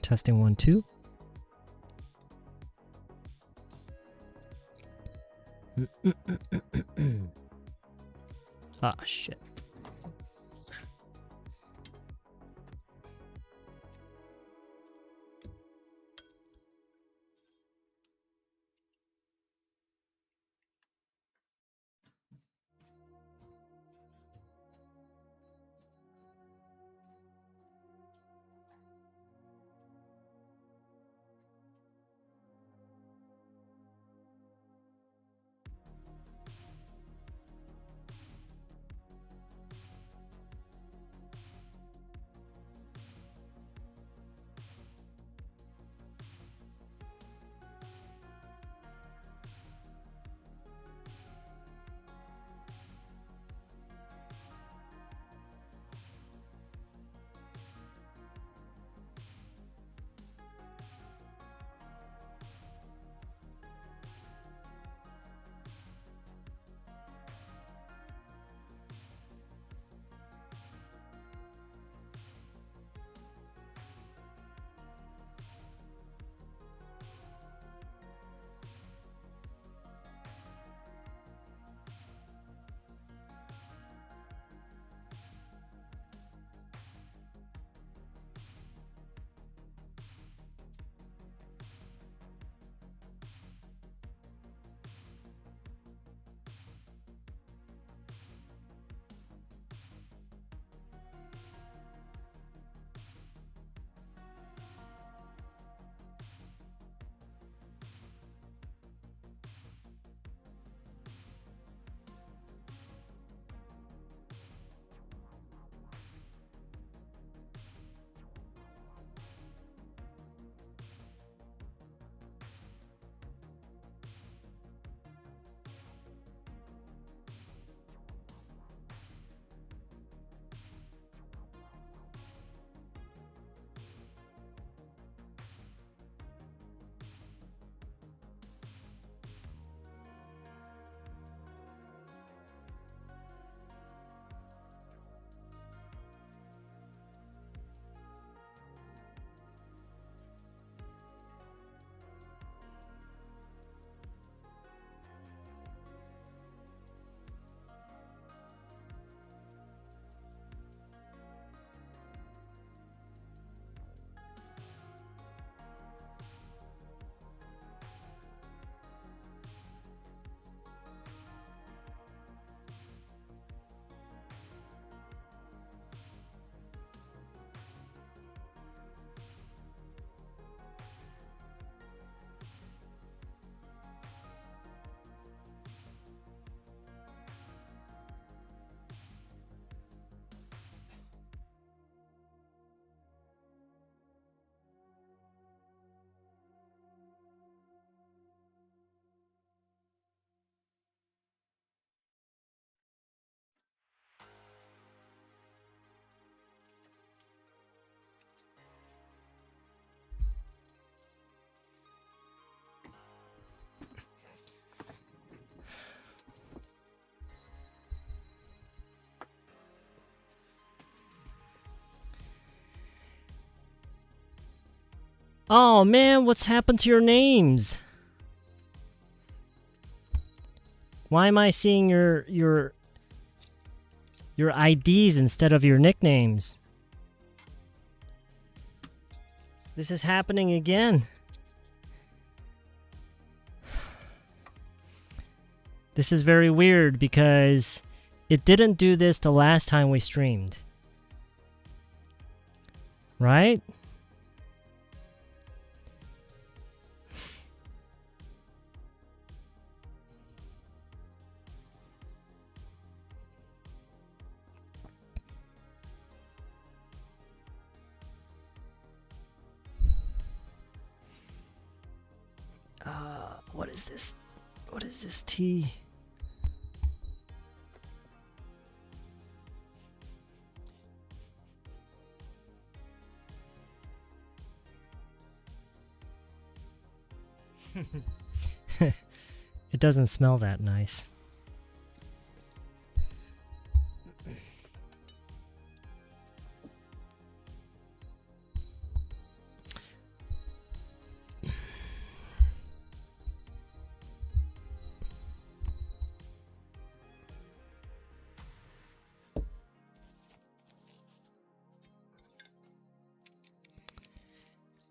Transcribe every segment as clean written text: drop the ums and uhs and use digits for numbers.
Testing 1, 2. Ah, shit. Oh man, what's happened to your names? Why am I seeing your IDs instead of your nicknames? This is happening again. This is very weird because it didn't do this the last time we streamed. Right? What is this? What is this tea? It doesn't smell that nice.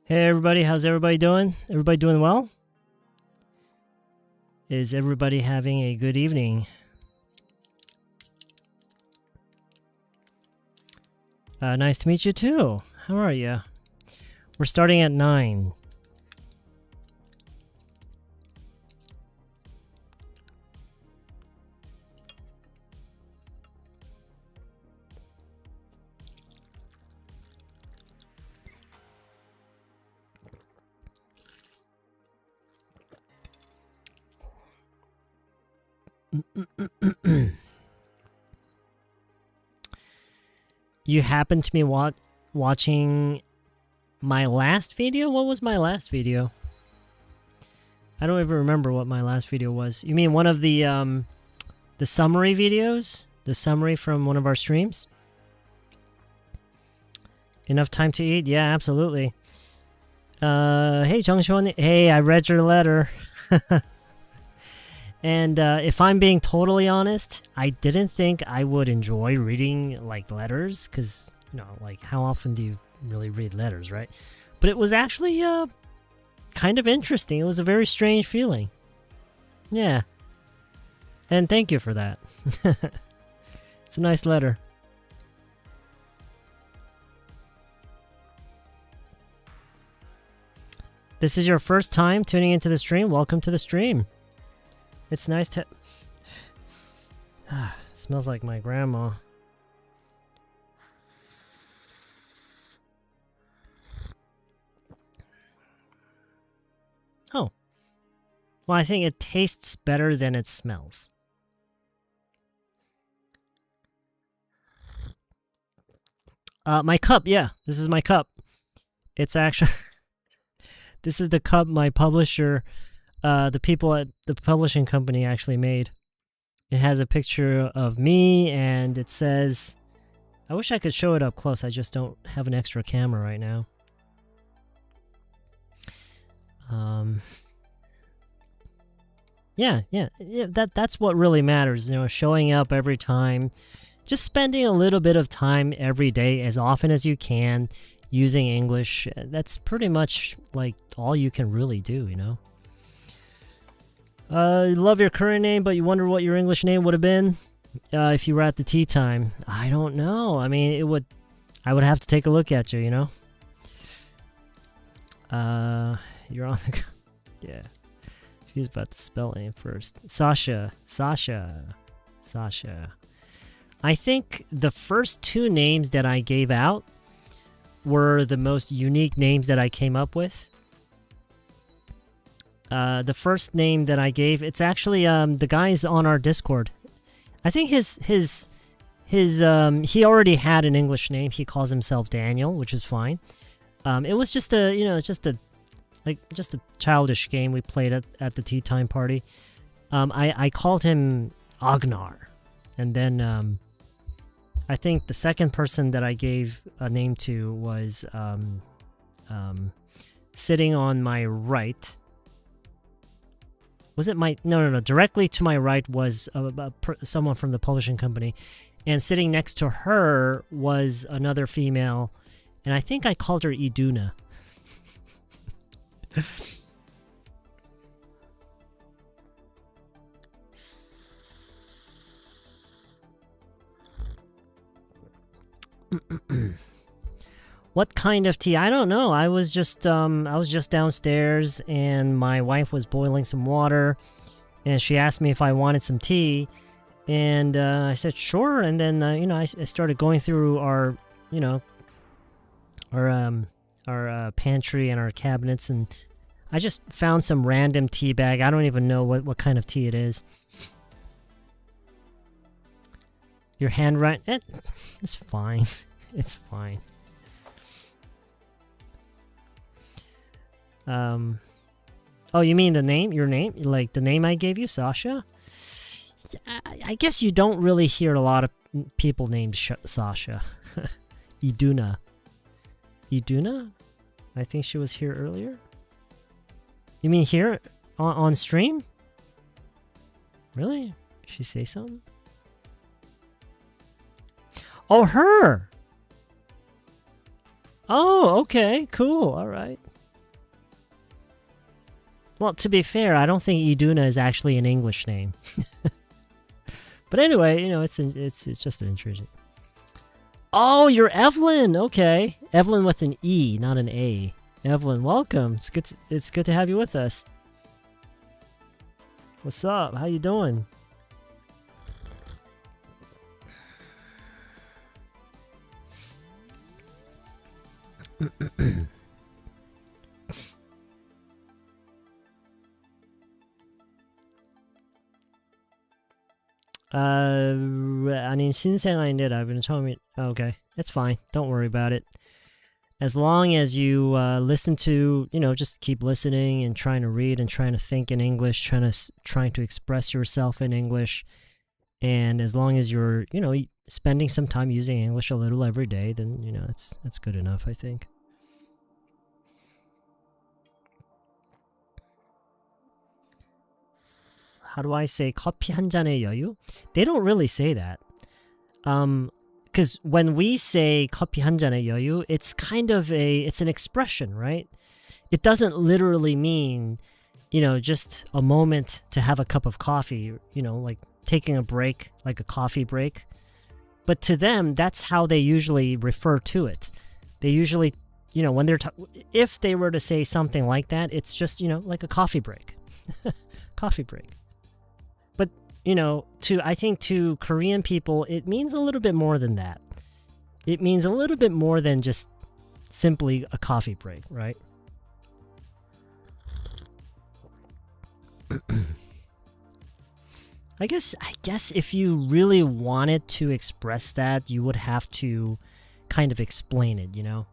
Hey everybody, how's everybody doing? Everybody doing well? Is everybody having a good evening? Nice to meet you too. How are you? We're starting at 9. You happened to be watching my last video? What was my last video? I don't even remember what my last video was. You mean one of the summary videos? The summary from one of our streams? Enough time to eat? Yeah, absolutely. Hey, Jungshon. Hey, I read your letter. And if I'm being totally honest, I didn't think I would enjoy reading like letters, because you know, like how often do you really read letters, right? But it was actually kind of interesting. It was a very strange feeling. Yeah. And thank you for that. It's a nice letter. This is your first time tuning into the stream? Welcome to the stream. It's nice to... smells like my grandma. Oh. Well, I think it tastes better than it smells. My cup, yeah. This is my cup. It's actually... This is the cup my publisher... the people at the publishing company actually made. It has a picture of me, and it says... I wish I could show it up close, I just don't have an extra camera right now. Yeah, that's what really matters, you know, showing up every time. Just spending a little bit of time every day, as often as you can, using English. That's pretty much, like, all you can really do, you know? You love your current name, but you wonder what your English name would have been if you were at the tea time. I don't know. I mean, I would have to take a look at you, you know? You're on the... Yeah. She's about to spell name first. Sasha. I think the first 2 names that I gave out were the most unique names that I came up with. The first name that I gave, it's actually the guy's on our Discord. I think he already had an English name. He calls himself Daniel, which is fine. It was just a childish game we played at the tea time party. I called him Agnar, and then I think the second person that I gave a name to was sitting on my right. Was it my... No. Directly to my right was someone from the publishing company. And sitting next to her was another female. And I think I called her Iduna. What kind of tea? I don't know. I was just downstairs, and my wife was boiling some water, and she asked me if I wanted some tea, and I said sure. And then I started going through our pantry and our cabinets, and I just found some random tea bag. I don't even know what kind of tea it is. Your handwriting, it's fine. It's fine. Oh, you mean the name? Your name? Like the name I gave you, Sasha? I guess you don't really hear a lot of people named Sasha. Iduna. Iduna? I think she was here earlier. You mean here on stream? Really? Did she say something? Oh, her! Oh, okay, cool, alright. Well, to be fair, I don't think Iduna is actually an English name. But anyway, you know, it's just an interesting. Oh, you're Evelyn. Okay, Evelyn with an E, not an A. Evelyn, welcome. It's good to have you with us. What's up? How you doing? 아니 신생 아닌데 라이브는 처음이. Okay, it's fine. Don't worry about it. As long as you listen to, you know, just keep listening and trying to read and trying to think in English, trying to express yourself in English, and as long as you're, you know, spending some time using English a little every day, then you know that's good enough, I think. How do I say 커피 한 잔의 여유? They don't really say that. Because when we say 커피 한 잔의 여유, it's kind of it's an expression, right? It doesn't literally mean, you know, just a moment to have a cup of coffee, you know, like taking a break, like a coffee break. But to them, that's how they usually refer to it. They usually, you know, when they're if they were to say something like that, it's just, you know, like a coffee break. Coffee break. But, you know, I think to Korean people, it means a little bit more than that. It means a little bit more than just simply a coffee break, right? I guess if you really wanted to express that, you would have to kind of explain it, you know?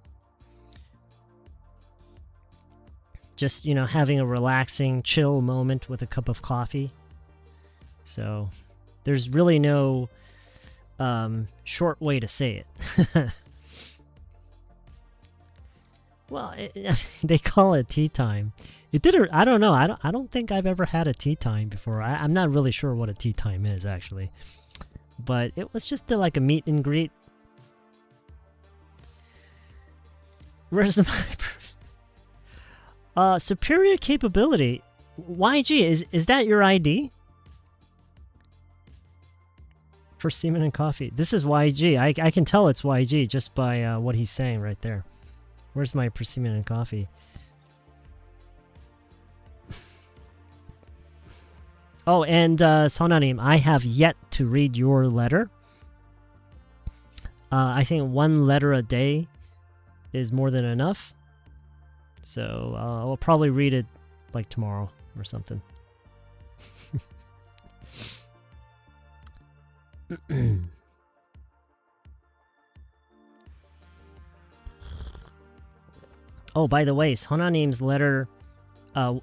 Just, you know, having a relaxing, chill moment with a cup of coffee. So there's really no short way to say it. Well, they call it tea time. It didn't. I don't know. I don't think I've ever had a tea time before. I'm not really sure what a tea time is actually, but it was just like a meet and greet. Where's my superior capability? YG, is that your ID? For semen and coffee. This is YG. I can tell it's YG just by what he's saying right there. Where's my persimmon and coffee? Oh, and Sonanim, I have yet to read your letter. I think one letter a day is more than enough. So I'll probably read it like tomorrow or something. Oh, by the way, Sonanim's letter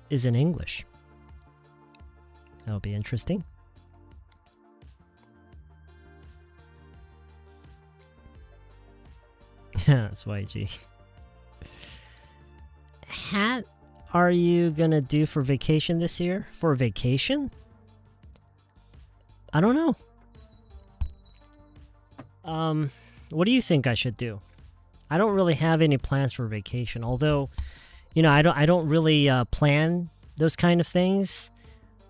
is in English. That'll be interesting. Yeah, that's YG. Hat are you gonna do for vacation this year? For vacation? I don't know. What do you think I should do? I don't really have any plans for vacation, although, you know, I don't really plan those kind of things.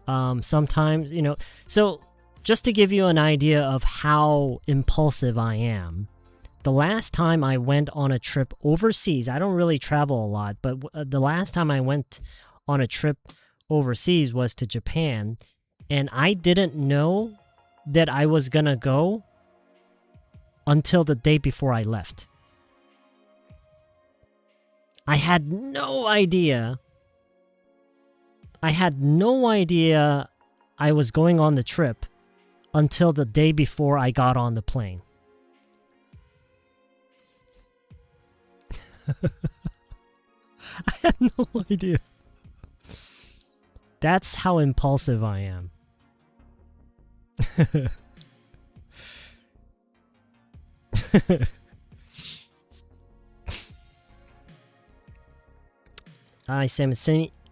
Sometimes, you know, so just to give you an idea of how impulsive I am, the last time I went on a trip overseas, I don't really travel a lot, but the last time I went on a trip overseas was to Japan, and I didn't know that I was gonna go until the day before I left. I had no idea. I had no idea I was going on the trip until the day before I got on the plane. I had no idea. That's how impulsive I am.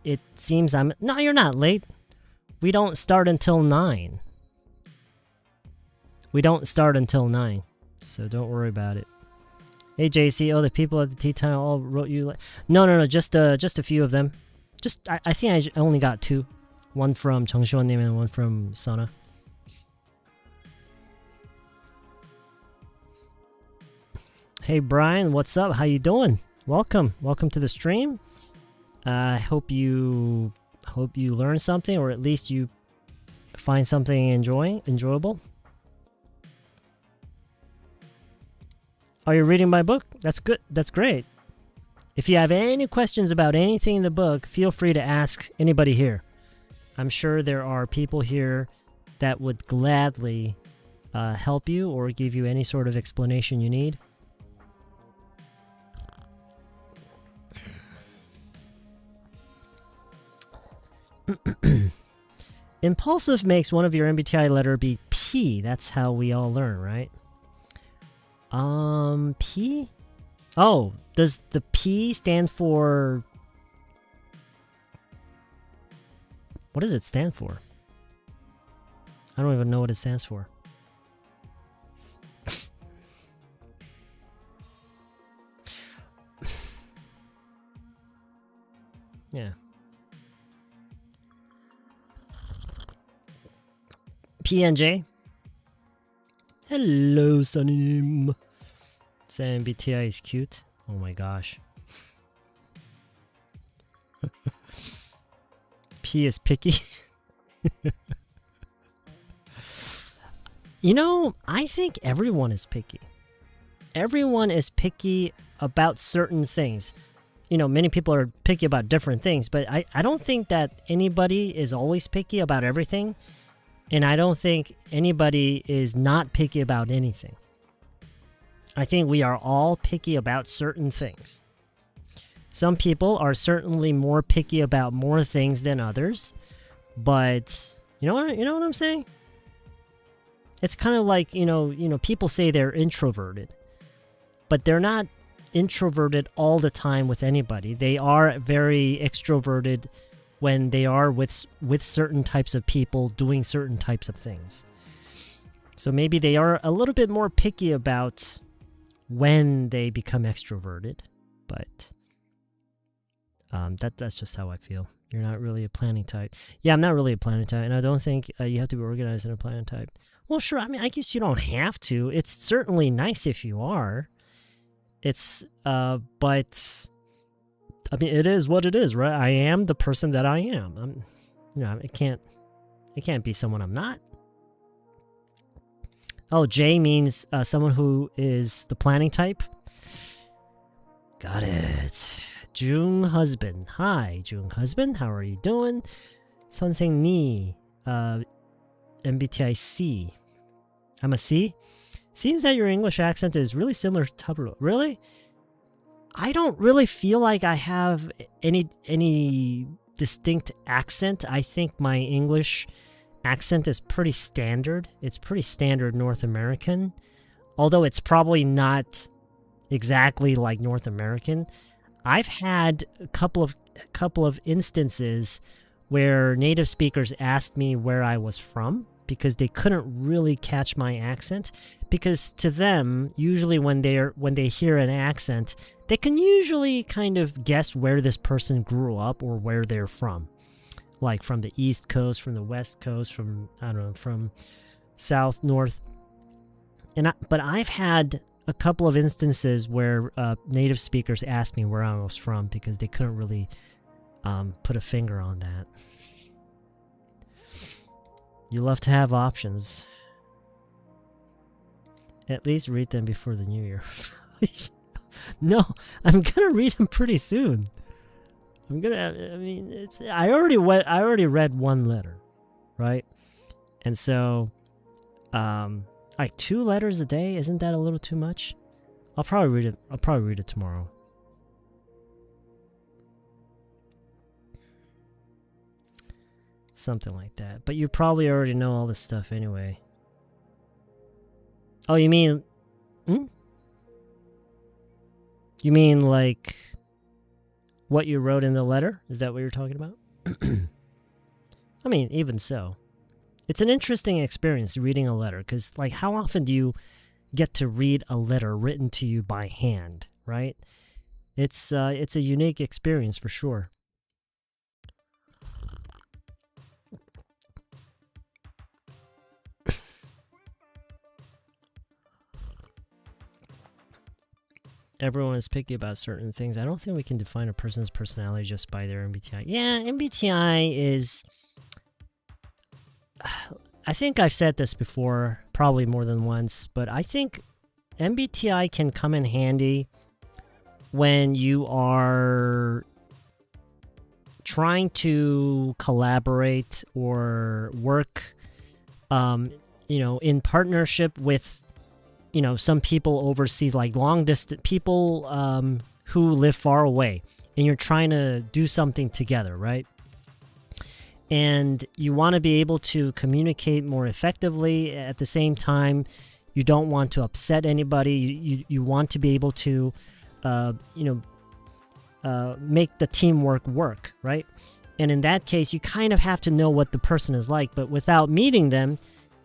It seems I'm... No, you're not late. We don't start until 9. We don't start until 9. So don't worry about it. Hey, JC. Oh, the people at the tea time all wrote you... No, just a few of them. I think I only got 2. One from 정시원님 and one from Sana. Hey Brian, what's up? How you doing? Welcome to the stream. I hope you learn something, or at least you find something enjoyable. Are you reading my book? That's good. That's great. If you have any questions about anything in the book, feel free to ask anybody here. I'm sure there are people here that would gladly help you or give you any sort of explanation you need. Impulsive makes one of your MBTI letter be P. That's how we all learn, right? P? Oh, does the P stand for... What does it stand for? I don't even know what it stands for. Yeah. PNJ. Hello, Sunny. Saying MBTI is cute. Oh my gosh. P is picky. You know, I think everyone is picky. Everyone is picky about certain things. You know, many people are picky about different things, but I don't think that anybody is always picky about everything. And I don't think anybody is not picky about anything. I think we are all picky about certain things. Some people are certainly more picky about more things than others, but you know what I'm saying? It's kind of like, you know, people say they're introverted, but they're not introverted all the time with anybody. They are very extroverted when they are with certain types of people doing certain types of things. So maybe they are a little bit more picky about when they become extroverted, but that's just how I feel. You're not really a planning type. Yeah, I'm not really a planning type, and I don't think you have to be organized in a planning type. Well, sure, I mean, I guess you don't have to. It's certainly nice if you are. It's, but... I mean, it is what it is, right? I am the person that I am. It can't be someone I'm not. Oh, J means someone who is the planning type. Got it. Jung husband. Hi, Jung husband. How are you doing? 선생 ni. MBTI C. I'm a C. Seems that your English accent is really similar to Tableau. Really? I don't really feel like I have any distinct accent. I think my English accent is pretty standard. It's pretty standard North American, although it's probably not exactly like North American. I've had a couple of instances where native speakers asked me where I was from because they couldn't really catch my accent, because to them, usually when they hear an accent, they can usually kind of guess where this person grew up or where they're from. Like from the East Coast, from the West Coast, from, I don't know, from South, North. But I've had a couple of instances where native speakers asked me where I was from because they couldn't really put a finger on that. You love to have options. At least read them before the new year. No, I'm gonna read them pretty soon. I already read one letter, right? And so, like 2 letters a day, isn't that a little too much? I'll probably read it tomorrow. Something like that. But you probably already know all this stuff anyway. Oh, you mean... You mean like what you wrote in the letter? Is that what you're talking about? I mean, even so. It's an interesting experience reading a letter, because like how often do you get to read a letter written to you by hand, right? It's a unique experience for sure. everyone is picky about certain things. I don't think we can define a person's personality just by their MBTI. Yeah, MBTI is... I think I've said this before, probably more than once, but I think MBTI can come in handy when you are trying to collaborate or work, in partnership with, some people overseas, like long distance people who live far away, and you're trying to do something together, right? And you want to be able to communicate more effectively. At the same time, you don't want to upset anybody. You want to be able to, make the teamwork work, right? And in that case, you kind of have to know what the person is like. But without meeting them,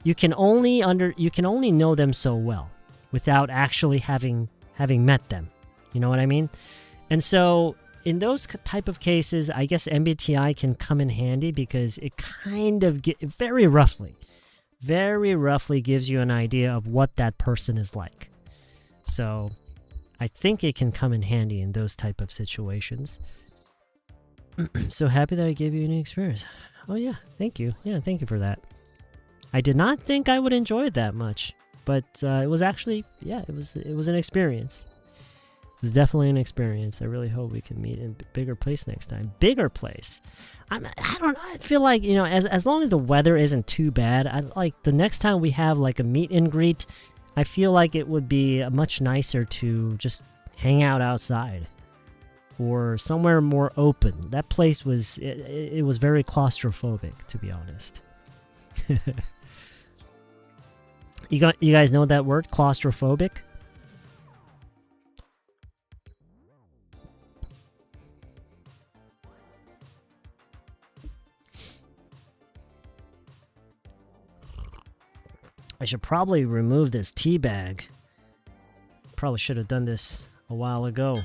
you can only know them so well without actually having met them. You know what I mean? And so in those type of cases, I guess MBTI can come in handy because it kind of very roughly gives you an idea of what that person is like. So I think it can come in handy in those type of situations. So happy that I gave you any experience. Oh yeah, thank you. Yeah, thank you for that. I did not think I would enjoy it that much, but it was actually, it was an experience. It was definitely an experience. I really hope we can meet in a bigger place next time. Bigger place. I don't know. I feel like, as long as the weather isn't too bad, I like the next time we have like a meet and greet, I feel like it would be much nicer to just hang out outside or somewhere more open. That place was, it was very claustrophobic, to be honest. You guys know that word, claustrophobic? I should probably remove this tea bag. Probably should have done this a while ago.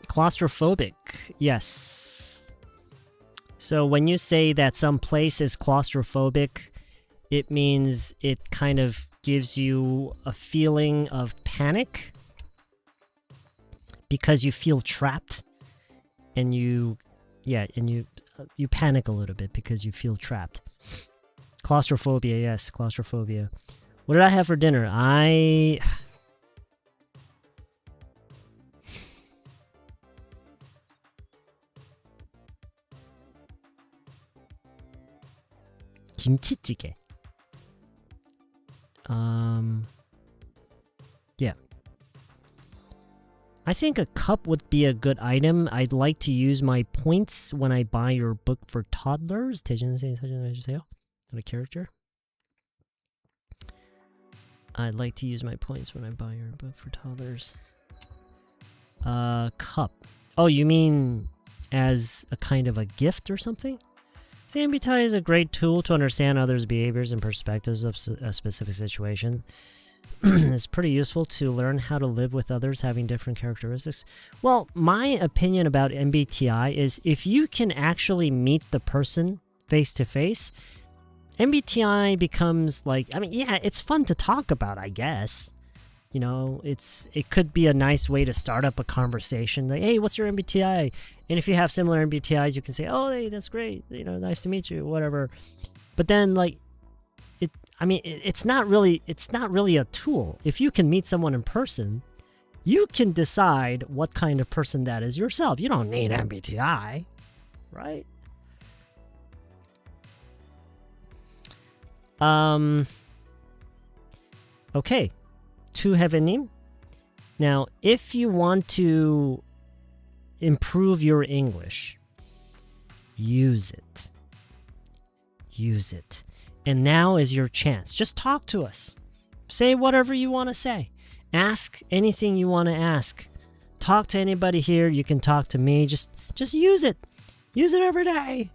Claustrophobic, yes. So when you say that some place is claustrophobic, it means it kind of gives you a feeling of panic because you feel trapped, and you panic a little bit because you feel trapped. Claustrophobia, yes, claustrophobia. What did I have for dinner? 김치찌개. Yeah. I think a cup would be a good item. I'd like to use my points when I buy your book for toddlers. Not a character. I'd like to use my points when I buy your book for toddlers. Cup. Oh, you mean as a kind of a gift or something? The MBTI is a great tool to understand others' behaviors and perspectives of a specific situation. It's pretty useful to learn how to live with others having different characteristics. Well, my opinion about MBTI is if you can actually meet the person face to face, MBTI becomes like, it's fun to talk about, I guess. It could be a nice way to start up a conversation. Like, hey, what's your MBTI? And if you have similar MBTIs, you can say, oh, hey, that's great. Nice to meet you, whatever. But then, it's not really a tool. If you can meet someone in person, you can decide what kind of person that is yourself. You don't need MBTI, right? Okay. To Heavenim. Now, if you want to improve your English, use it. Use it. And now is your chance. Just talk to us. Say whatever you want to say. Ask anything you want to ask. Talk to anybody here. You can talk to me. Just use it. Use it every day.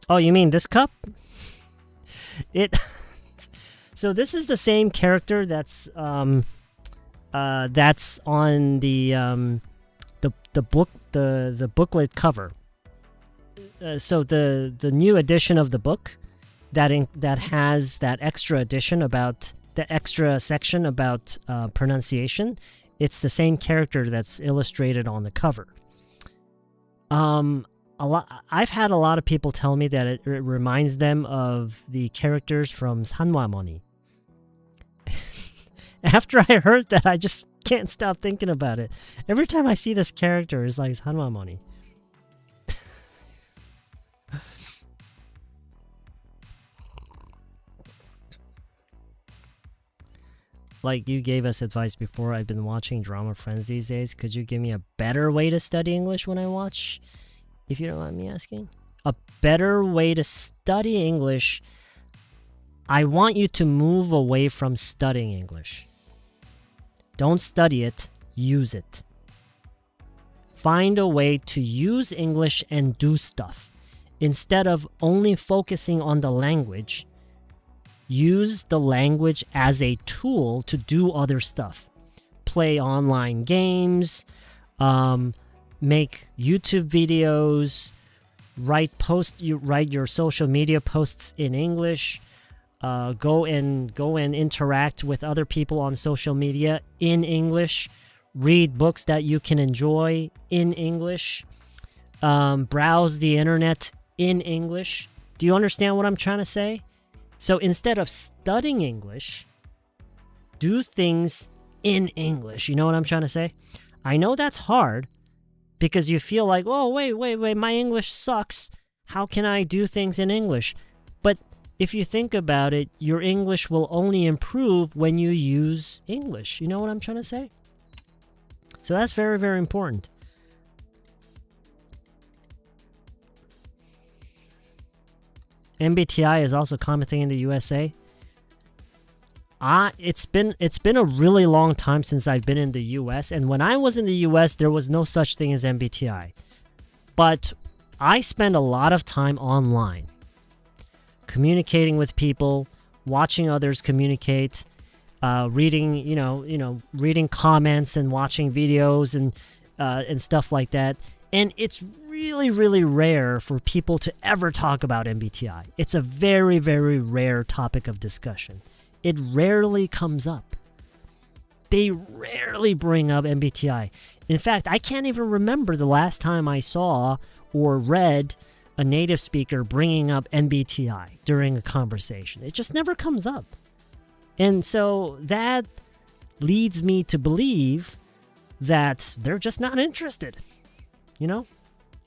Oh, you mean this cup? It. So this is the same character that's on the book, the booklet cover. So the new edition of the book that has that extra edition about the extra section about pronunciation. It's the same character that's illustrated on the cover. I've had a lot of people tell me that it reminds them of the characters from Sanwamoni. After I heard that, I just can't stop thinking about it. Every time I see this character, it's like Sanwamoni. Like you gave us advice before, I've been watching drama Friends these days. Could you give me a better way to study English when I watch, if you don't mind me asking? A better way to study English. I want you to move away from studying English. Don't study it, use it. Find a way to use English and do stuff. Instead of only focusing on the language, use the language as a tool to do other stuff. Play online games, make YouTube videos, write your social media posts in English, go and interact with other people on social media in English, read books that you can enjoy in English, browse the internet in English. Do you understand what I'm trying to say? So instead of studying English, do things in English. You know what I'm trying to say? I know that's hard because you feel like, oh, wait, my English sucks. How can I do things in English? But if you think about it, your English will only improve when you use English. You know what I'm trying to say? So that's very, very important. MBTI is also a common thing in the USA. It's been a really long time since I've been in the US, and when I was in the US, there was no such thing as MBTI. But I spend a lot of time online, communicating with people, watching others communicate, reading, reading comments and watching videos and stuff like that. And it's really, really rare for people to ever talk about MBTI. It's a very, very rare topic of discussion. It rarely comes up. They rarely bring up MBTI. In fact, I can't even remember the last time I saw or read a native speaker bringing up MBTI during a conversation. It just never comes up. And so that leads me to believe that they're just not interested. You know?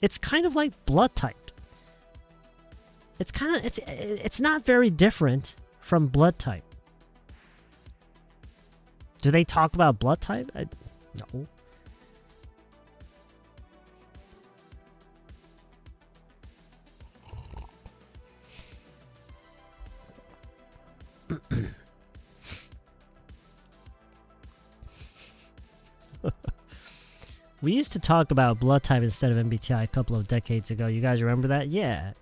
It's kind of like blood type. It's not very different from blood type. Do they talk about blood type? No. We used to talk about blood type instead of MBTI a couple of decades ago. You guys remember that? Yeah.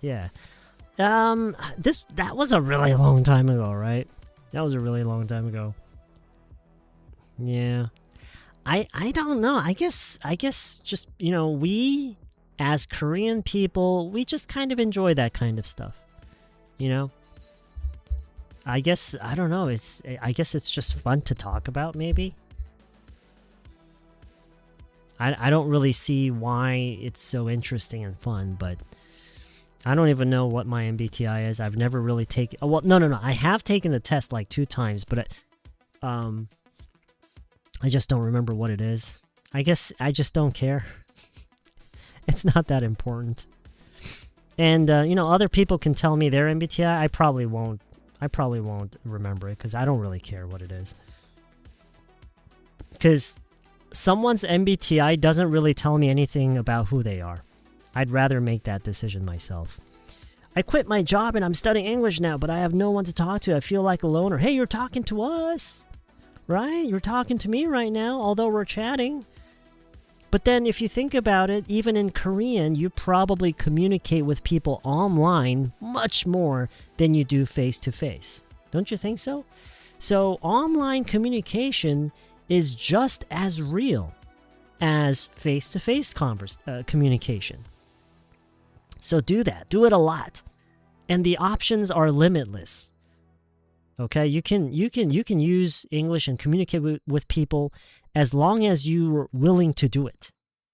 That was a really long time ago, right? That was a really long time ago. Yeah. I don't know. I guess just, we as Korean people, we just kind of enjoy that kind of stuff. I guess, I don't know. I guess it's just fun to talk about, maybe. I don't really see why it's so interesting and fun, but I don't even know what my MBTI is. I've never really taken... Well, no. I have taken the test like 2 times, but I just don't remember what it is. I guess I just don't care. It's not that important. And, other people can tell me their MBTI. I probably won't remember it because I don't really care what it is. Because someone's MBTI doesn't really tell me anything about who they are. I'd rather make that decision myself. I quit my job and I'm studying English now, but I have no one to talk to. I feel like a loner. Hey, you're talking to us, right? You're talking to me right now, although we're chatting. But then if you think about it, even in Korean, you probably communicate with people online much more than you do face-to-face. Don't you think so? So online communication is just as real as face-to-face communication. So do that. Do it a lot. And the options are limitless. Okay? You can use English and communicate with people as long as you're willing to do it.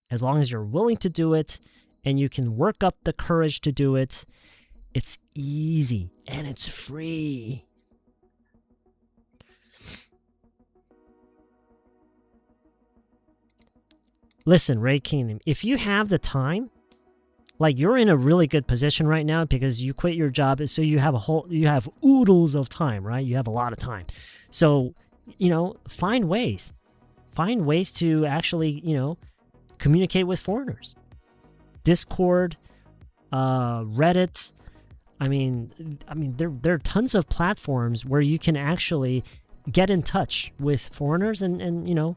As long as you're willing to do it and you can work up the courage to do it, it's easy and it's free. Listen, Ray Keenan, if you have the time, like you're in a really good position right now because you quit your job, so you have oodles of time, right? You have a lot of time. So, find ways. Find ways to actually, communicate with foreigners. Discord, Reddit. I mean, there are tons of platforms where you can actually get in touch with foreigners and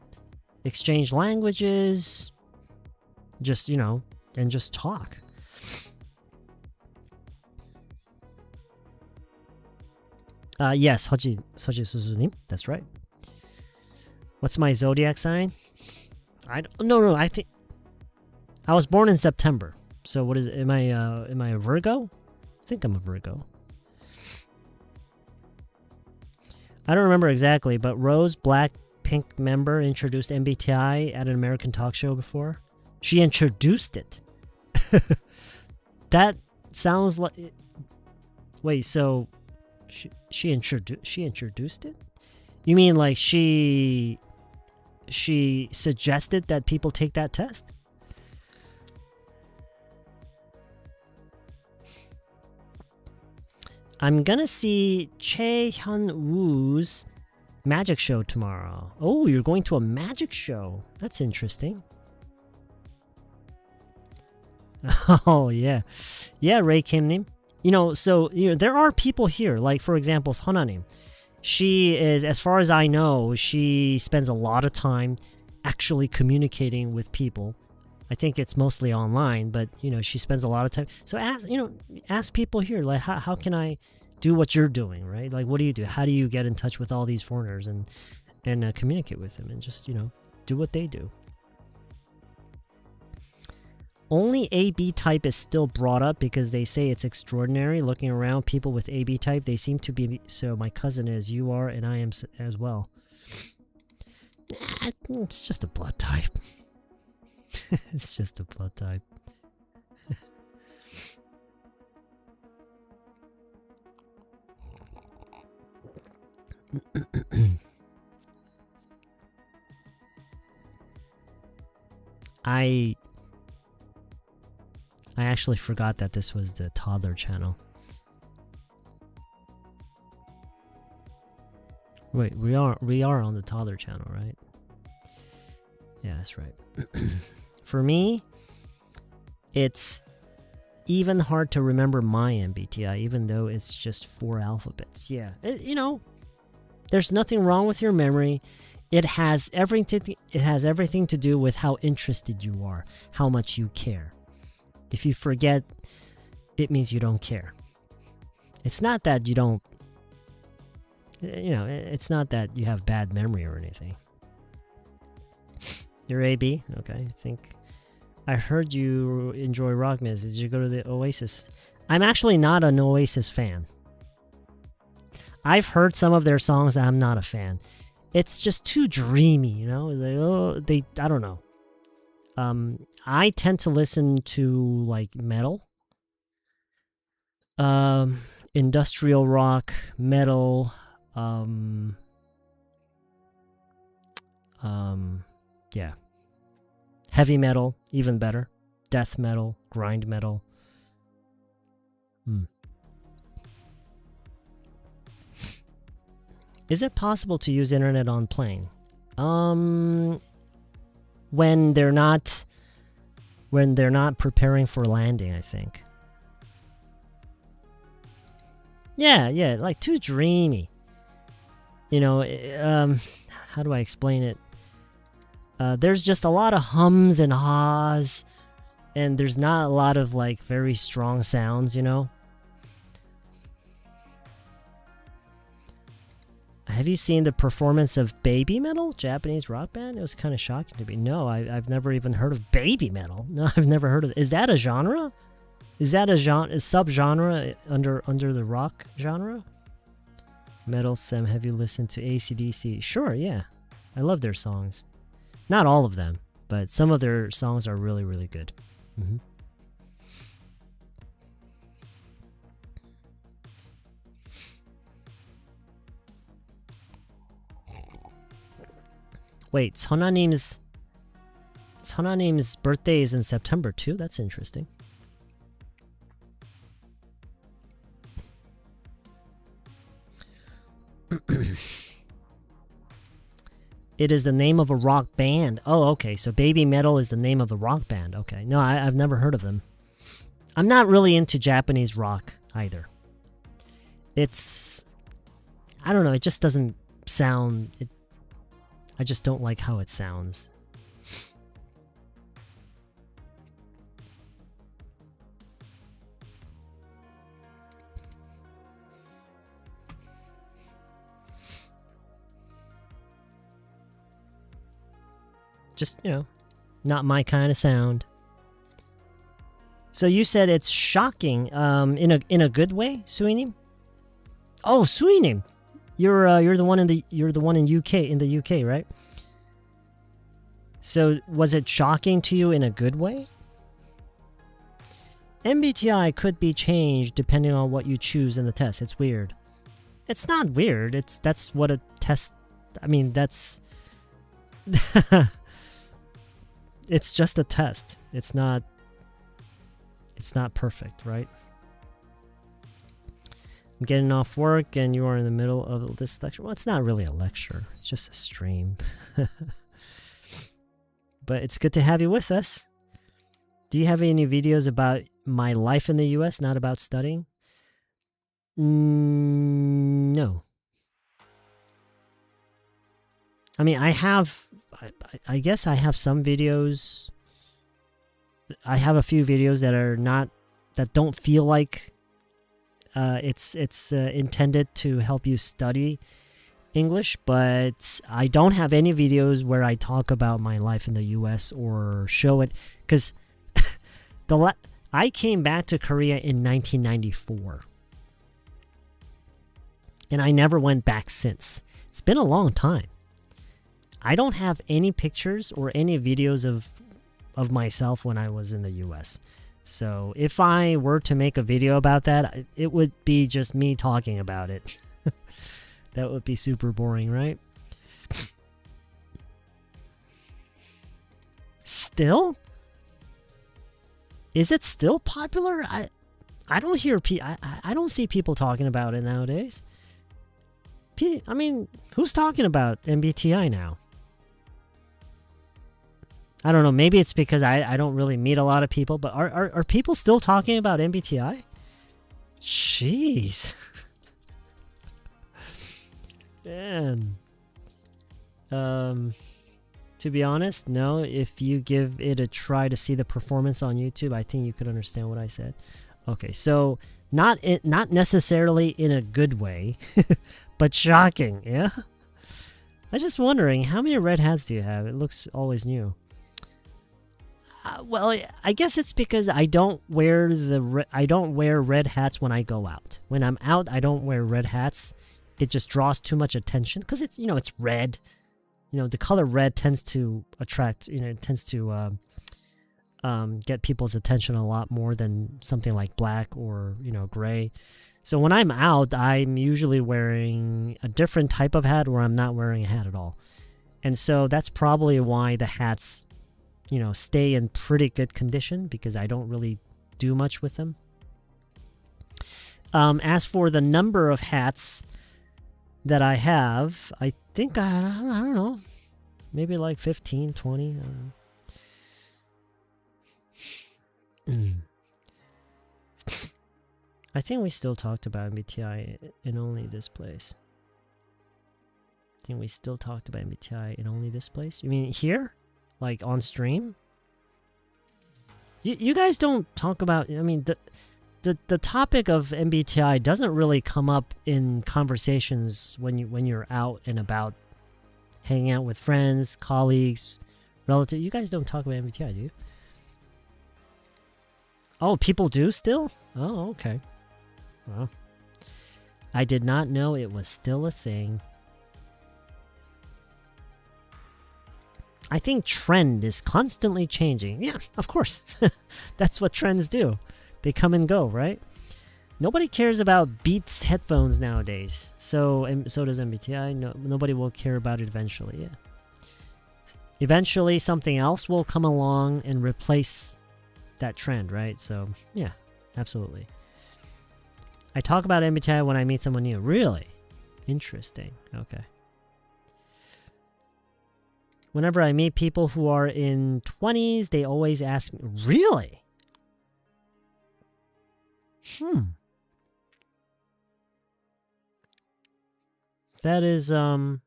exchange languages, and just talk. Yes, Haji Suzunim, that's right. What's my zodiac sign? No, I think I was born in September. So what is it? Am I a Virgo? I think I'm a Virgo. I don't remember exactly, but Rose Blackpink member introduced MBTI at an American talk show before. She introduced it. That sounds like. Wait, so she introduced it? You mean like she suggested that people take that test? I'm gonna see Chae Hyun-woo's magic show tomorrow. Oh, you're going to a magic show. That's interesting. Oh, yeah. Yeah, Ray Kim-nim. There are people here. Like, for example, Sonanim. She is, as far as I know, she spends a lot of time actually communicating with people. I think it's mostly online, but, she spends a lot of time. So ask people here, like, how can I do what you're doing, right? Like, what do you do? How do you get in touch with all these foreigners and communicate with them and just, do what they do? Only AB type is still brought up because they say it's extraordinary. Looking around, people with AB type, they seem to be. So my cousin is, you are, and I am as well. It's just a blood type. It's just a blood type. I actually forgot that this was the toddler channel. Wait, we are on the toddler channel, right? Yeah, that's right. For me, it's even hard to remember my MBTI, even though it's just 4 alphabets. Yeah, there's nothing wrong with your memory. It has everything to do with how interested you are, how much you care. If you forget, it means you don't care. It's not that you don't, it's not that you have bad memory or anything. You're AB? Okay, I think I heard you enjoy rock music. Did you go to the Oasis? I'm actually not an Oasis fan. I've heard some of their songs. I'm not a fan. It's just too dreamy, Like, I don't know. I tend to listen to like metal, industrial rock, metal, yeah, heavy metal, even better, death metal, grind metal. Is it possible to use internet on plane? When they're not preparing for landing, I think. Yeah, like too dreamy. How do I explain it? There's just a lot of hums and haws, and there's not a lot of like very strong sounds, you know? Have you seen the performance of Baby Metal, Japanese rock band? It was kind of shocking to me. No, I've never even heard of Baby Metal. No, I've never heard of it. Is that a genre? Is that a subgenre under the rock genre? Metal Sam, have you listened to AC/DC? Sure, yeah. I love their songs. Not all of them, but some of their songs are really, really good. Mm-hmm. Wait, Sonanim's birthday is in September too? That's interesting. It is the name of a rock band. Oh, okay. So Baby Metal is the name of a rock band. Okay. No, I've never heard of them. I'm not really into Japanese rock either. It's... I don't know. It just doesn't sound... I just don't like how it sounds. Just, you know, not my kind of sound. So you said it's shocking, in a good way, Suinim? Oh, Suinim, you're the one in the UK, right? So was it shocking to you in a good way? MBTI could be changed depending on what you choose in the test. It's weird. It's not weird. That's what a test. I mean, that's. It's just a test. It's not perfect, right? I'm getting off work and you are in the middle of this lecture. Well, it's not really a lecture. It's just a stream. But it's good to have you with us. Do you have any videos about my life in the US, not about studying? No. I mean, I guess I have some videos. I have a few videos that don't feel like it's intended to help you study English, but I don't have any videos where I talk about my life in the US or show it, because I came back to Korea in 1994. And I never went back since. It's been a long time. I don't have any pictures or any videos of myself when I was in the US. So if I were to make a video about that, it would be just me talking about it. That would be super boring, right? Still? Is it still popular? I don't hear I don't see people talking about it nowadays. I mean, who's talking about MBTI now? I don't know. Maybe it's because I don't really meet a lot of people, but are people still talking about MBTI? Jeez. Man. To be honest, no. If you give it a try to see the performance on YouTube, I think you could understand what I said. Okay, so not necessarily in a good way, but shocking, yeah? I'm just wondering, how many red hats do you have? It looks always new. Well, I guess it's because I don't wear red hats when I go out. When I'm out, I don't wear red hats. It just draws too much attention because it's red. The color red tends to attract. It tends to get people's attention a lot more than something like black or gray. So when I'm out, I'm usually wearing a different type of hat, or I'm not wearing a hat at all. And so that's probably why the hats stay in pretty good condition, because I don't really do much with them. As for the number of hats that I have, I think I don't know, maybe like 15, 20. I don't know. I think we still talked about MBTI in only this place. I think we still talked about MBTI in only this place. You mean here? like on stream? You guys don't talk about, I mean, the topic of MBTI doesn't really come up in conversations when you're out and about, hanging out with friends, colleagues, relatives. You guys don't talk about MBTI, do you? Oh, people do still? Oh, okay. Well, I did not know it was still a thing. I think trend is constantly changing. Yeah, of course. That's what trends do. They come and go, right? Nobody cares about Beats headphones nowadays. So does MBTI. No, nobody will care about it eventually, yeah. Eventually, something else will come along and replace that trend, right? So, yeah, absolutely. I talk about MBTI when I meet someone new. Really? Interesting. Okay. Whenever I meet people who are in 20s, they always ask me, really? That is, I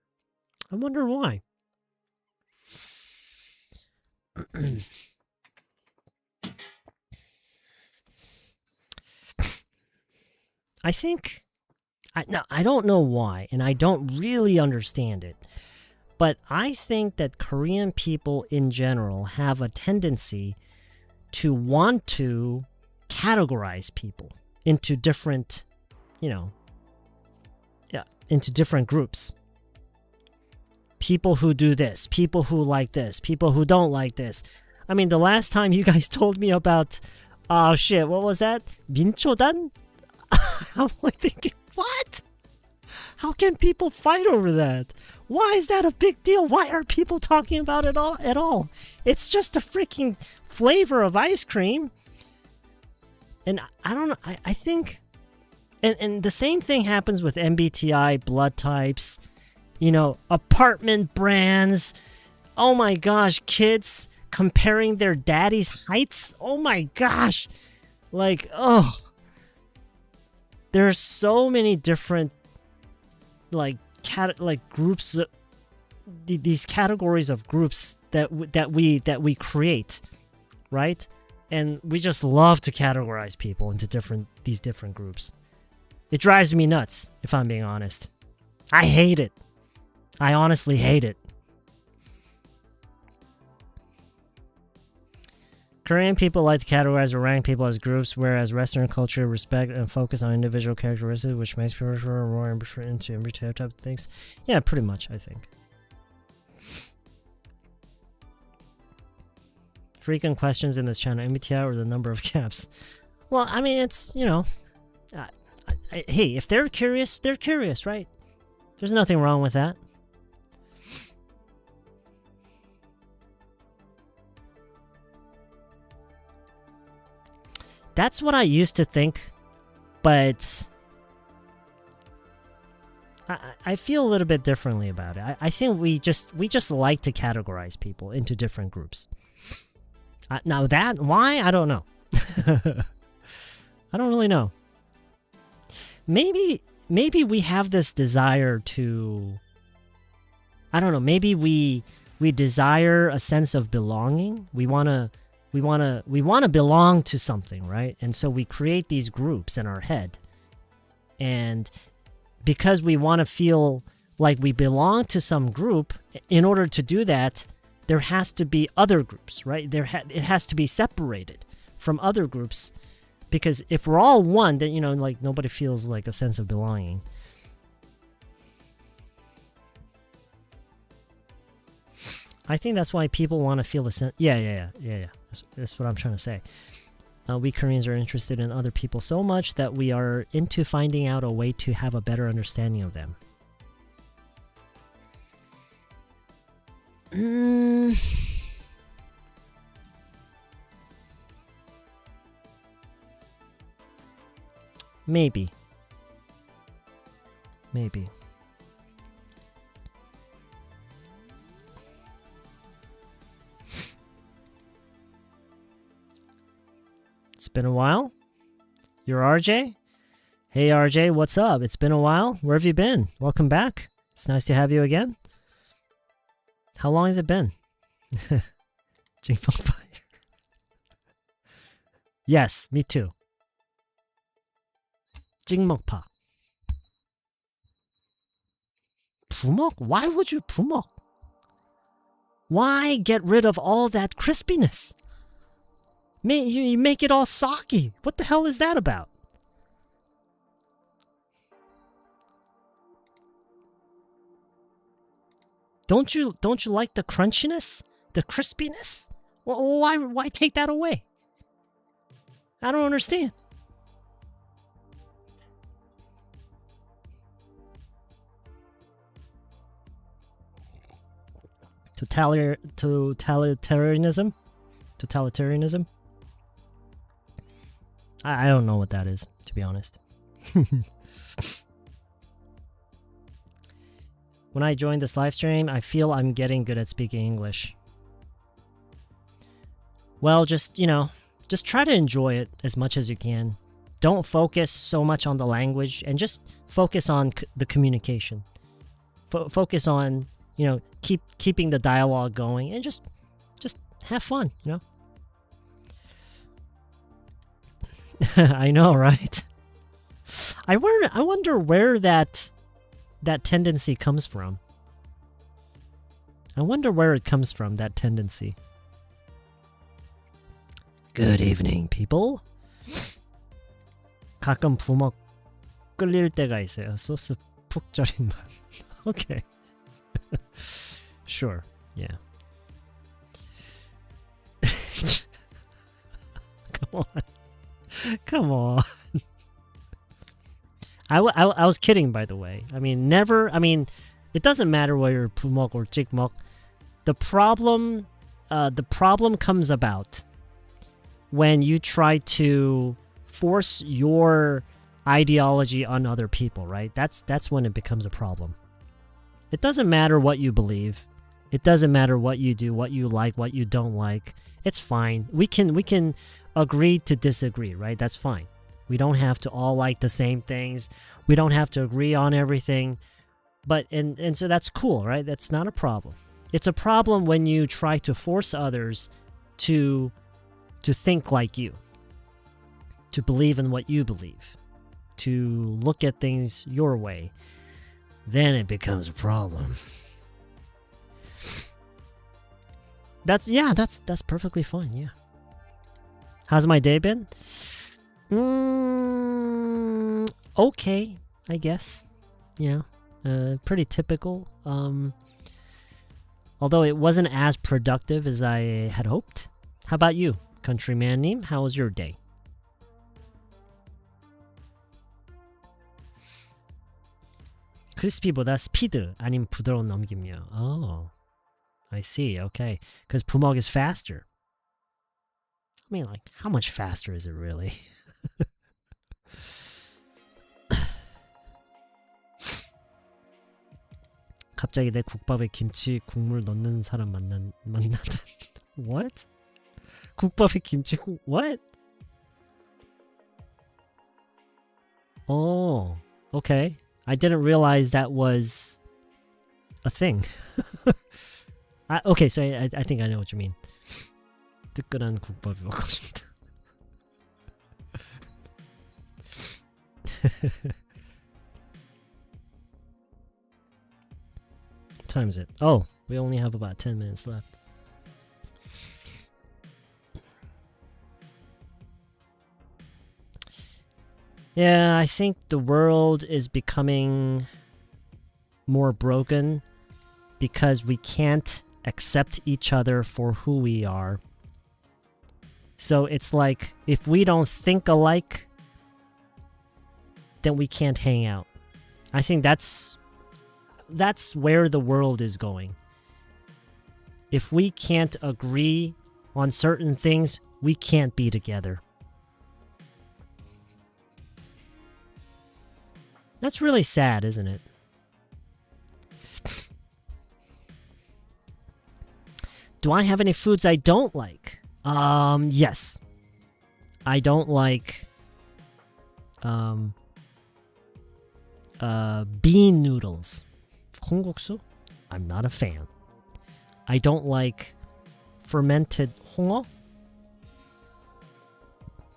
wonder why. I think, I don't know why, and I don't really understand it, but I think that Korean people in general have a tendency to want to categorize people into different, into different groups. People who do this, people who like this, people who don't like this. I mean, the last time you guys told me about, oh shit, what was that? 민초단? I'm like thinking, what? How can people fight over that? Why is that a big deal? Why are people talking about it at all? It's just a freaking flavor of ice cream. And I don't know, I think, and the same thing happens with MBTI, blood types, apartment brands. Oh my gosh, kids comparing their daddy's heights. Oh my gosh. Like, oh. There are so many different, groups, these categories of groups that we create, right? And we just love to categorize people into these different groups. It drives me nuts, if I'm being honest. I hate it. I honestly hate it. Korean people like to categorize or rank people as groups, whereas Western culture respect and focus on individual characteristics, which makes people more into every type of things. Yeah, pretty much, I think. Frequent questions in this channel, MBTI or the number of caps? Well, I mean, it's, hey, if they're curious, right? There's nothing wrong with that. That's what I used to think, but I feel a little bit differently about it. I think we just like to categorize people into different groups. Now why? I don't know. I don't really know. Maybe we have this desire to, I don't know, maybe we desire a sense of belonging. We want to belong to something, right? And so we create these groups in our head. And because we want to feel like we belong to some group, in order to do that, there has to be other groups, right? It has to be separated from other groups, because if we're all one, then nobody feels like a sense of belonging. I think that's why people want to feel a sense. Yeah. That's what I'm trying to say. We Koreans are interested in other people so much that we are into finding out a way to have a better understanding of them. Maybe. It's been a while. You're RJ? Hey RJ, what's up? It's been a while. Where have you been? Welcome back. It's nice to have you again. How long has it been? 찍먹파. Yes, me too. 찍먹파. 부먹? Why would you 부먹? Why get rid of all that crispiness? You make it all soggy. What the hell is that about? Don't you like the crunchiness? The crispiness? Why take that away? I don't understand. Totalitarianism? Totalitarianism? I don't know what that is, to be honest. When I joined this live stream, I feel I'm getting good at speaking English. Well, just try to enjoy it as much as you can. Don't focus so much on the language and just focus on the communication. Focus on, keeping the dialogue going and just have fun, I know, right? I wonder where that tendency comes from. I wonder where it comes from, that tendency. Good evening, people. 가끔 부먹 끌릴 때가 있어요. 소스 푹 절인 맛. Okay. Sure. Yeah. Come on. I was kidding, by the way. It doesn't matter whether you're 부먹 or 찍먹. The problem comes about when you try to force your ideology on other people, right? That's when it becomes a problem. It doesn't matter what you believe. It doesn't matter what you do, what you like, what you don't like. It's fine. We can agree to disagree, right? That's fine. We don't have to all like the same things. We don't have to agree on everything. But and so that's cool, right? That's not a problem. It's a problem when you try to force others to think like you, to believe in what you believe, to look at things your way. Then it becomes a problem. That's perfectly fine, yeah. How's my day been? Okay, I guess. Pretty typical. Although it wasn't as productive as I had hoped. How about you, countryman님? How was your day? 크리스피보다 스피드 아님 부드러운 넘김이요. Oh, I see. Okay, because 부먹 is faster. How much faster is it really? 갑자기 내 국밥에 김치 국물 넣는 사람 만나다. What? 국밥에 김치 what? Oh, okay. I didn't realize that was a thing. Okay, so I think I know what you mean. 뜨끈한 국밥이 먹고 싶다. What time is it? Oh, we only have about 10 minutes left. Yeah, I think the world is becoming more broken because we can't accept each other for who we are. So it's like, if we don't think alike, then we can't hang out. I think that's where the world is going. If we can't agree on certain things, we can't be together. That's really sad, isn't it? Do I have any foods I don't like? Yes. I don't like bean noodles. 콩국수? I'm not a fan. I don't like fermented 홍어?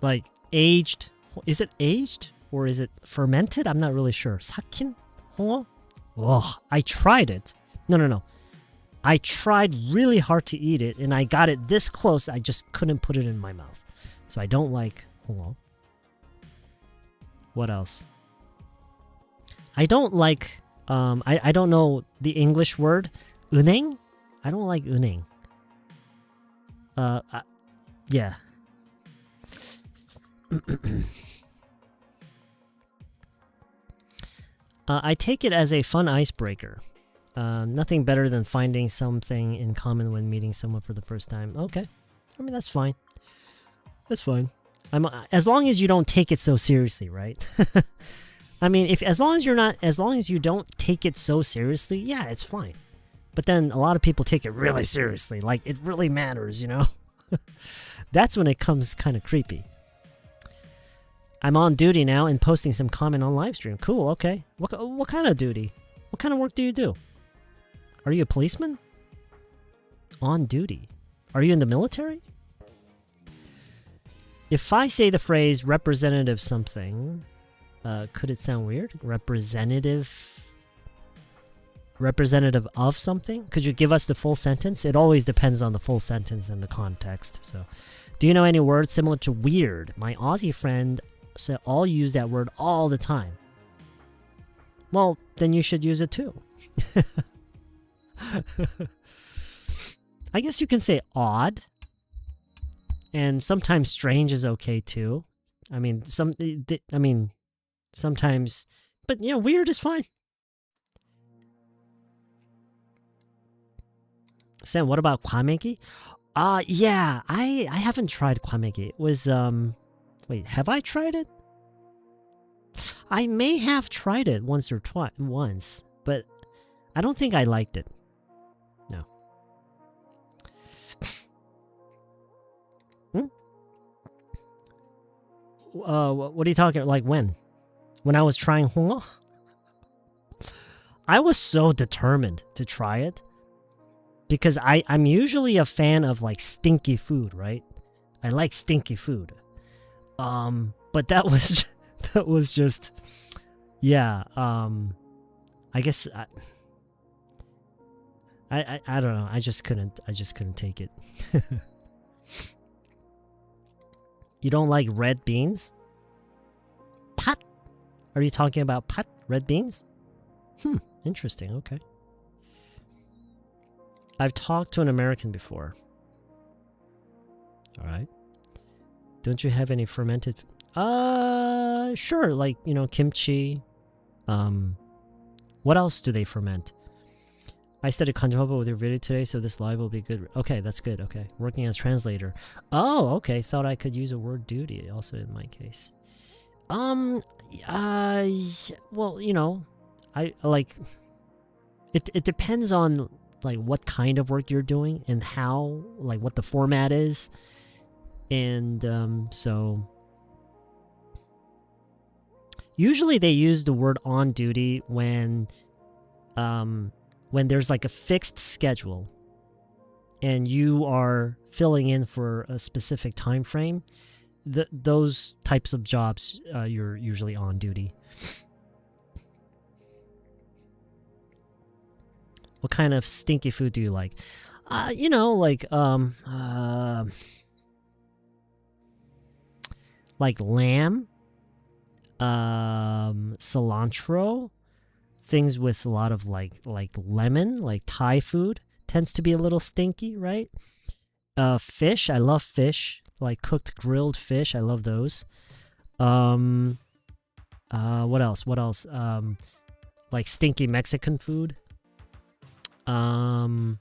Like aged, is it aged or is it fermented? I'm not really sure. 삭힌 홍어? Ugh, I tried it. No. I tried really hard to eat it and I got it this close, I just couldn't put it in my mouth. So I don't like 홍어. What else? I don't like, I don't know the English word. 은행? I don't like 은행. Yeah. I take it as a fun icebreaker. Nothing better than finding something in common when meeting someone for the first time. Okay. I mean, that's fine. That's fine. As long as you don't take it so seriously, right? I mean, as long as you don't take it so seriously, yeah, it's fine. But then a lot of people take it really seriously, like it really matters, you know? That's when it comes kind of creepy. I'm on duty now and posting some comment on livestream. Cool, okay. What kind of duty? What kind of work do you do? Are you a policeman? On duty. Are you in the military? If I say the phrase representative something, could it sound weird? Representative of something? Could you give us the full sentence? It always depends on the full sentence and the context. So, do you know any words similar to weird? My Aussie friend said all use that word all the time. Well, then you should use it too. I guess you can say odd. And sometimes strange is okay too. I mean, sometimes, but yeah, weird is fine. Sam, what about kwame기? Yeah, I haven't tried kwame기. It was, wait, have I tried it? I may have tried it once, but I don't think I liked it. No. What are you talking about? Like when? When I was trying 홍어? I was so determined to try it. Because I'm usually a fan of like stinky food, right? I like stinky food. But that was just, yeah. I guess I don't know. I just couldn't take it. You don't like red beans? Pat? Are you talking about pat? Red beans? Interesting. Okay. I've talked to an American before. All right. Don't you have any fermented? Sure. Like, you know, kimchi. What else do they ferment? I studied kanjopapa with your video today, so this live will be good. Okay, that's good. Okay. Working as translator. Oh, okay. Thought I could use a word duty also in my case. Well, you know, I like it depends on like what kind of work you're doing and how, like what the format is. And so usually they use the word on duty when there's like a fixed schedule and you are filling in for a specific time frame. Those types of jobs, you're usually on duty. What kind of stinky food do you like? You know, like lamb, cilantro, things with a lot of like lemon, like Thai food tends to be a little stinky, right? Fish, I love fish, like cooked grilled fish. I love those. What else? Like stinky Mexican food. Yeah,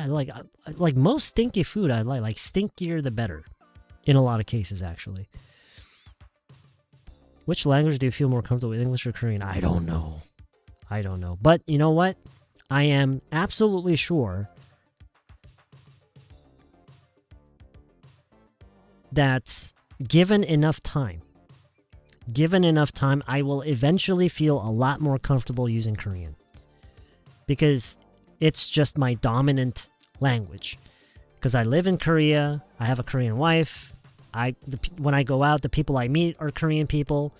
like most stinky food I like stinkier the better in a lot of cases, actually. Which language do you feel more comfortable with, English or Korean? I don't know. But you know what? I am absolutely sure that given enough time, I will eventually feel a lot more comfortable using Korean. Because it's just my dominant language. because I live in Korea. I have a Korean wife. When I go out, the people I meet are Korean people.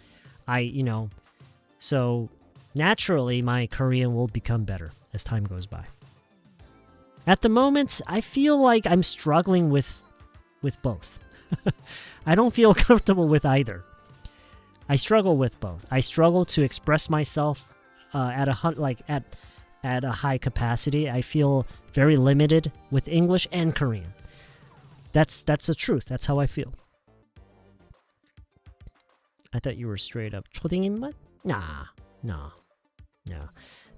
So naturally my Korean will become better as time goes by. At the moment, I feel like I'm struggling with both. I don't feel comfortable with either. I struggle with both. I struggle to express myself at a high capacity. I feel very limited with English and Korean. That's the truth. That's how I feel. I thought you were straight up 초딩 입맛? Nah.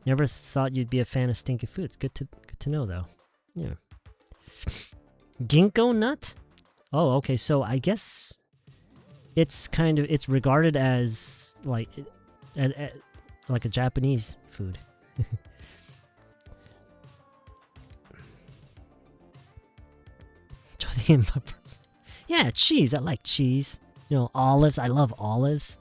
Never thought you'd be a fan of stinky foods. Good to know though. Yeah. Ginkgo nut? Oh, okay. So I guess it's regarded as like a Japanese food. Yeah, cheese. I like cheese. Olives. I love olives.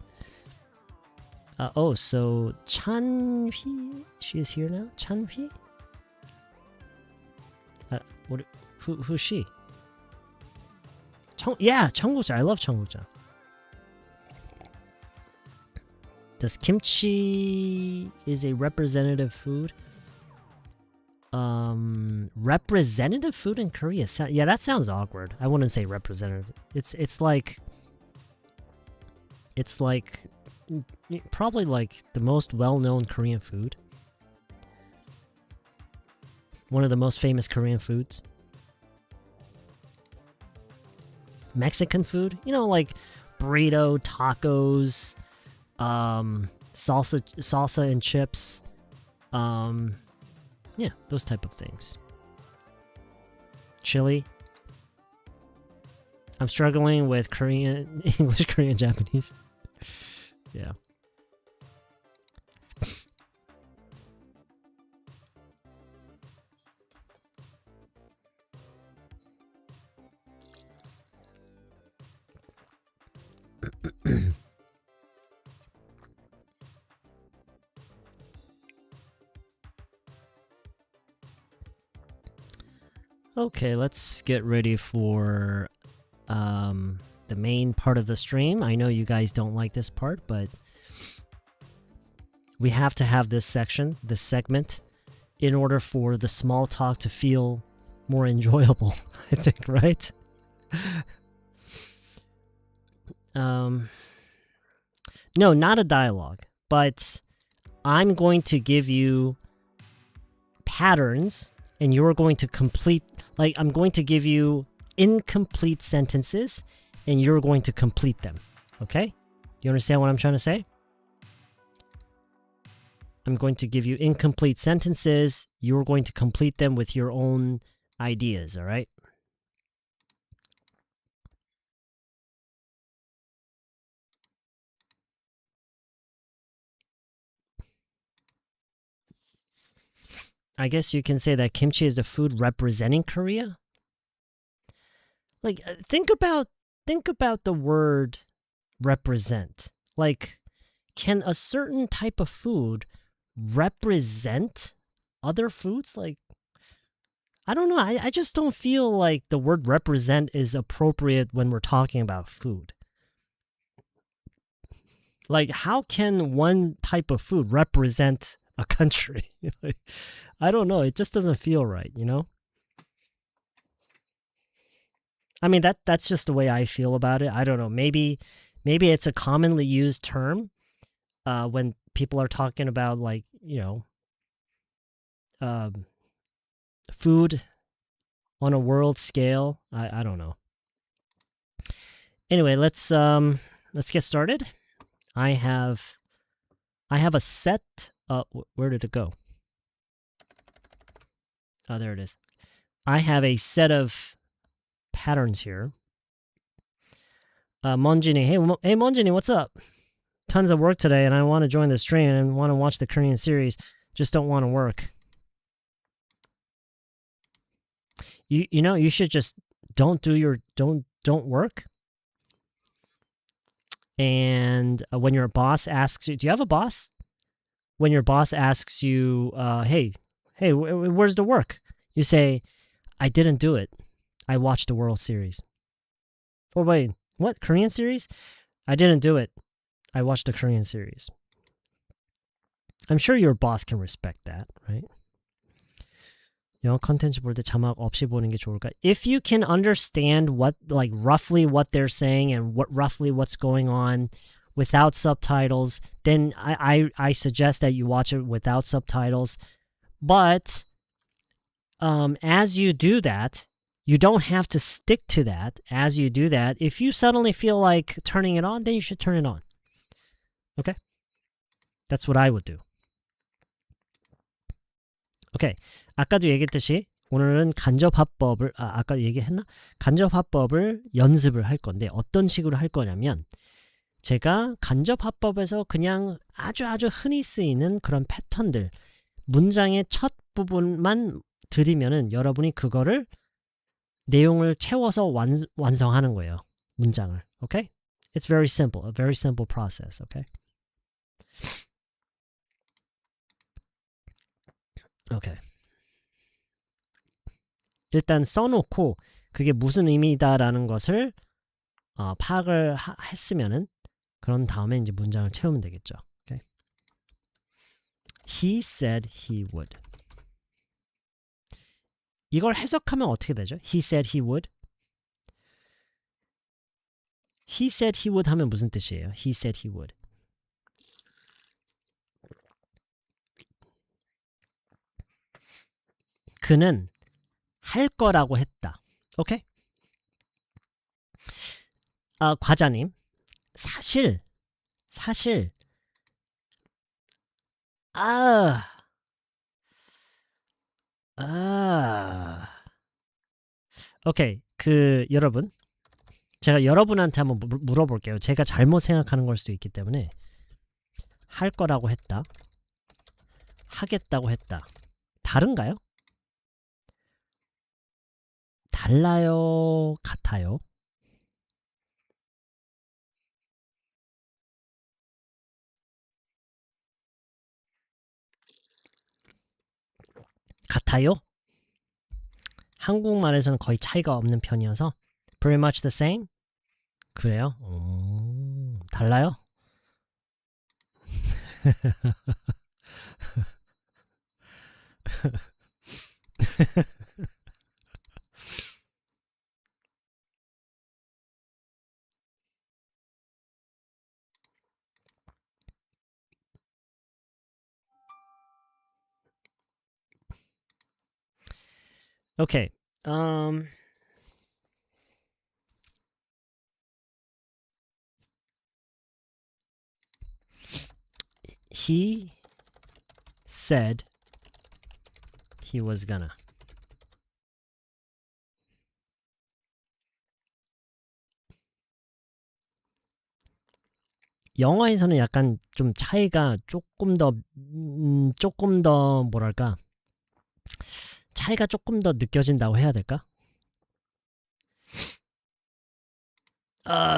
So Chanhui, she is here now. Chanhui. Who's she? 청국장. I love 청국장. Does kimchi is a representative food? Representative food in Korea. Yeah, that sounds awkward. I wouldn't say representative. It's like probably like the most well-known Korean food. One of the most famous Korean foods. Mexican food, like burrito, tacos, salsa and chips, yeah, those type of things. Chili. I'm struggling with Korean, English, Korean, Japanese. Yeah. Okay, let's get ready for the main part of the stream. I know you guys don't like this part, but we have to have this section, this segment, in order for the small talk to feel more enjoyable, I think, right? No, not a dialogue, but I'm going to give you patterns and you're going to complete, like, I'm going to give you incomplete sentences and you're going to complete them. Okay? You understand what I'm trying to say? I'm going to give you incomplete sentences. You're going to complete them with your own ideas, all right? I guess you can say that kimchi is the food representing Korea. Like, think about the word represent. Like, can a certain type of food represent other foods? Like, I don't know. I just don't feel like the word represent is appropriate when we're talking about food. Like, how can one type of food represent a country? Like, I don't know. It just doesn't feel right, you know? I mean, that's just the way I feel about it. I don't know. Maybe it's a commonly used term when people are talking about, like, you know, food on a world scale. I don't know. Anyway, let's get started. I have a set. Where did it go? Oh, there it is. I have a set of patterns here. Monjini, hey Monjini, what's up? Tons of work today, and I want to join the stream and want to watch the Korean series. Just don't want to work. You know, you should just don't work. And when your boss asks you, do you have a boss? When your boss asks you, hey, where's the work? You say, I didn't do it. I watched the World Series. Oh wait, what? Korean series? I didn't do it. I watched the Korean series. I'm sure your boss can respect that, right? 영어 컨텐츠 볼 때 자막 없이 보는 게 좋을까? If you can understand what, like roughly what they're saying and what roughly what's going on without subtitles, then I suggest that you watch it without subtitles. But as you do that, you don't have to stick to that. As you do that, if you suddenly feel like turning it on, then you should turn it on. Okay? That's what I would do. Okay. 아까도 얘기했듯이 오늘은 간접화법을 아까 얘기했나? 간접화법을 연습을 할 건데 어떤 식으로 할 거냐면 제가 간접화법에서 그냥 아주 흔히 쓰이는 그런 패턴들 문장의 첫 부분만 드리면은 여러분이 그거를 내용을 채워서 완성하는 거예요. 문장을. Okay? It's very simple. A very simple process. Okay? Okay. 일단 써놓고 그게 무슨 의미다라는 것을 파악을 했으면은 그런 다음에 이제 문장을 채우면 되겠죠. Okay? He said he would. 이걸 해석하면 어떻게 되죠? He said he would. He said he would 하면 무슨 뜻이에요? He said he would. 그는 할 거라고 했다. 오케이? 과자님, 사실 오케이. 여러분, 제가 여러분한테 한번 물어볼게요. 제가 잘못 생각하는 걸 수도 있기 때문에 할 거라고 했다. 하겠다고 했다. 다른가요? 달라요? 같아요? 같아요? 한국말에서는 거의 차이가 없는 편이어서 pretty much the same? 그래요? 달라요? Okay. He said he was gonna. 영어에서는 약간 좀 차이가 조금 더 뭐랄까 차이가 조금 더 느껴진다고 해야 될까?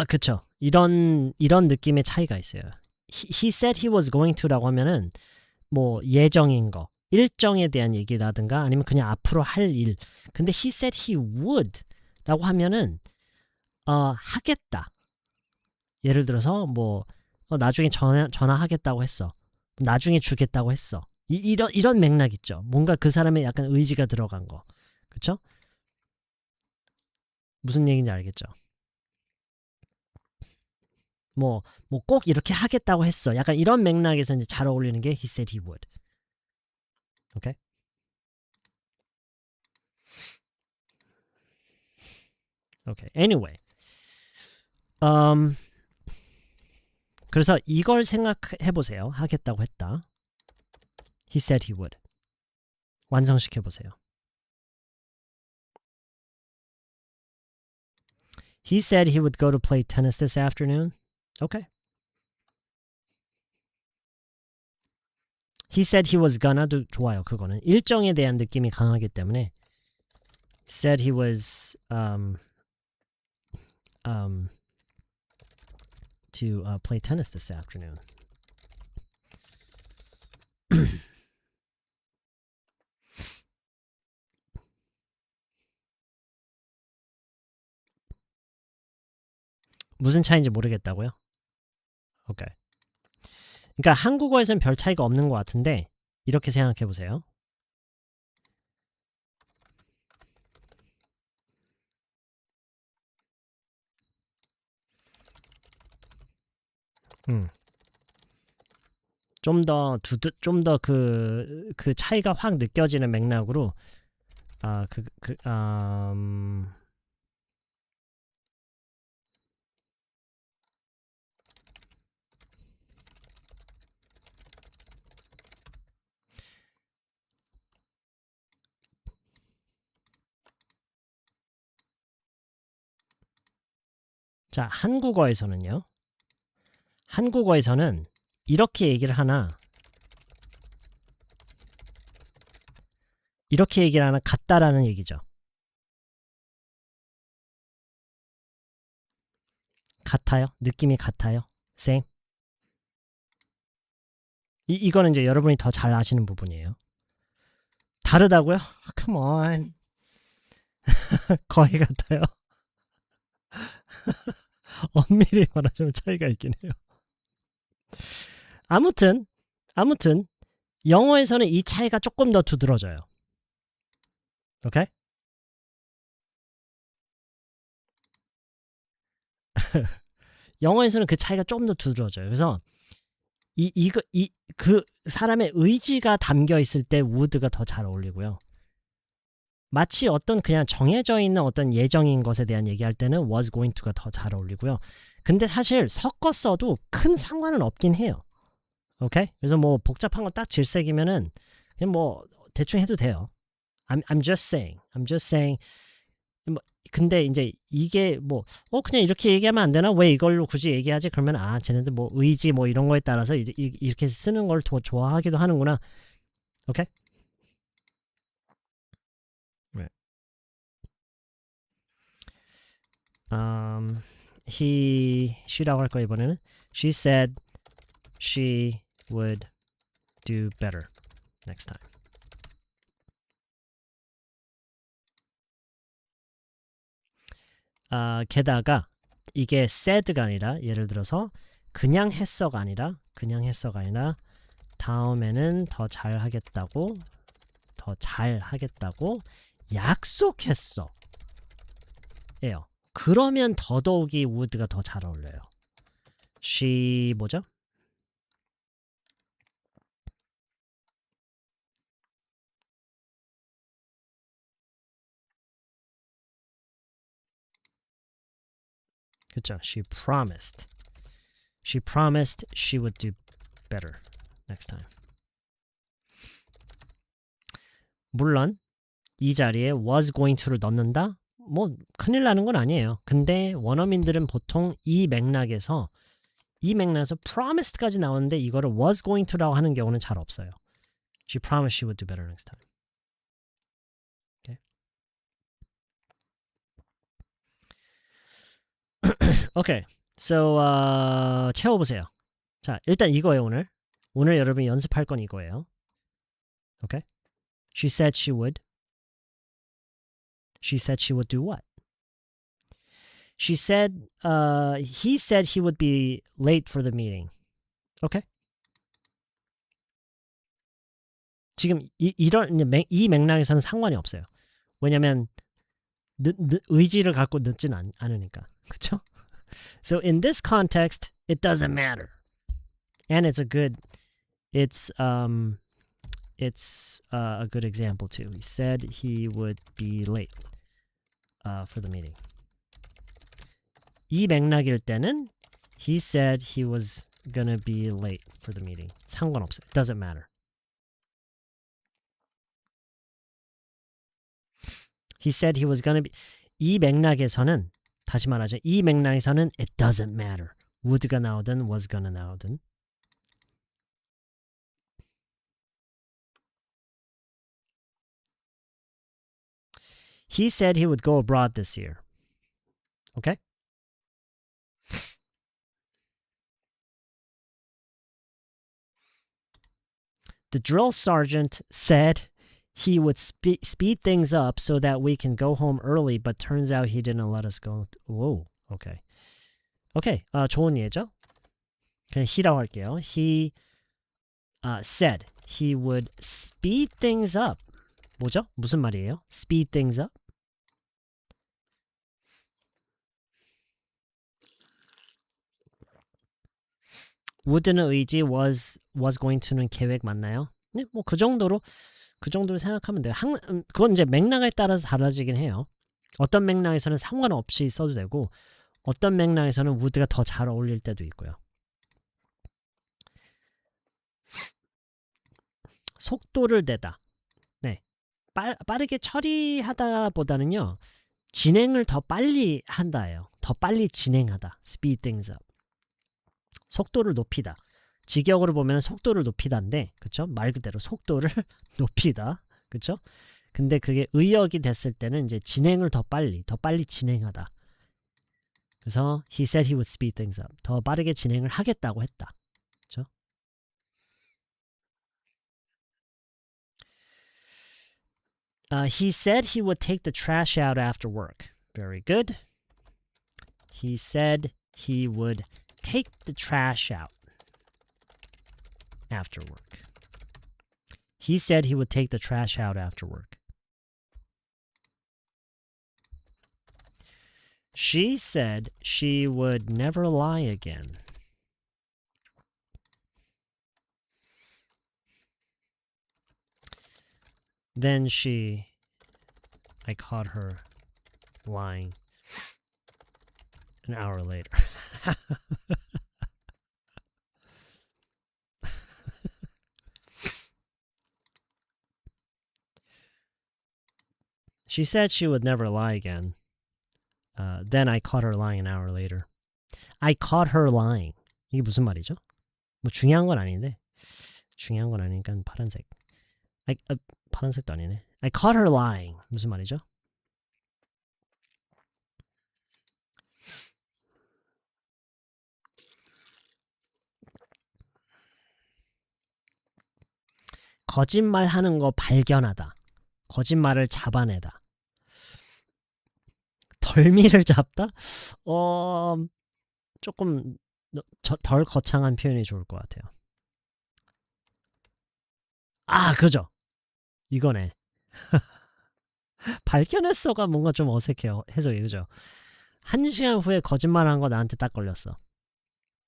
그쵸. 이런 느낌의 차이가 있어요. He said he was going to라고 하면은 뭐 예정인 거, 일정에 대한 얘기라든가 아니면 그냥 앞으로 할 일. 근데 he said he would 라고 하면은 하겠다. 예를 들어서 뭐 나중에 전화하겠다고 했어. 나중에 주겠다고 했어. 이런 맥락 있죠. 뭔가 그 사람의 약간 의지가 들어간 거. 그쵸? 무슨 얘기인지 알겠죠? 뭐 꼭 이렇게 하겠다고 했어. 약간 이런 맥락에서 이제 잘 어울리는 게 he said he would. 오케이? 오케이. Anyway. 그래서 이걸 생각해 보세요. 하겠다고 했다. He said he would. 완성시켜 보세요. He said he would go to play tennis this afternoon. Okay. He said he was gonna.도 좋아요. 그거는 일정에 대한 느낌이 강하기 때문에 said he was to play tennis this afternoon. 무슨 차이인지 모르겠다고요? 오케이. 그러니까 한국어에서는 별 차이가 없는 것 같은데 이렇게 생각해 보세요. 좀 더 그 차이가 확 느껴지는 맥락으로 자, 한국어에서는 이렇게 얘기를 하나 같다라는 얘기죠. 같아요? 느낌이 같아요? same? 이거는 이제 여러분이 더 잘 아시는 부분이에요. 다르다고요? Come on. 거의 같아요. 엄밀히 말하자면 차이가 있긴 해요. 아무튼 영어에서는 이 차이가 조금 더 두드러져요. 오케이? 영어에서는 그 차이가 조금 더 두드러져요. 그래서 그 사람의 의지가 담겨 있을 때 would가 더 잘 어울리고요. 마치 어떤 그냥 정해져 있는 어떤 예정인 것에 대한 얘기할 때는 was going to가 더 잘 어울리고요. 근데 사실 섞어 써도 큰 상관은 없긴 해요. 오케이? 그래서 뭐 복잡한 거 딱 질색이면은 그냥 뭐 대충 해도 돼요. I'm just saying. 뭐 근데 이제 이게 뭐 그냥 이렇게 얘기하면 안 되나? 왜 이걸로 굳이 얘기하지? 그러면 쟤네들 뭐 의지 뭐 이런 거에 따라서 이렇게 쓰는 걸 더 좋아하기도 하는구나. 오케이? 네. she라고 할 거예요 이번에는. She said she would do better next time. 게다가 이게 said가 아니라 예를 들어서 그냥 했어가 아니라 다음에는 더 잘하겠다고 약속했어 예요. 그러면 더더욱이 would가 더 잘 어울려요. she 뭐죠? 그쵸? She promised she would do better next time. 물론 이 자리에 was going to를 넣는다? 뭐 큰일 나는 건 아니에요. 근데 원어민들은 보통 이 맥락에서 promised까지 나오는데 이거를 was going to라고 하는 경우는 잘 없어요. She promised she would do better next time. 오케이. So 채워보세요. 자, 일단 이거예요 오늘. 오늘 여러분이 연습할 건 이거예요. 오케이? She said she would. She said she would do what? She said he said he would be late for the meeting. 오케이? 지금 이 맥락에서는 상관이 없어요. 왜냐면 의지를 갖고 늦진 않으니까. 그렇죠? So in this context, it doesn't matter. And it's a good example too. He said he would be late for the meeting. 이 맥락일 때는 he said he was gonna be late for the meeting. 상관없어요. It doesn't matter. He said he was gonna be. 이 맥락에서는 다시 말하죠. 이 맥락에서는 it doesn't matter. would가 나오든 was gonna 나오든. He said he would go abroad this year. Okay? The drill sergeant said he would speed things up so that we can go home early, but turns out he didn't let us go. Whoa, okay. 오케이, 좋은 예죠? 그냥 he라고 할게요. He said he would speed things up. 뭐죠? 무슨 말이에요? Speed things up? would는 의지, was going to는 계획 맞나요? 네, 뭐 그 정도로 생각하면 돼요. 그건 이제 맥락에 따라서 달라지긴 해요. 어떤 맥락에서는 상관없이 써도 되고 어떤 맥락에서는 would가 더 잘 어울릴 때도 있고요. 속도를 내다. 네, 빠르게 처리하다보다는요. 진행을 더 빨리 한다예요. 더 빨리 진행하다. Speed things up. 속도를 높이다. 직역으로 보면 속도를 높이다인데, 그쵸? 말 그대로 속도를 높이다. 그쵸? 근데 그게 의역이 됐을 때는 이제 진행을 더 빨리 진행하다. 그래서 he said he would speed things up. 더 빠르게 진행을 하겠다고 했다. 그쵸? He said he would take the trash out after work. Very good. He said he would take the trash out after work. He said he would take the trash out after work. She said she would never lie again. Then I caught her lying an hour later. She said she would never lie again. Then I caught her lying an hour later. I caught her lying. 이게 무슨 말이죠? 뭐 중요한 건 아닌데. 중요한 건 아니니까 파란색. 파란색도 아니네. I caught her lying. 무슨 말이죠? 거짓말하는 거 발견하다. 거짓말을 잡아내다. 덜미를 잡다? 조금 덜 거창한 표현이 좋을 것 같아요. 그죠? 이거네. 발견했어가 뭔가 좀 어색해요. 해석이, 그죠? 1시간 후에 거짓말한 거 나한테 딱 걸렸어.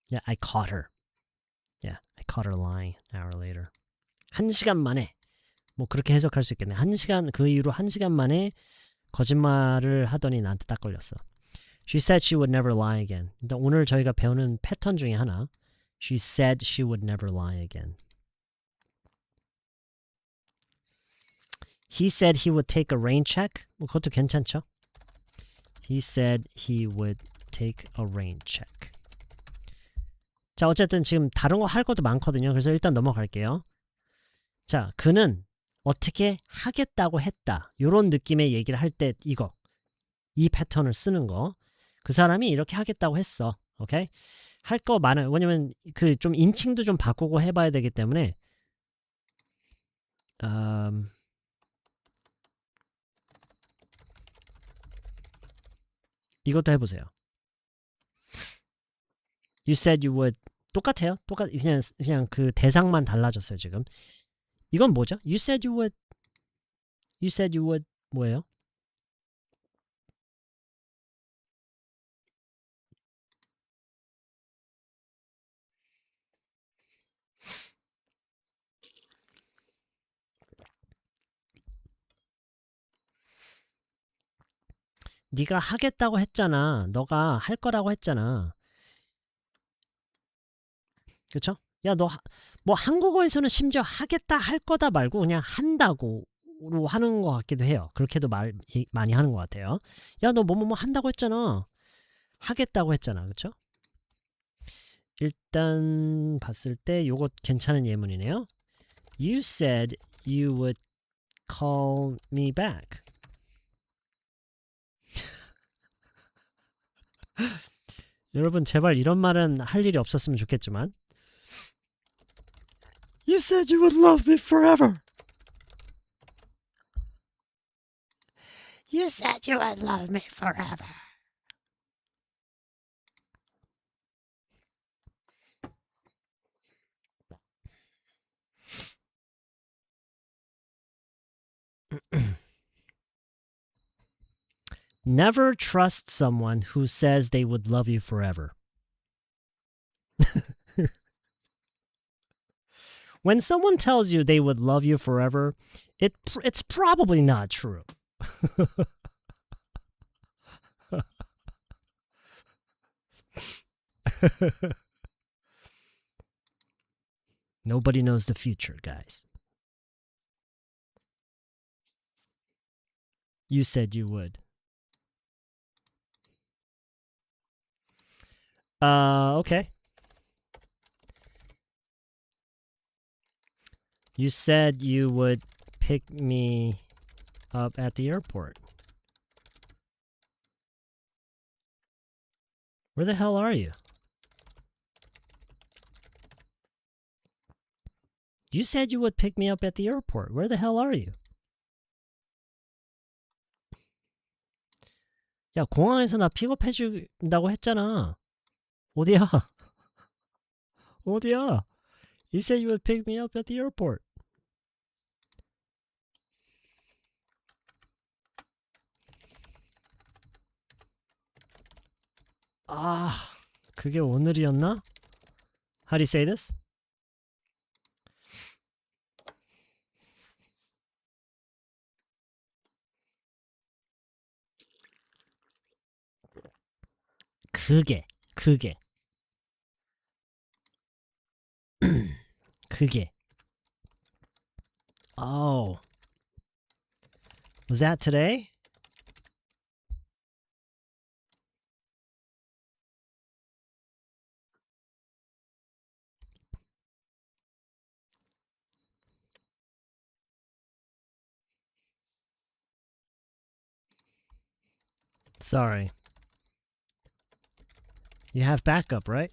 Yeah, I caught her. Yeah, I caught her lying an hour later. 1시간 만에. 뭐 그렇게 해석할 수 있겠네. 그 이후로 1시간 만에 거짓말을 하더니 나한테 딱 걸렸어. She said she would never lie again. 일단 오늘 저희가 배우는 패턴 중에 하나. She said she would never lie again. He said he would take a rain check. 뭐 그것도 괜찮죠? He said he would take a rain check. 자, 어쨌든 지금 다른 거 할 것도 많거든요. 그래서 일단 넘어갈게요. 자, 그는 어떻게 하겠다고 했다. 이런 느낌의 얘기를 할 때 이 패턴을 쓰는 거. 그 사람이 이렇게 하겠다고 했어. 오케이? 할 거 많아요. 왜냐면 그 좀 인칭도 좀 바꾸고 해봐야 되기 때문에 이것도 해보세요. You said you would. 똑같아요. 그냥 그 대상만 달라졌어요 지금. 이건 뭐죠? You said you would. You said you would 뭐예요? 네가 하겠다고 했잖아. 너가 할 거라고 했잖아. 그쵸? 야, 너 뭐 한국어에서는 심지어 하겠다 할 거다 말고 그냥 한다고로 하는 것 같기도 해요. 그렇게도 많이 하는 것 같아요. 야, 너 뭐뭐 한다고 했잖아. 하겠다고 했잖아. 그쵸? 일단 봤을 때 요거 괜찮은 예문이네요. You said you would call me back. 여러분 제발 이런 말은 할 일이 없었으면 좋겠지만 You said you would love me forever. You said you would love me forever. Never trust someone who says they would love you forever. When someone tells you they would love you forever, it's probably not true. Nobody knows the future, guys. You said you would. Okay. You said you would pick me up at the airport. Where the hell are you? You said you would pick me up at the airport. Where the hell are you? 야, 공항에서 나 픽업해 준다고 했잖아. 어디야? 어디야? You said you would pick me up at the airport. 아, 그게 오늘이었나? How do you say this? 그게 Oh. Was that today? Sorry. You have backup, right?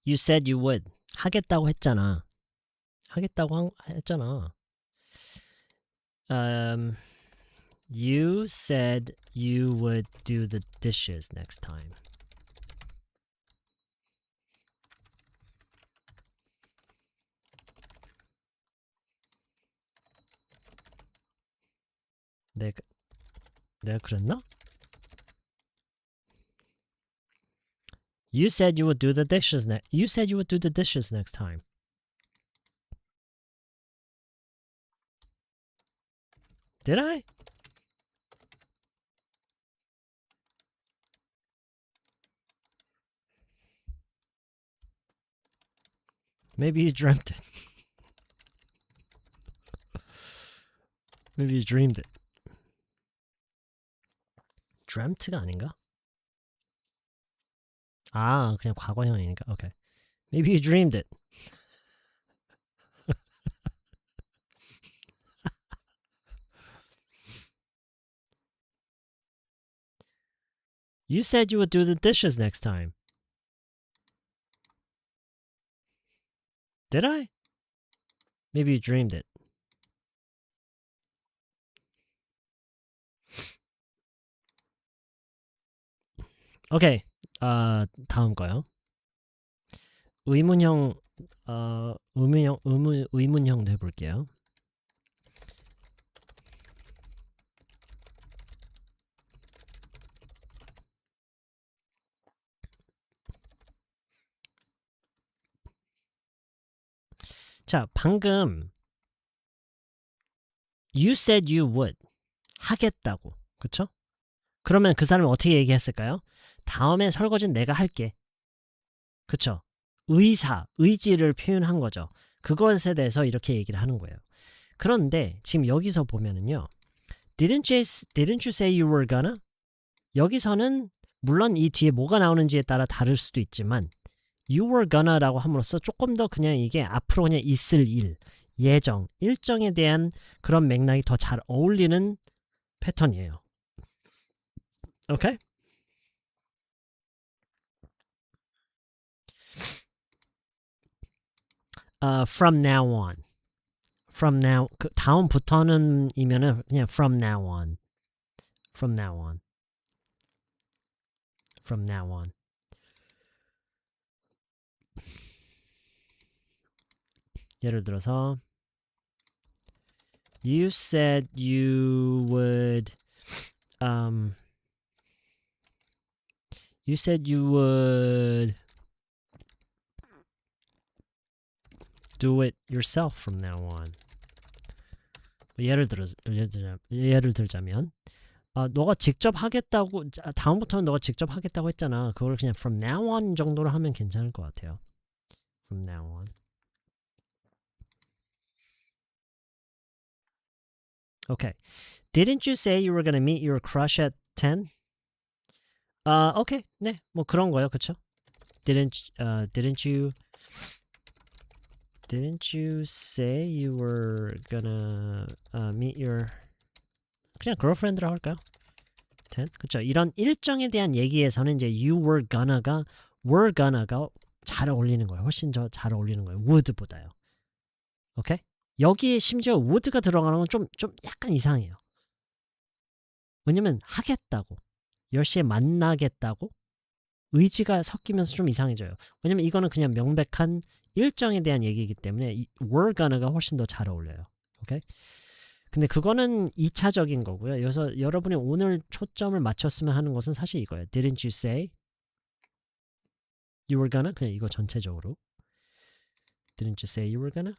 You said you would. 하겠다고 했잖아. 했잖아. You said you would do the dishes next time. 내가 그랬나? You said you would do the dishes You said you would do the dishes next time. Did I? Maybe you dreamt it. Maybe you dreamed it. dreamt가 아닌가? 아, 그냥 과거형이니까. Okay. Maybe you dreamed it. You said you would do the dishes next time. Did I? Maybe you dreamed it. 오케이. 다음 거요. 의문형도 해볼게요. 자, 방금 You said you would 하겠다고, 그쵸? 그러면 그 사람이 어떻게 얘기했을까요? 다음에 설거지는 내가 할게. 그쵸? 의지를 표현한 거죠. 그것에 대해서 이렇게 얘기를 하는 거예요. 그런데 지금 여기서 보면은요. Didn't you say you were gonna? 여기서는 물론 이 뒤에 뭐가 나오는지에 따라 다를 수도 있지만 You were gonna'라고 함으로써 조금 더 그냥 이게 앞으로 그냥 있을 일, 예정, 일정에 대한 그런 맥락이 더 잘 어울리는 패턴이에요. 오케이? from now on. From now 그 다음부터는 이면은 그냥 from now on. From now on. From now on. 예를 들어서 you said you would do it yourself from now on. 예를 들자면 너가 직접 하겠다고 다음부터는 너가 직접 하겠다고 했잖아. 그걸 그냥 from now on 정도로 하면 괜찮을 것 같아요. From now on. Okay. Didn't you say you were gonna meet your crush at 10? Okay. 네, 뭐 그런 거요, 그쵸? Didn't you say you were gonna meet your 그냥 girlfriend라고 할까요? 10? 그쵸? 이런 일정에 대한 얘기에서는 이제 you were gonna 잘 어울리는 거예요. 훨씬 더 잘 어울리는 거예요. would보다요. 오케이? 여기에 심지어 would가 들어가는 건 좀 약간 이상해요. 왜냐면 하겠다고 10시에 만나겠다고 의지가 섞이면서 좀 이상해져요. 왜냐면 이거는 그냥 명백한 일정에 대한 얘기이기 때문에 이 were gonna가 훨씬 더 잘 어울려요. 오케이? 근데 그거는 2차적인 거고요. 여기서 여러분이 오늘 초점을 맞췄으면 하는 것은 사실 이거예요. Didn't you say you were gonna? 그냥 이거 전체적으로. Didn't you say you were gonna?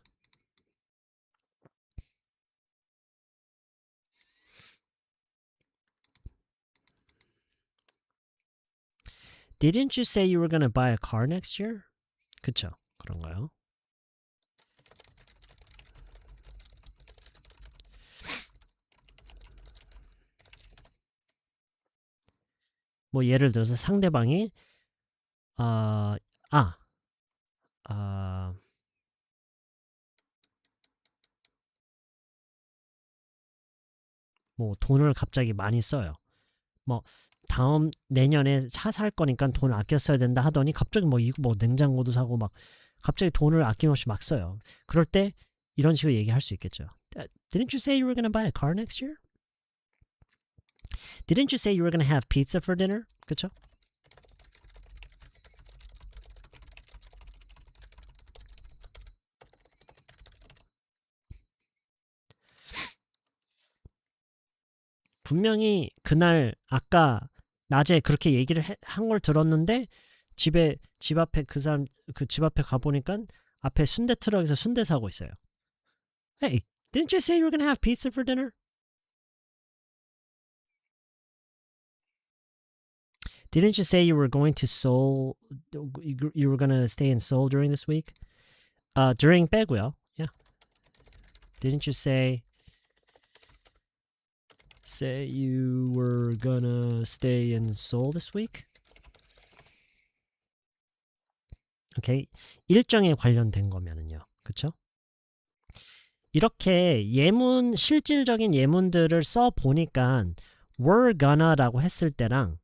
Didn't you say you were gonna buy a car next year? 그쵸? 그런가요? 뭐 예를 들어서 상대방이 뭐 돈을 갑자기 많이 써요. 뭐 다음 내년에 차 살 거니까 돈 아껴 써야 된다 하더니 갑자기 뭐 이거 뭐 냉장고도 사고 막 갑자기 돈을 아낌없이 막 써요. 그럴 때 이런 식으로 얘기할 수 있겠죠. Didn't you say you were gonna buy a car next year? Didn't you say you were gonna have pizza for dinner? 그쵸? 분명히 그날 아까 낮에 그렇게 얘기를 한 걸 들었는데 집 앞에 집 앞에 가보니까 앞에 순대 트럭에서 순대 사고 있어요. Hey, didn't you say you were gonna have pizza for dinner? Didn't you say you were going to Seoul? You were gonna stay in Seoul during this week? During 빼고요. Yeah. Didn't you say you were gonna stay in Seoul this week? 오케이. 일정에 관련된 거면은요. 그쵸? 이렇게 예문, 실질적인 예문들을 써 보니까 were gonna라고 했을 때랑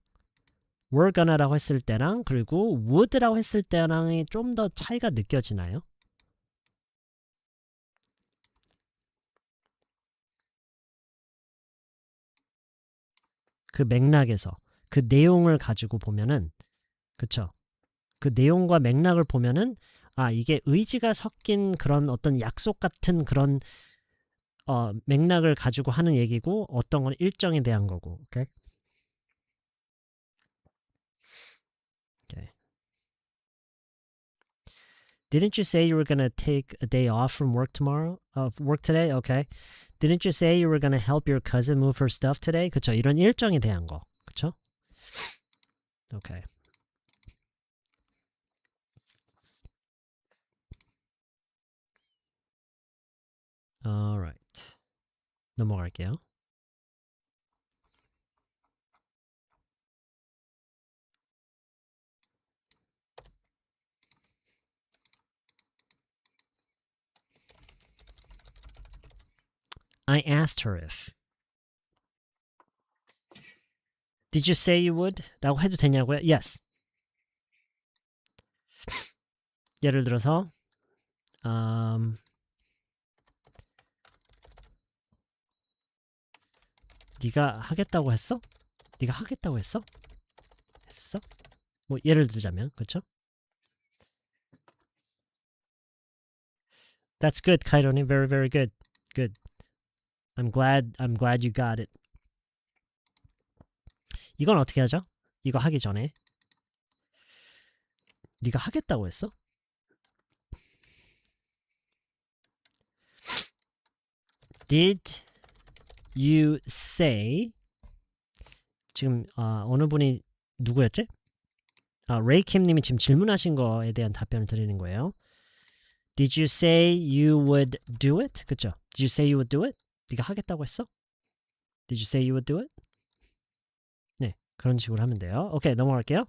그리고 would라고 했을 때랑이 좀 더 차이가 느껴지나요? 그 맥락에서 그 내용을 가지고 보면은 그쵸? 그 내용과 맥락을 보면은 이게 의지가 섞인 그런 어떤 약속 같은 그런 맥락을 가지고 하는 얘기고 어떤 건 일정에 대한 거고. 오케이? Didn't you say you were gonna take a day off from work today? Okay. Didn't you say you were gonna help your cousin move her stuff today? 그쵸? 이런 일정에 대한 거. 그쵸? Okay. Alright. 넘어갈게요. I asked her if. Did you say you would? 라고 해도 되냐고요? Yes. 예를 들어서 네가 하겠다고 했어? 네가 하겠다고 했어? 했어? 뭐 예를 들자면, 그렇죠? That's good, 카이로님. Very, very good. Good. I'm glad you got it. 이건 어떻게 하죠? 이거 하기 전에 네가 하겠다고 했어? Did you say 지금 어느 분이 누구였지? 레이킴님이 지금 질문하신 거에 대한 답변을 드리는 거예요. Did you say you would do it? 그쵸? Did you say you would do it? 네가 하겠다고 했어? Did you say you would do it? 네, 그런 식으로 하면 돼요. 오케이, 넘어갈게요.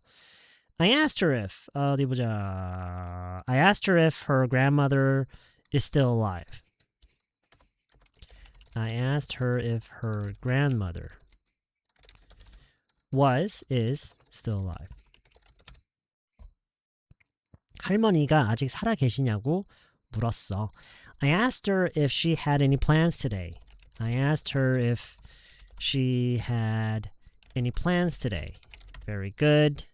I asked her if 어디 보자. I asked her if her grandmother is still alive. I asked her if her grandmother is still alive. 할머니가 아직 살아 계시냐고 물었어. I asked her if she had any plans today. I asked her if she had any plans today. Very good.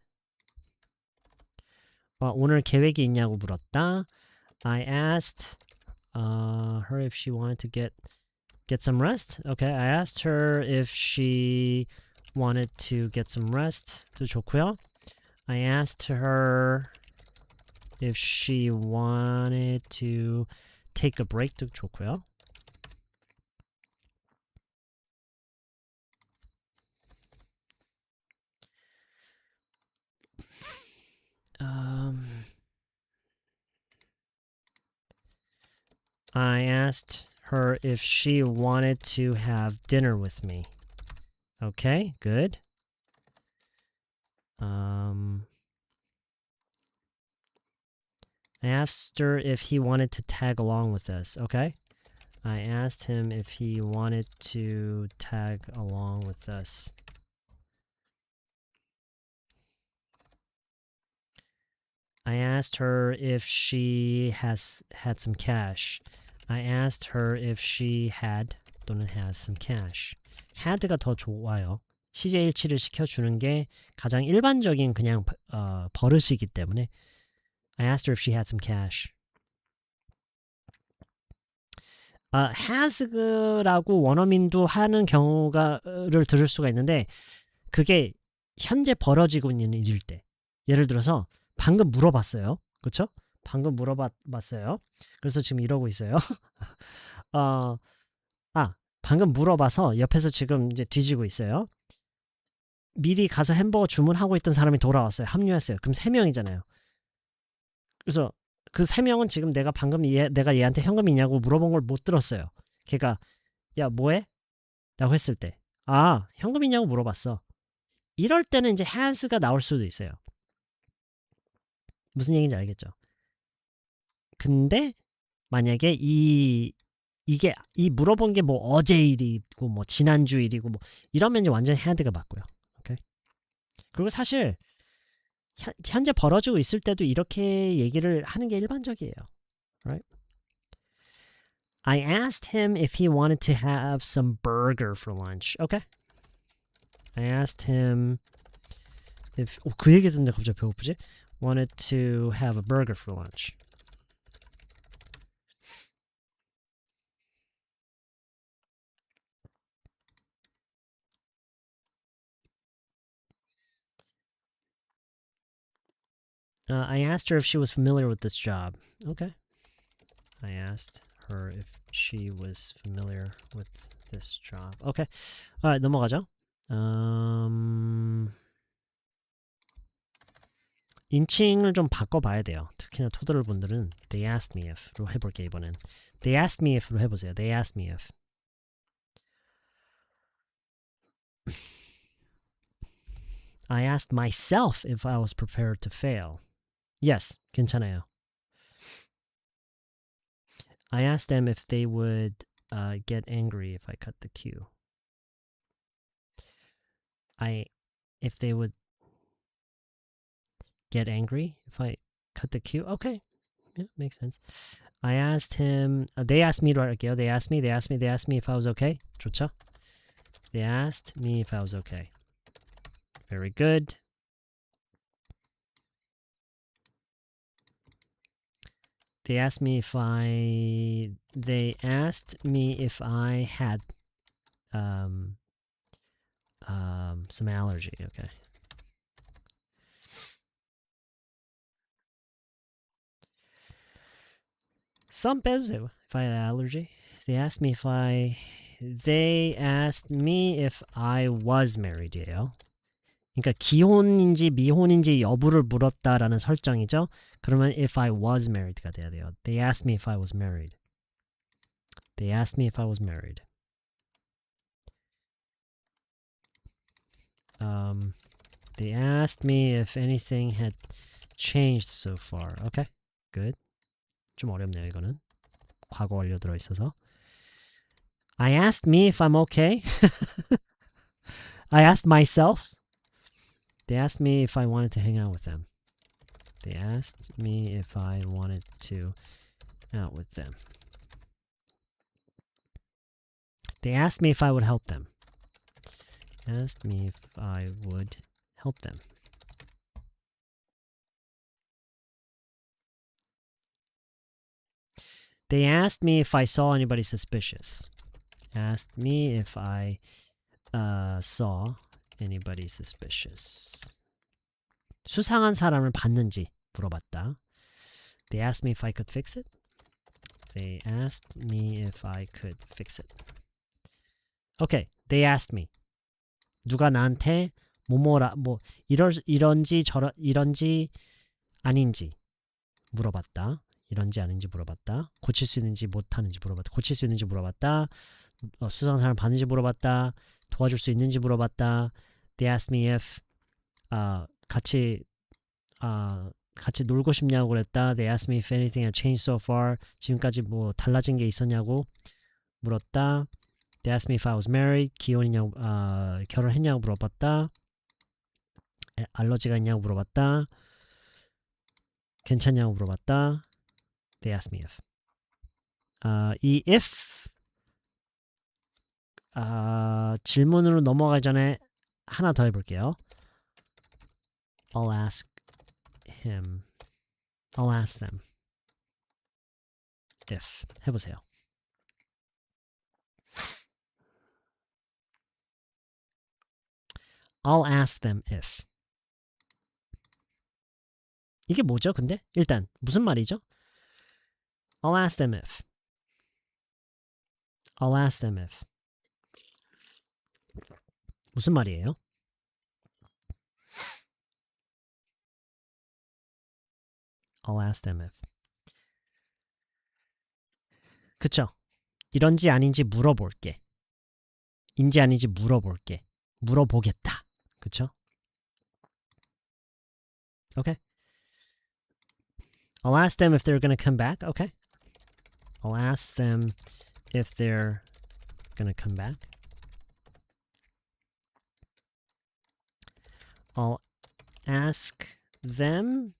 오늘 계획이 있냐고 물었다. I asked her if she wanted to get some rest. Okay, I asked her if she wanted to get some rest. 도 좋고요. I asked her if she wanted to take a break. 도 좋고요. I asked her if she wanted to have dinner with me. Okay, good. I asked her if he wanted to tag along with us. Okay. I asked him if he wanted to tag along with us. I asked her if she has had some cash. I asked her if she had 또는 has some cash. had가 더 좋아요. 시제일치를 시켜주는 게 가장 일반적인 그냥 버릇이기 때문에 I asked her if she had some cash. has라고 원어민도 하는 경우를 들을 수가 있는데 그게 현재 벌어지고 있는 일일 때 예를 들어서 방금 물어봤어요. 그렇죠? 방금 물어봤어요. 그래서 지금 이러고 있어요. 방금 물어봐서 옆에서 지금 이제 뒤지고 있어요. 미리 가서 햄버거 주문하고 있던 사람이 돌아왔어요. 합류했어요. 그럼 3명이잖아요. 그래서 그 3명은 지금 내가 방금 내가 얘한테 현금이 있냐고 물어본 걸 못 들었어요. 걔가 야 뭐해? 라고 했을 때 현금 있냐고 물어봤어. 이럴 때는 이제 has가 나올 수도 있어요. 무슨 얘기인지 알겠죠? 근데 만약에 이게 물어본 게 뭐 어제 일이고 뭐 지난주 일이고 뭐 이러면 이제 완전 had가 맞고요. 오케이? 그리고 사실 현재 벌어지고 있을 때도 이렇게 얘기를 하는 게 일반적이에요. Right? I asked him if he wanted to have some burger for lunch. Okay? I asked him if 그 얘기 듣는데 갑자기 배고프지? Wanted to have a burger for lunch. I asked her if she was familiar with this job. Okay. I asked her if she was familiar with this job. Okay. Alright, 넘어가죠. 인칭을 좀 바꿔봐야 돼요. 특히나 토들러 분들은 they asked me if로 해볼게요. 이번엔 they asked me if로 해보세요. they asked me if. I asked myself if I was prepared to fail. Yes, 괜찮아요. I asked them if they would get angry if I cut the queue. If they would get angry if I cut the queue. Okay, yeah, makes sense. I asked him. They asked me로 할게요. They asked me if I was okay. 좋죠? They asked me if I was okay. Very good. They asked me if I had some allergy. Okay. Some 빼도 돼요. If I had allergy. They asked me if I was married예요. 그러니까 기혼인지 미혼인지 여부를 물었다라는 설정이죠. 그러면 if I was married가 돼야 돼요. They asked me if I was married. They asked me if I was married. They asked me if anything had changed so far. Okay, good. 좀 어렵네요, 이거는. 과거 완료 들어있어서. I asked me if I'm okay. I asked myself. They asked me if I wanted to hang out with them. They asked me if I wanted to out with them. They asked me if I would help them. Asked me if I would help them. They asked me if I saw anybody suspicious. Asked me if I saw anybody suspicious. 수상한 사람을 봤는지 물어봤다. They asked me if I could fix it. They asked me if I could fix it. Okay, they asked me. 누가 나한테 이런지 아닌지 물어봤다. 이런지 아닌지 물어봤다. 고칠 수 있는지 못하는지 물어봤다. 고칠 수 있는지 물어봤다. 수상한 사람을 봤는지 물어봤다. 도와줄 수 있는지 물어봤다. They asked me if 같이 놀고 싶냐고 그랬다. They asked me if anything had changed so far. 지금까지 뭐 달라진 게 있었냐고 물었다. They asked me if I was married. 기혼이냐고 결혼했냐고 물어봤다. 알러지가 있냐고 물어봤다. 괜찮냐고 물어봤다. They asked me if. 이 if 질문으로 넘어가기 전에 하나 더 해볼게요. I'll ask them if. 해보세요. I'll ask them if. 이게 뭐죠, 근데? 일단 무슨 말이죠? I'll ask them if. I'll ask them if. 무슨 말이에요? I'll ask them if. 그쵸? 이런지 아닌지 물어볼게. 인지 아닌지 물어볼게. 물어보겠다. 그쵸? Okay. I'll ask them if they're going to come back. Okay. I'll ask them if they're going to come back. I'll ask them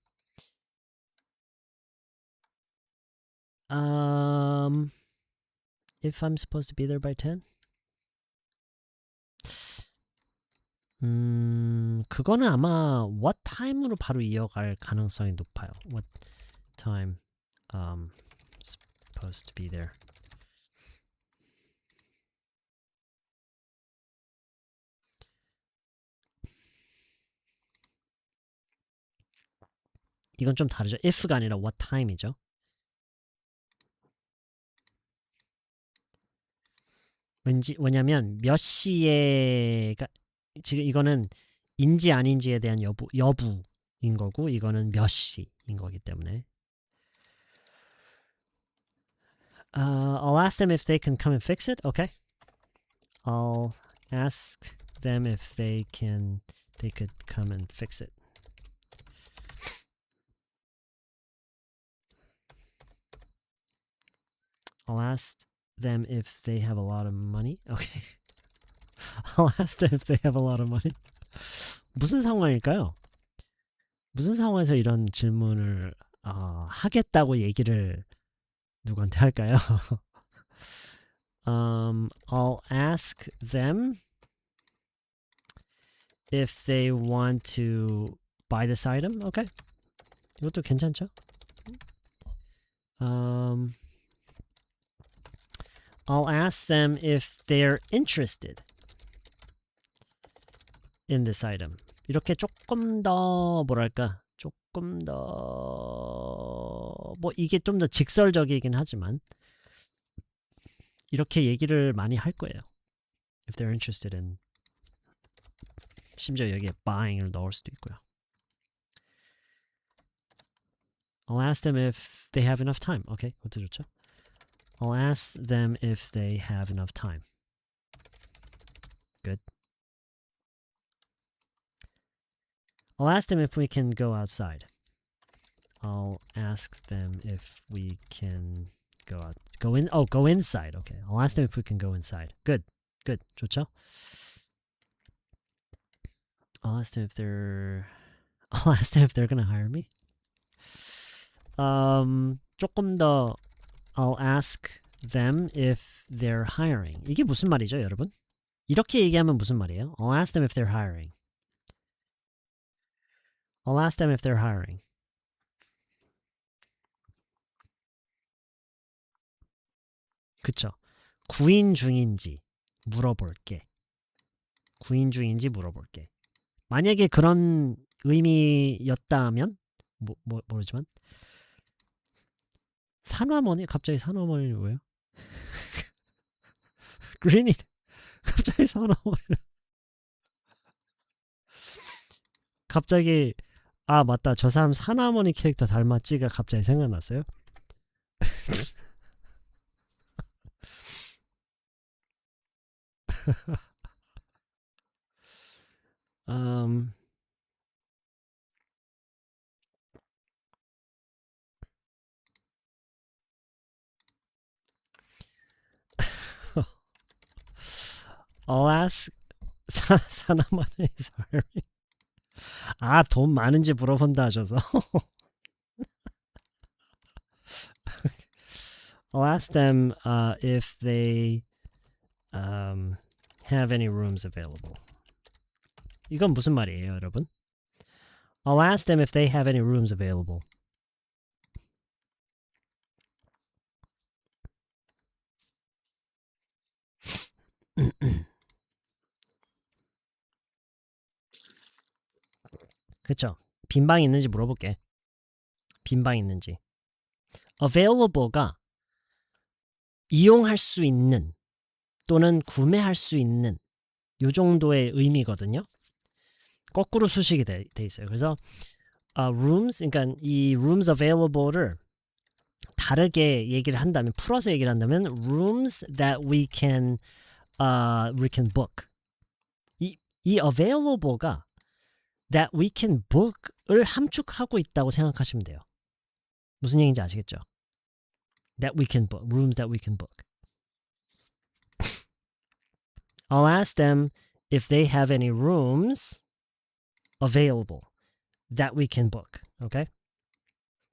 if I'm supposed to be there by 10. 그거는 아마 what time으로 바로 이어갈 가능성이 높아요. What time supposed to be there. 이건 좀 다르죠. if가 아니라 what time이죠. 왜냐면 몇 시에가 지금 이거는 인지 아닌지에 대한 여부인 거고 이거는 몇 시인 거기 때문에 I'll ask them if they can come and fix it. Okay. I'll ask them if they could come and fix it. I'll ask them if they have a lot of money. Okay. I'll ask them if they have a lot of money. 무슨 상황일까요? 무슨 상황에서 이런 질문을 하겠다고 얘기를 누구한테 할까요? I'll ask them if they want to buy this item. Okay. 이것도 괜찮죠? I'll ask them if they're interested in this item. 이렇게 조금 더 뭐랄까? 조금 더 뭐 이게 좀 더 직설적이긴 하지만 이렇게 얘기를 많이 할 거예요. If they're interested in 심지어 여기에 buying을 넣을 수도 있고요. I'll ask them if they have enough time. 오케이, 그것도 좋죠. I'll ask them if they have enough time. Good. I'll ask them if we can go outside. I'll ask them if we can go inside. Okay. I'll ask them if we can go inside. Good. Good. 좋죠? I'll ask them if they're gonna hire me. 조금 더 I'll ask them if they're hiring. 이게 무슨 말이죠, 여러분? 이렇게 얘기하면 무슨 말이에요? I'll ask them if they're hiring. I'll ask them if they're hiring. 그쵸? 구인 중인지 물어볼게. 구인 중인지 물어볼게. 만약에 그런 의미였다면 모르지만 산화머니? 갑자기 산화머니 왜요? 그린이 갑자기 산화머니 갑자기 아 맞다 저 사람 산화머니 캐릭터 닮았지가 갑자기 생각났어요. I'll ask 산화머니 is hiring. 아, 돈 많은지 물어본다 하셔서. I'll ask them if they have any rooms available. 이건 무슨 말이에요, 여러분? I'll ask them if they have any rooms available. 그쵸? 빈방 있는지 물어볼게. 빈방 있는지. available가 이용할 수 있는 또는 구매할 수 있는 요 정도의 의미거든요. 거꾸로 수식이 돼 있어요. 그래서 rooms, 그러니까 이 rooms available를 다르게 얘기를 한다면, 풀어서 얘기를 한다면 rooms that we can book. 이 available가 that we can book을 함축하고 있다고 생각하시면 돼요. 무슨 얘기인지 아시겠죠? That we can book, rooms that we can book. I'll ask them if they have any rooms available that we can book. Okay?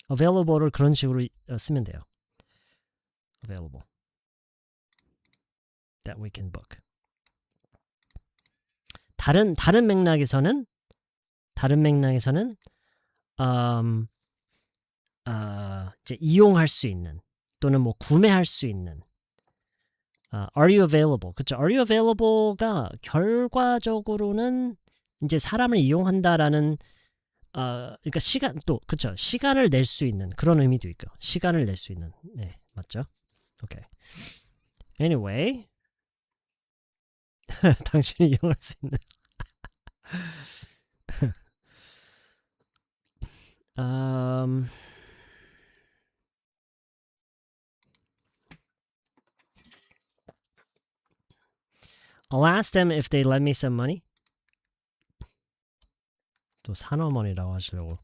available를 그런 식으로 쓰면 돼요. available that we can book. 다른 맥락에서는 이제 이용할 수 있는 또는 뭐 구매할 수 있는 are you available? 그쵸? are you available가 결과적으로는 이제 사람을 이용한다라는 그러니까 시간 또 그쵸? 시간을 낼 수 있는 그런 의미도 있고 시간을 낼 수 있는 네 맞죠? 오케이. Anyway 당신이 이용할 수 있는 I'll ask them if they lend me some money. 또 산어머니라고 하시려고.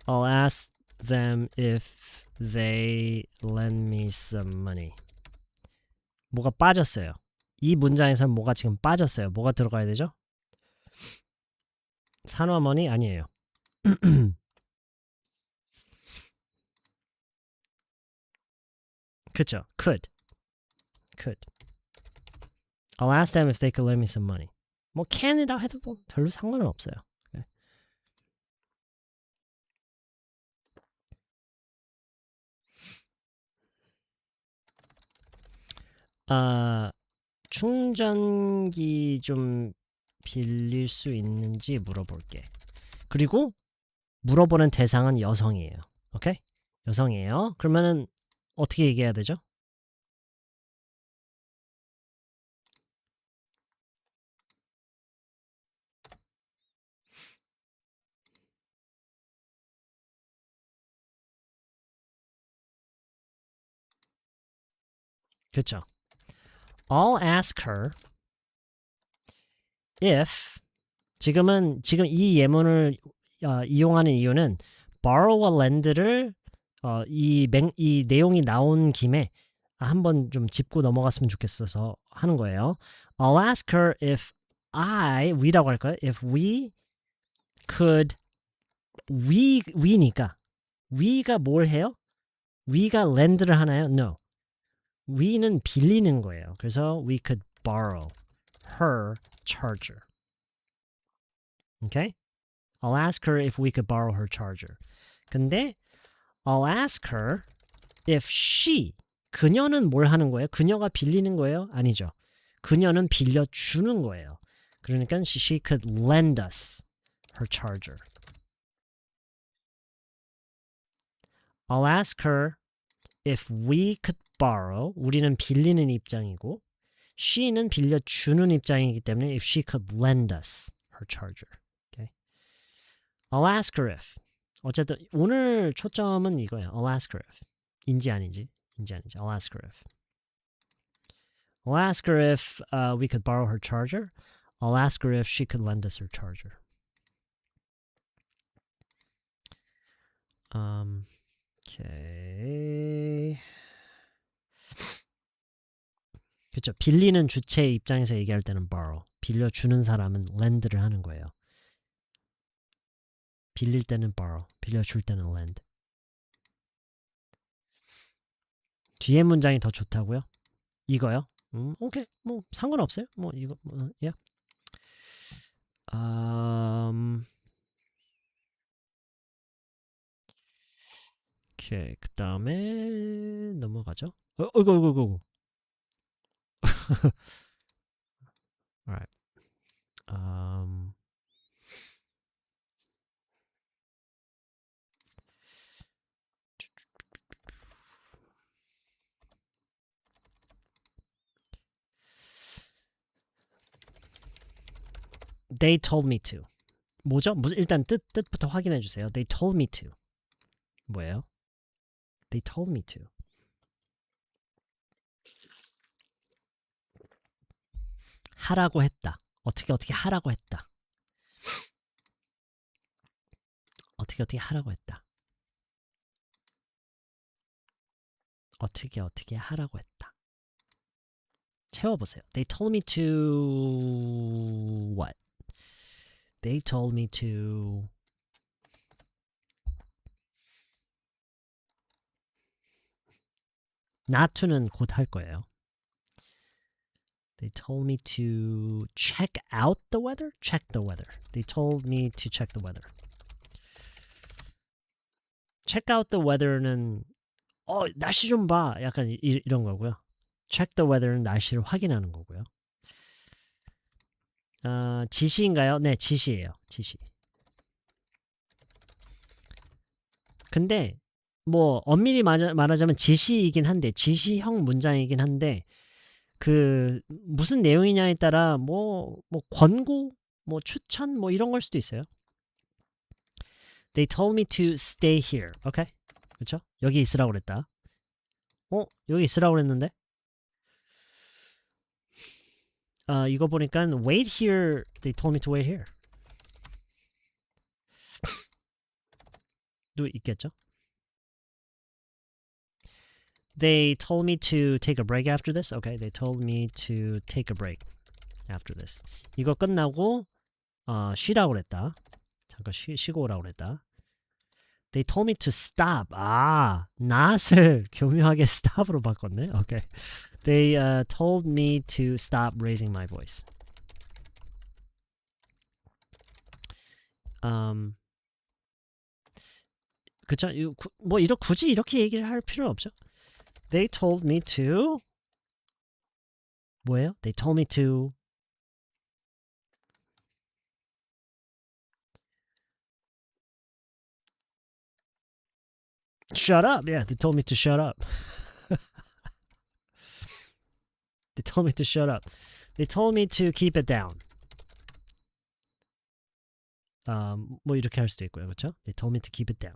I'll ask them if they lend me some money. 뭐가 빠졌어요. 이 문장에서는 뭐가 지금 빠졌어요. 뭐가 들어가야 되죠? 산어머니 아니에요. 그쵸? Could. I'll ask them if they could lend me some money. 뭐 can이라고 해도 뭐 별로 상관은 없어요. 네. 충전기 좀 빌릴 수 있는지 물어볼게. 그리고 물어보는 대상은 여성이에요. 오케이? 여성이에요. 그러면은 어떻게 얘기해야 되죠? 그렇죠. I'll ask her if 지금 이 예문을 이용하는 이유는 borrow와 lend를 이 내용이 나온 김에 한번 좀 짚고 넘어갔으면 좋겠어서 하는 거예요. I'll ask her if we라고 할까요? If we could we니까 we가 뭘 해요? we가 lend를 하나요? No. we는 빌리는 거예요. 그래서 we could borrow her charger. Okay? I'll ask her if we could borrow her charger. 근데 I'll ask her if 그녀는 뭘 하는 거예요? 그녀가 빌리는 거예요? 아니죠. 그녀는 빌려주는 거예요. 그러니까 she could lend us her charger. I'll ask her if we could borrow. 우리는 빌리는 입장이고 she는 빌려주는 입장이기 때문에 if she could lend us her charger. Okay? I'll ask her if. 어쨌든 오늘 초점은 이거예요. I'll ask her if. 인지 아닌지. I'll ask her if. I'll ask her if we could borrow her charger. I'll ask her if she could lend us her charger. Okay. 그렇죠. 빌리는 주체의 입장에서 얘기할 때는 borrow. 빌려주는 사람은 lend를 하는 거예요. 빌릴 때는 borrow. 빌려줄 때는 lend. 뒤에 문장이 더 좋다고요? 이거요? 오케이. 뭐 상관없어요. 뭐 이거 야. 오케이. 그다음에 넘어가죠. 어이구. Alright. They told me to. 뭐죠? 일단 뜻부터 확인해 주세요. They told me to. 뭐예요? They told me to. 하라고 했다. 어떻게 하라고 했다. 어떻게 하라고 했다. 어떻게 하라고 했다. 채워보세요. They told me to what? They told me to not to는 곧 할 거예요. They told me to check out the weather? Check the weather. They told me to check the weather. Check out the weather는 날씨 좀 봐. 약간 이런 거고요. Check the weather는 날씨를 확인하는 거고요. 지시인가요? 네, 지시예요. 지시. 근데 뭐 엄밀히 말하자면 지시이긴 한데 지시형 문장이긴 한데 그 무슨 내용이냐에 따라 뭐 권고, 뭐 추천 뭐 이런 걸 수도 있어요. They told me to stay here. 오케이? 그렇죠? 여기 있으라고 그랬다. 여기 있으라고 그랬는데? 이거 보니까 wait here. They told me to wait here. 도 있겠죠? They told me to take a break after this. Okay, they told me to take a break after this. 이거 끝나고 쉬라고 그랬다. 잠깐 쉬고 오라고 그랬다. They told me to stop. 아, not을 교묘하게 stop으로 바꿨네. Okay. They told me to stop raising my voice. 그쵸? 뭐 굳이 이렇게 얘기를 할 필요는 없죠. They told me to 뭐예요? They told me to shut up. Yeah, they told me to shut up. They told me to shut up. They told me to keep it down. 뭐 이렇게 할 수도 있고요. 그렇죠? They told me to keep it down.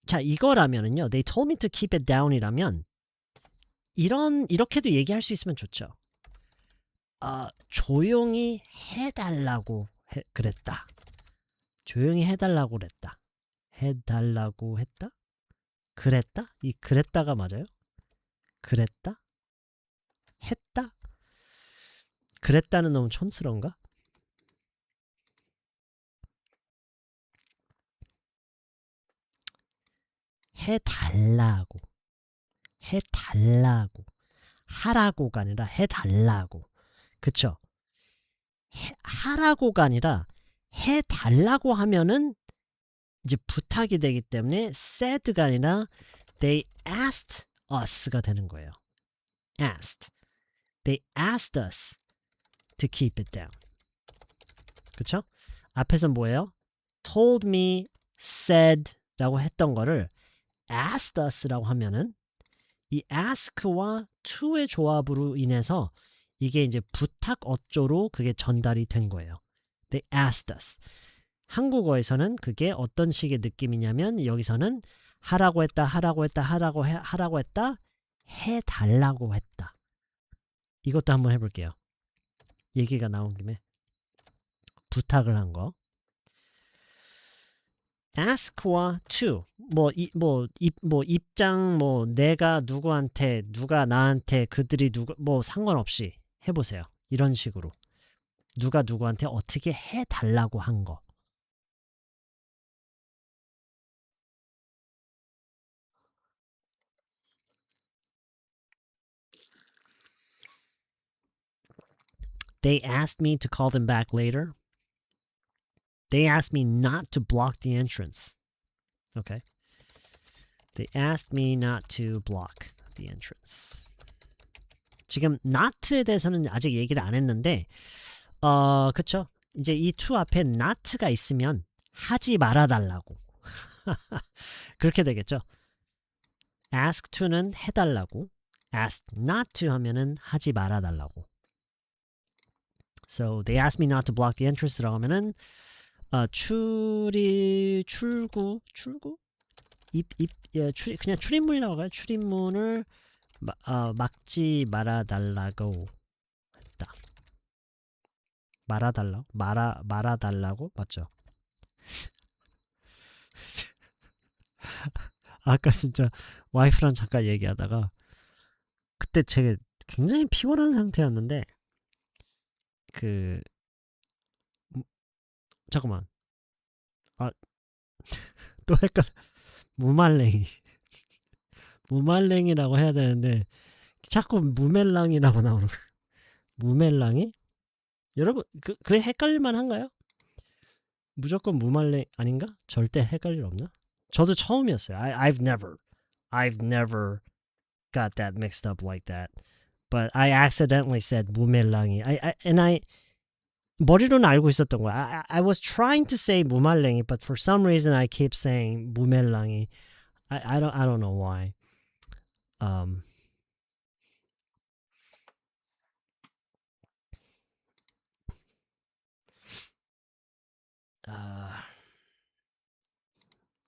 자, 이거라면은요. They told me to keep it down이라면 이렇게도 얘기할 수 있으면 좋죠. 조용히 해달라고 그랬다. 조용히 해달라고 그랬다. 해달라고 했다? 그랬다? 이 그랬다가 맞아요? 그랬다? 했다? 그랬다는 너무 촌스러운가? 해달라고 하라고가 아니라 해달라고. 그쵸? 하라고가 아니라 해달라고 하면은 이제 부탁이 되기 때문에 said가 아니라 they asked us가 되는 거예요. asked. They asked us to keep it down. 그쵸? 앞에서 뭐예요? told me, said 라고 했던 거를 asked us라고 하면은 이 ask와 to의 조합으로 인해서 이게 이제 부탁 어조로 그게 전달이 된 거예요. They asked us. 한국어에서는 그게 어떤 식의 느낌이냐면 여기서는 하라고 했다, 하라고 했다, 해달라고 했다. 이것도 한번 해볼게요. 얘기가 나온 김에 부탁을 한 거. ask와 to 입장 내가 누구한테 누가 나한테 그들이 누구 상관없이 해보세요. 이런 식으로 누가 누구한테 어떻게 해달라고 한 거. They asked me to call them back later. They asked me not to block the entrance. Okay. They asked me not to block the entrance. 지금 not에 대해서는 아직 얘기를 안 했는데 그쵸? 이제 이 to 앞에 not가 있으면 하지 말아달라고. 그렇게 되겠죠? ask to는 해달라고, ask not to 하면은 하지 말아달라고. So they asked me not to block the entrancera고 하면은 출구 그냥 출입문이라고 할까요? 출입문을 막지 말아달라고 했다. 말아달라고 맞죠? 아까 진짜 와이프랑 잠깐 얘기하다가 그때 제가 굉장히 피곤한 상태였는데 잠깐만 또 헷갈려. 무말랭이라고 해야 되는데 자꾸 무멜랑이라고 나오는 거야. 무멜랑이? 여러분 그게 헷갈릴만 한가요? 무조건 무말랭 아닌가? 절대 헷갈릴 일 없나? 저도 처음이었어요. I've never got that mixed up like that. But I accidentally said 무멜랑이. I 머리로는 알고 있었던 거야. I was trying to say 무말랭이, but for some reason I keep saying 무멜랑이. I don't know why.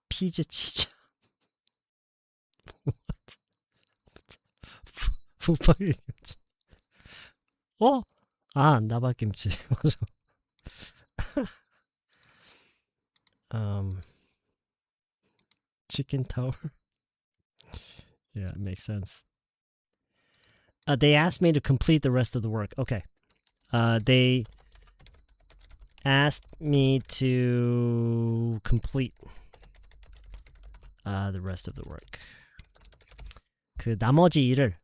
피즈 치즈. 부파김치. 나박김치. 맞아. chicken tower. Yeah, it makes sense. They asked me to complete the rest of the work. Okay. They asked me to complete the rest of the work. 그 나머지 일을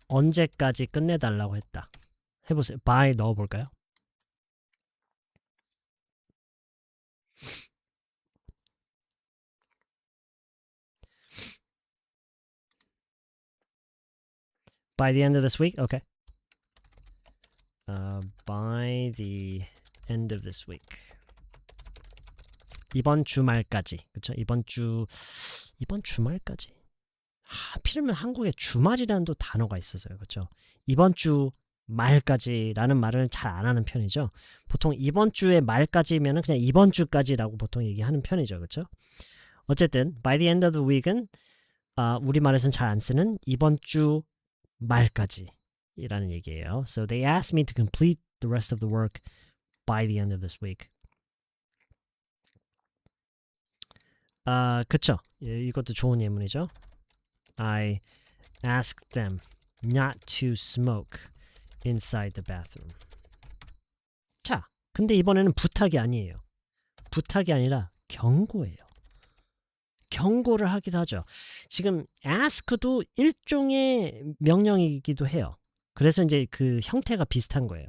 언제까지 끝내달라고 했다. 해보세요. by 넣어볼까요? By the end of this week? Okay. By the end of this week. 이번 주말까지. 그쵸? 이번 주말까지. 하필이면 한국에 주말이라는 또 단어가 있어서요. 그쵸? 이번 주 말까지라는 말을 잘 안 하는 편이죠. 보통 이번 주의 말까지면 그냥 이번 주까지라고 보통 얘기하는 편이죠. 그쵸? 어쨌든 by the end of the week은 우리말에서는 잘 안 쓰는 이번 주 말까지 이라는 얘기예요. So they asked me to complete the rest of the work by the end of this week. 그쵸. 이것도 좋은 예문이죠. I asked them not to smoke inside the bathroom. 자, 근데 이번에는 부탁이 아니에요. 부탁이 아니라 경고예요. 경고를 하기도 하죠. 지금 ask도 일종의 명령이기도 해요. 그래서 이제 그 형태가 비슷한 거예요.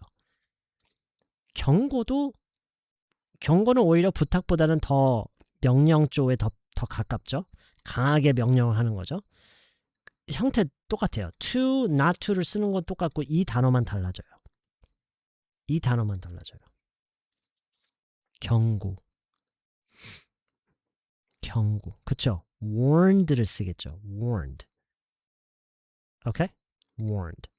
경고는 오히려 부탁보다는 더 명령 쪽에 더 가깝죠. 강하게 명령을 하는 거죠. 형태 똑같아요. to, not to를 쓰는 건 똑같고 이 단어만 달라져요. 이 단어만 달라져요. 경고. 그쵸? warned를 쓰겠죠. warned. Okay? warned.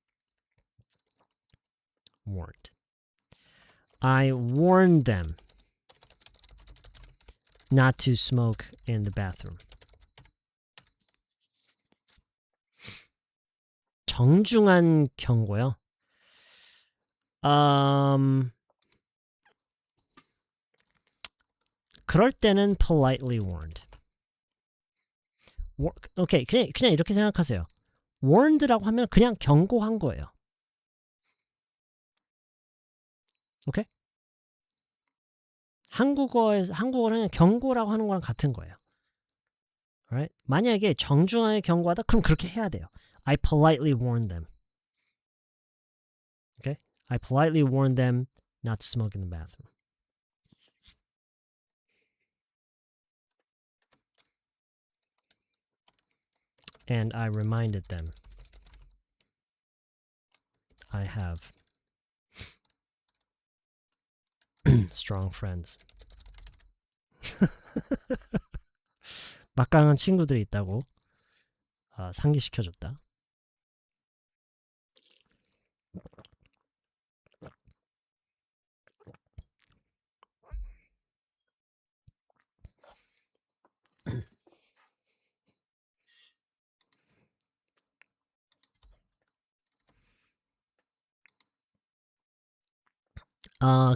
I warned them not to smoke in the bathroom. 정중한 경고요. 그럴 때는 politely warned. 오케이, 그냥 이렇게 생각하세요. warned라고 하면 그냥 경고한 거예요. 오케이? 한국어는 그냥 경고라고 하는 거랑 같은 거예요. Alright? 만약에 정중하게 경고하다 그럼 그렇게 해야 돼요. I politely warned them. Okay? I politely warned them not to smoke in the bathroom. And I reminded them I have strong friends. 막강한 친구들이 있다고 상기시켜줬다.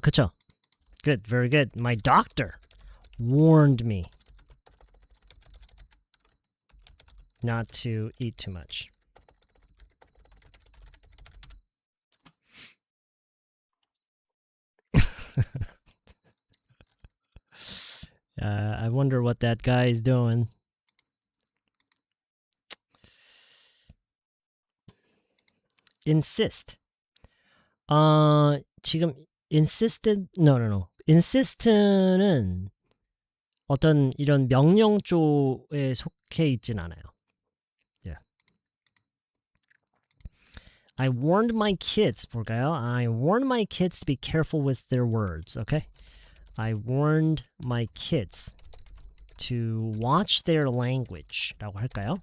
그쵸. Good, very good. My doctor warned me not to eat too much. I wonder what that guy is doing. Insist. 지금 no. insist는 어떤 이런 명령 쪽에 속해 있진 않아요. Yeah. I warned my kids, 볼까요? I warned my kids to be careful with their words, okay? I warned my kids to watch their language 라고 할까요?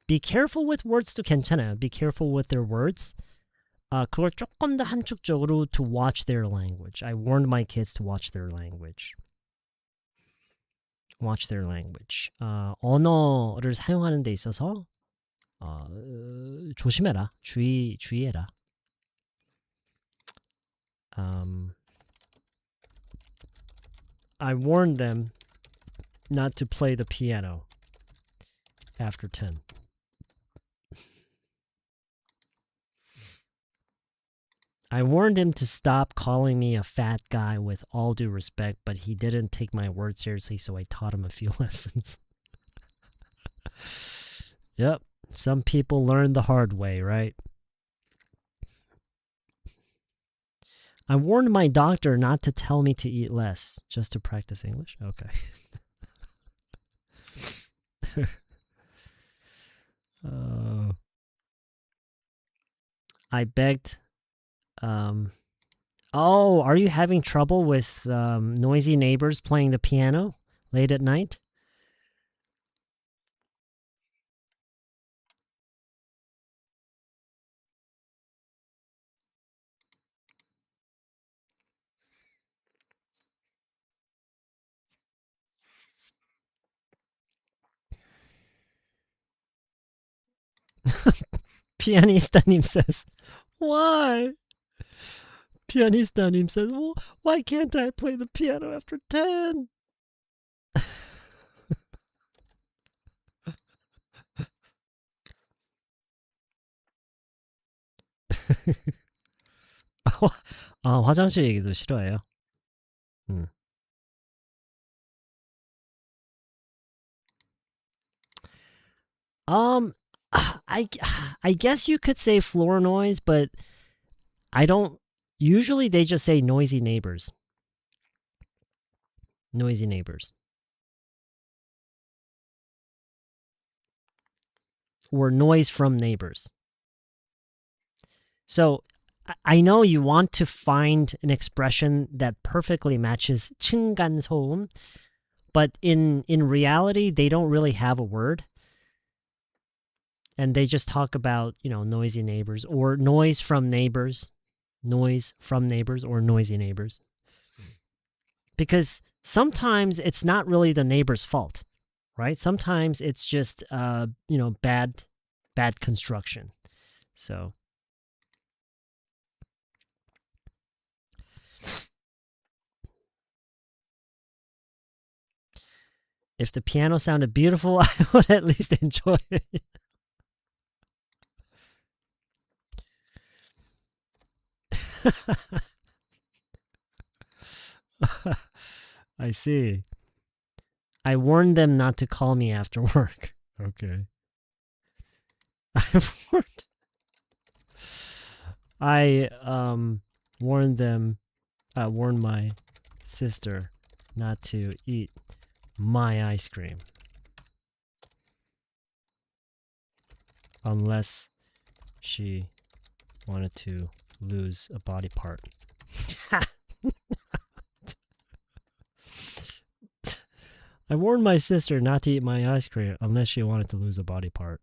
Be careful with words도 괜찮아요. Be careful with their words. 그걸 조금 더 함축적으로 to watch their language. I warned my kids to watch their language. Watch their language. 언어를 사용하는 데 있어서 조심해라. 주의해라. I warned them not to play the piano after 10. I warned him to stop calling me a fat guy with all due respect, but he didn't take my word seriously, so I taught him a few lessons. Yep, some people learn the hard way, right? I warned my doctor not to tell me to eat less, just to practice English. Okay. I begged. Oh, are you having trouble with noisy neighbors playing the piano late at night? Pianista님 says, why? Pianista님 says, well, why can't I play the piano after 10? 화장실 얘기도 싫어해요. I guess you could say floor noise, but I don't. Usually they just say noisy neighbors. Noisy neighbors. Or noise from neighbors. So I know you want to find an expression that perfectly matches 층간소음, but in reality they don't really have a word. And they just talk about, noisy neighbors or noise from neighbors or noisy neighbors. Because sometimes it's not really the neighbor's fault, right? Sometimes it's just, bad construction. So if the piano sounded beautiful, I would at least enjoy it. I see. I warned them not to call me after work. Okay. I warned my sister not to eat my ice cream unless she wanted to lose a body part. I warned my sister not to eat my ice cream unless she wanted to lose a body part.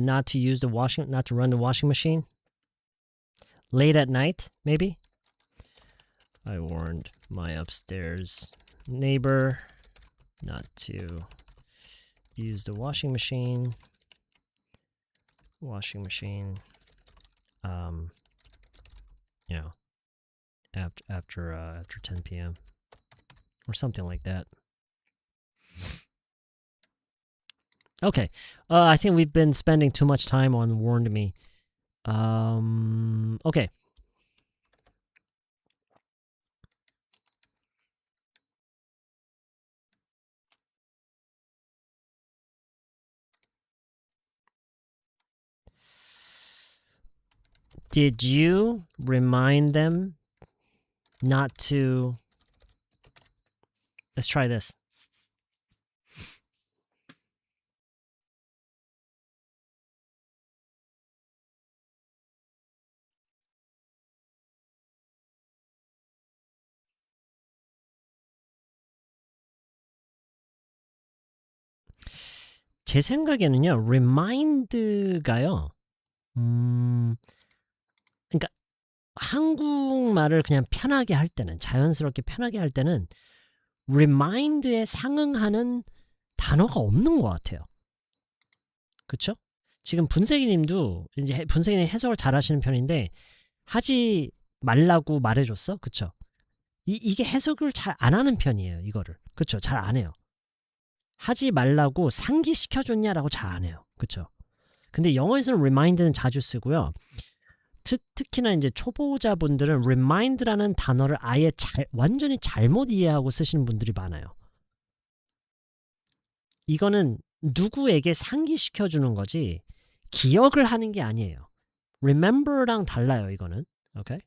Not to run the washing machine. Late at night, maybe? I warned my upstairs neighbor not to use the washing machine. After 10 p.m. or something like that. Okay, I think we've been spending too much time on warned me. Okay. Did you remind them not to... Let's try this. 제 생각에는요, remind가요. 그러니까 한국말을 그냥 편하게 할 때는, 자연스럽게 편하게 할 때는 remind에 상응하는 단어가 없는 것 같아요. 그쵸? 지금 분쇄기님도 이제 분쇄기님 해석을 잘 하시는 편인데 하지 말라고 말해줬어, 그쵸? 이게 해석을 잘 안 하는 편이에요, 이거를. 그쵸? 잘 안 해요. 하지 말라고 상기시켜줬냐라고 잘 안 해요, 그쵸? 근데 영어에서는 remind는 자주 쓰고요. 특히나 이제 초보자분들은 remind라는 단어를 아예 완전히 잘못 이해하고 쓰시는 분들이 많아요. 이거는 누구에게 상기시켜주는 거지 기억을 하는 게 아니에요. remember랑 달라요, 이거는. 오케이?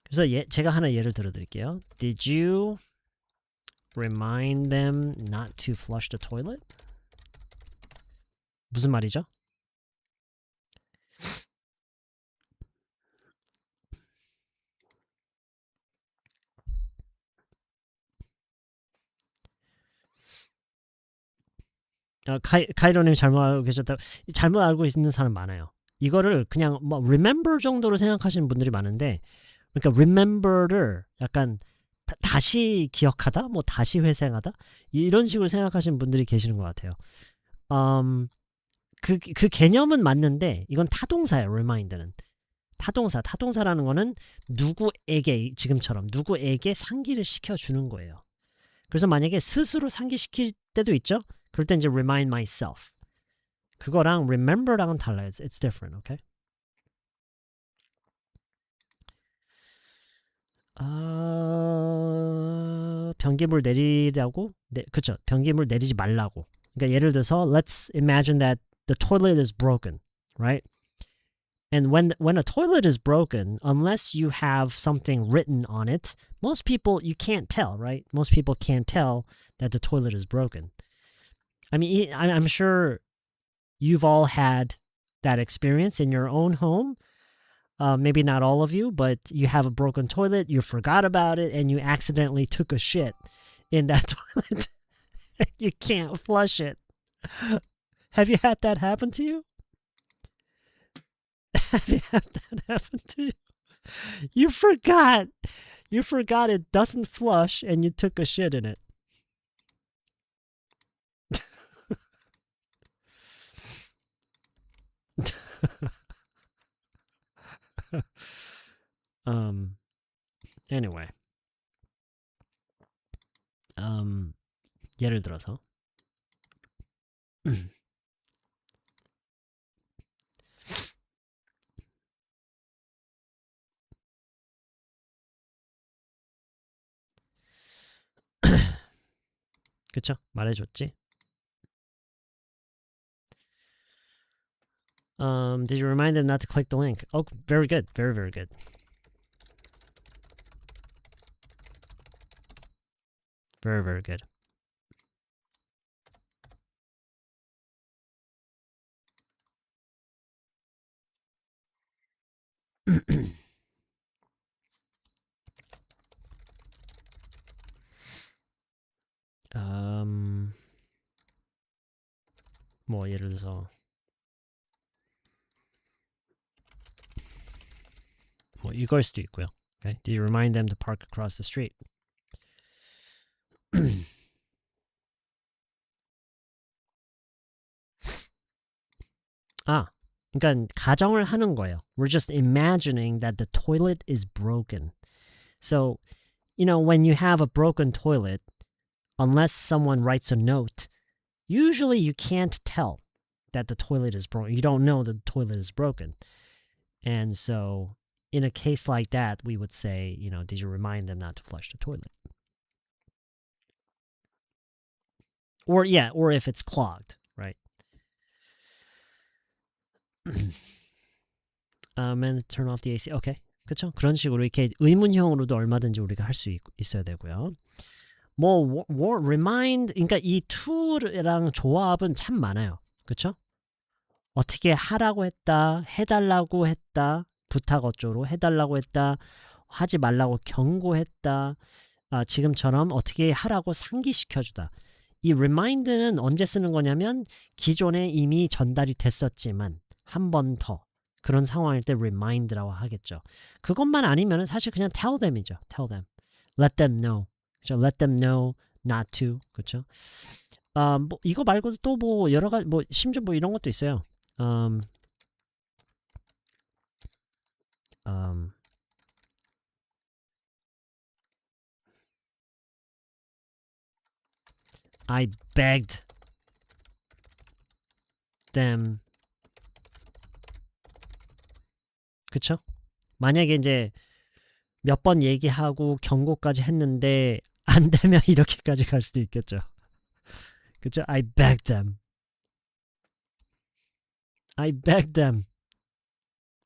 그래서 제가 하나 예를 들어 드릴게요. Did you remind them not to flush the toilet? 무슨 말이죠? 카이로님 잘못 알고 계셨다. 잘못 알고 있는 사람 많아요. 이거를 그냥 뭐 remember 정도로 생각하시는 분들이 많은데, 그러니까 remember를 약간 다시 기억하다, 뭐 다시 회상하다 이런 식으로 생각하시는 분들이 계시는 것 같아요. 그 개념은 맞는데 이건 타동사예요. remind는 타동사라는 거는 누구에게 지금처럼 누구에게 상기를 시켜주는 거예요. 그래서 만약에 스스로 상기시킬 때도 있죠. 그럴 땐 이제 remind myself. 그거랑 remember랑은 달라요. It's different, okay? 변기물 내리라고? 네, 그쵸. 변기물 내리지 말라고. 그러니까 예를 들어서 let's imagine that the toilet is broken, right? And when a toilet is broken, unless you have something written on it, most people, you can't tell, right? Most people can't tell that the toilet is broken. I mean, I'm sure you've all had that experience in your own home. Maybe not all of you, but you have a broken toilet, you forgot about it, and you accidentally took a shit in that toilet. You can't flush it. Have you had that happen to you? Have you had that happen to you? You forgot it doesn't flush and you took a shit in it. Anyway. 예를 들어서 그쵸? 말해줬지? Did you remind them not to click the link? Oh, very good. Very, very good. Very, very good. 뭐 예를 들어서 뭐 이걸 수도 있고요. Okay? Did you remind them to park across the street? 그러니까 가정을 하는 거예요. We're just imagining that the toilet is broken. So, when you have a broken toilet, unless someone writes a note, usually you can't tell that the toilet is broken. You don't know that the toilet is broken. And so, in a case like that, we would say, did you remind them not to flush the toilet? Or if it's clogged, right? And turn off the AC. Okay. 그렇죠? 그런 식으로 이렇게 의문형으로도 얼마든지 우리가 할 수 있어야 되고요. 뭐 remind, 그러니까 이 to랑 조합은 참 많아요. 그렇죠? 어떻게 하라고 했다, 해달라고 했다, 부탁 어조로 해달라고 했다, 하지 말라고 경고했다, 지금처럼 어떻게 하라고 상기시켜주다. 이 remind는 언제 쓰는 거냐면 기존에 이미 전달이 됐었지만 한 번 더 그런 상황일 때 remind라고 하겠죠. 그것만 아니면 사실 그냥 tell them이죠. tell them. let them know. 그렇죠? let them know not to, 그쵸? 뭐 이거 말고도 또 뭐 여러 가지 뭐 심지어 뭐 이런 것도 있어요. I begged them. 그쵸? 만약에 이제 몇 번 얘기하고 경고까지 했는데 안 되면 이렇게까지 갈 수도 있겠죠. 그쵸? I begged them. I begged them.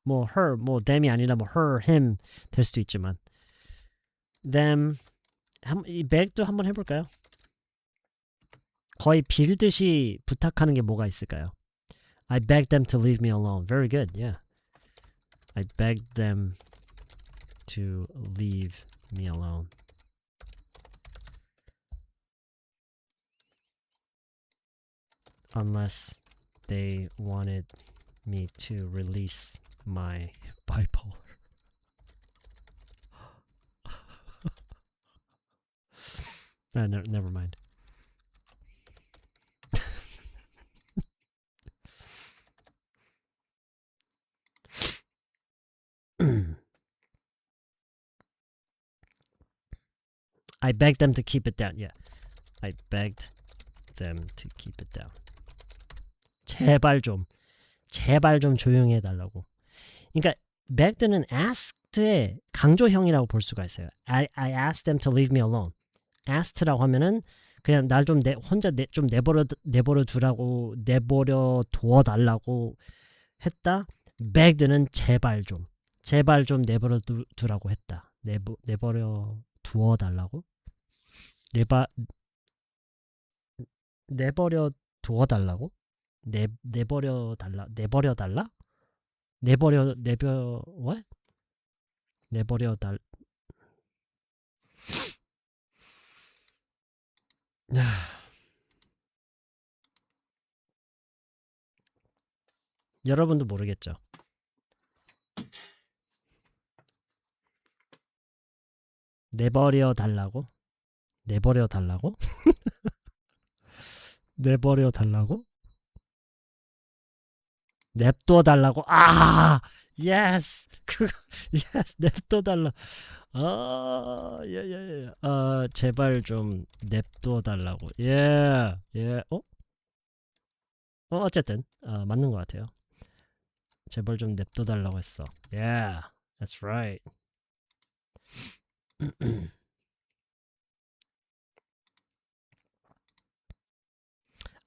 뭐 her, 뭐 them이 아니라 뭐 her, him 될 수도 있지만 them. 이 beg도 한번 해볼까요? 거의 빌듯이 부탁하는 게 뭐가 있을까요? I begged them to leave me alone. Very good. Yeah. I begged them to leave me alone. Unless they wanted me to release my bipolar. Never mind. I begged them to keep it down. Yeah. I begged them to keep it down. 제발 좀 조용히 해달라고. 그러니까 begged는 asked의 강조형이라고 볼 수가 있어요. I asked them to leave me alone. asked라고 하면은 그냥 날 좀 혼자 좀 내버려 두어 달라고 했다. begged는 제발 좀 내버려 두라고 했다. 내버려 두어 달라고? 내버려 두어 달라고? 내버려 달라? what? 내버려 달 여러분도 모르겠죠? 내버려 달라고? 내버려 달라고? 내버려 달라고? 냅둬 달라고? 아! yes! 그거 yes! 냅둬 달라. 예. 제발 좀 냅둬 달라고. 예. 어쨌든 맞는 것 같아요. 제발 좀 냅둬 달라고 했어. Yeah, that's right.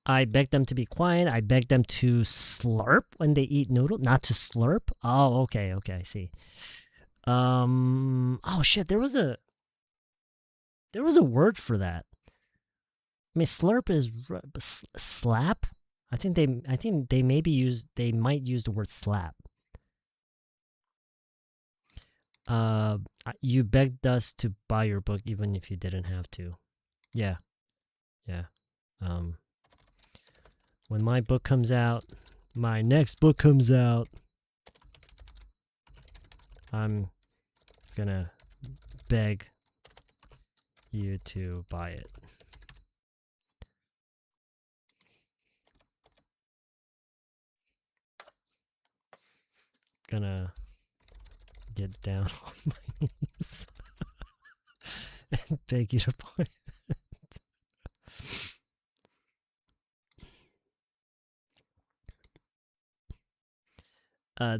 I beg them to be quiet. I beg them to slurp when they eat noodle. Not to slurp. Oh, okay, I see. Oh shit, there was a word for that. I mean, slurp is slap. I think they might use the word slap. You begged us to buy your book even if you didn't have to. Yeah. When my book comes out, my next book comes out, I'm gonna beg you to buy it. Gonna get down on my knees and beg you to buy it.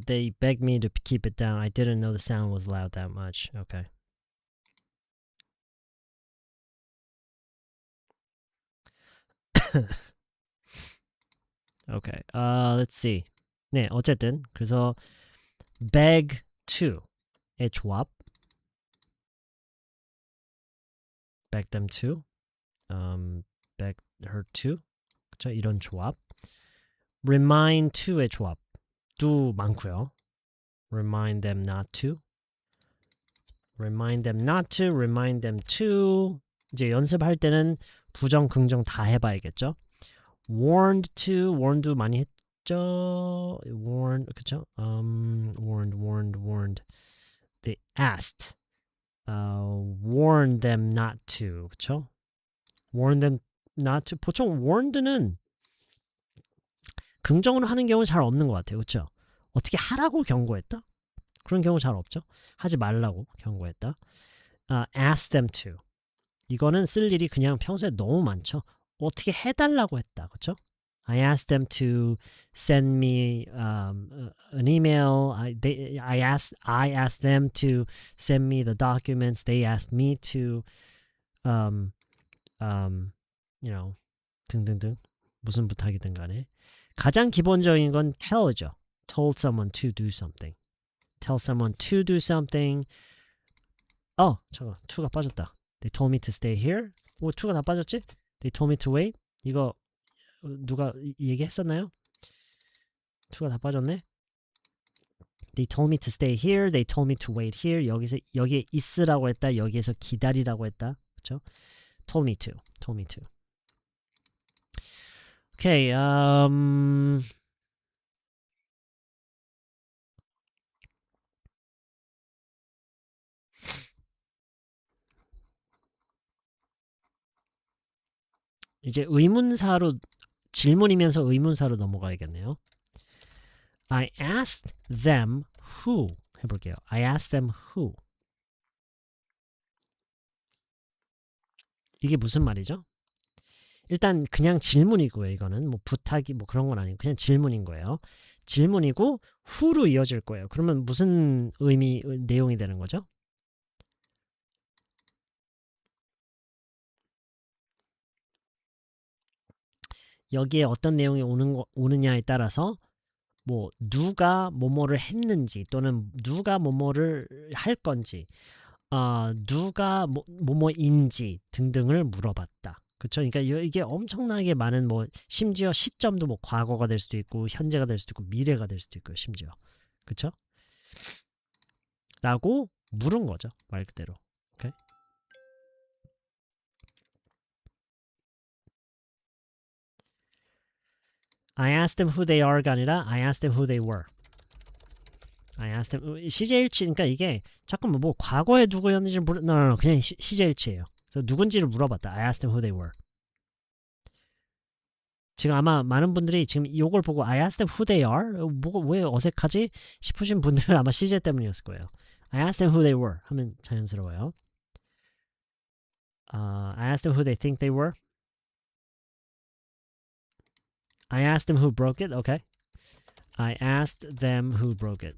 They begged me to keep it down. I didn't know the sound was loud that much. Okay. Okay. Let's see. 네, 어쨌든 그래서 beg to의 조합. beg them to. beg her to. 그쵸? 이런 조합. remind to의 조합. 도 많고요. remind them not to. remind them not to. remind them to. 이제 연습할 때는 부정, 긍정 다 해봐야겠죠. warned to. warned도 많이 했죠. warned, 그쵸? warned. They asked. warn them not to. 그쵸? warn them not to. 보통 warned는 긍정으로 하는 경우는 잘 없는 것 같아요. 그렇죠? 어떻게 하라고 경고했다? 그런 경우 잘 없죠. 하지 말라고 경고했다. ask them to. 이거는 쓸 일이 그냥 평소에 너무 많죠. 어떻게 해달라고 했다. 그렇죠? I asked them to send me an email. I asked them to send me the documents. They asked me to, um, you know, 등등등. 무슨 부탁이든 간에. 가장 기본적인 건 tell죠. Told someone to do something. Tell someone to do something. 잠깐. to가 빠졌다. They told me to stay here. to가 다 빠졌지? They told me to wait. 이거 누가 얘기했었나요? to가 다 빠졌네. They told me to stay here. They told me to wait here. 여기에 있으라고 했다. 여기에서 기다리라고 했다. 그렇죠? Told me to. Told me to. Okay. 이제 의문사로 질문이면서 의문사로 넘어가야겠네요. I asked them who. 해볼게요. I asked them who. 이게 무슨 말이죠? 일단 그냥 질문이고요. 이거는 뭐 부탁이 뭐 그런 건 아니고 그냥 질문인 거예요. 질문이고 who로 이어질 거예요. 그러면 무슨 내용이 되는 거죠? 여기에 어떤 내용이 오느냐에 따라서 뭐 누가 뭐뭐를 했는지 또는 누가 뭐뭐를 할 건지 누가 뭐뭐인지 등등을 물어봤다. 그렇죠? 그러니까 이게 엄청나게 많은 뭐 심지어 시점도 뭐 과거가 될 수도 있고 현재가 될 수도 있고 미래가 될 수도 있고요. 심지어. 그렇죠? 라고 물은 거죠. 말 그대로. 오케이? I asked them who they are가 아니라 I asked them who they were. I asked them 시제일치 그러니까 이게 잠깐만 뭐 과거에 누구였는지 no, 그냥 시제일치예요. 그래서 누군지를 물어봤다. I asked them who they were. 지금 아마 많은 분들이 지금 이걸 보고 I asked them who they are? 왜 어색하지? 싶으신 분들은 아마 시제 때문이었을 거예요. I asked them who they were 하면 자연스러워요. I asked them who they think they were. I asked them who broke it. Okay. I asked them who broke it.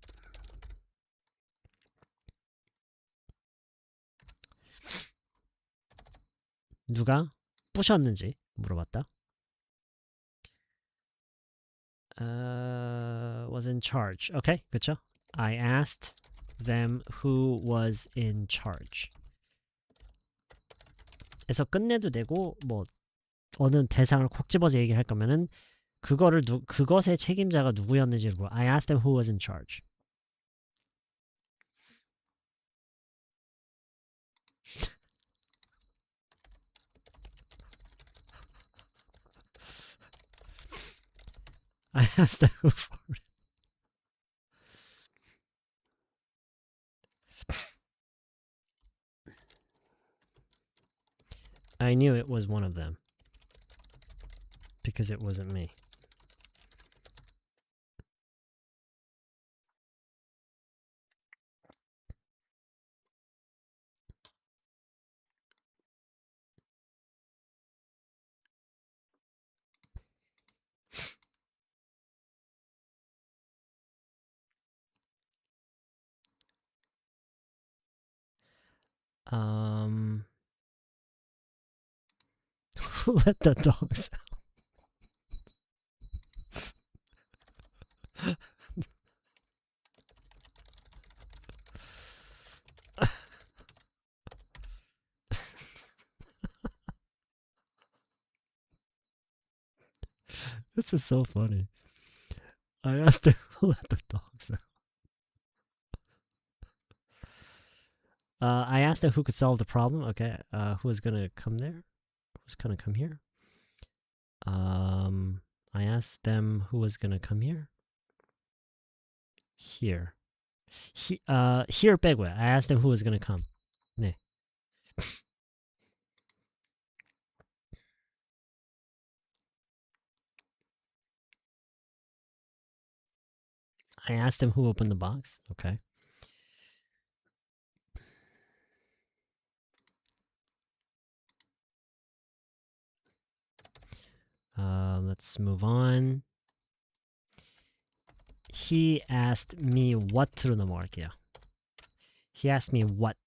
누가 부셨는지 물어봤다. Was in charge. Okay, 그쵸? I asked them who was in charge. 에서 끝내도 되고 뭐 어느 대상을 콕 집어서 얘기할 거면은 그것의 책임자가 누구였는지를 물어. I asked them who was in charge. I asked them who farted. I knew it was one of them because it wasn't me. Who let the dogs out? This is so funny. I asked them who let the dogs out. I asked them who could solve the problem. Okay, who is gonna come there? Who's gonna come here? I asked them who was gonna come here. Here. Here 빼고요. I asked them who was gonna come. 네. I asked him who opened the box. Okay. Let's move on. He asked me what로 넘어갈게요. He asked me what.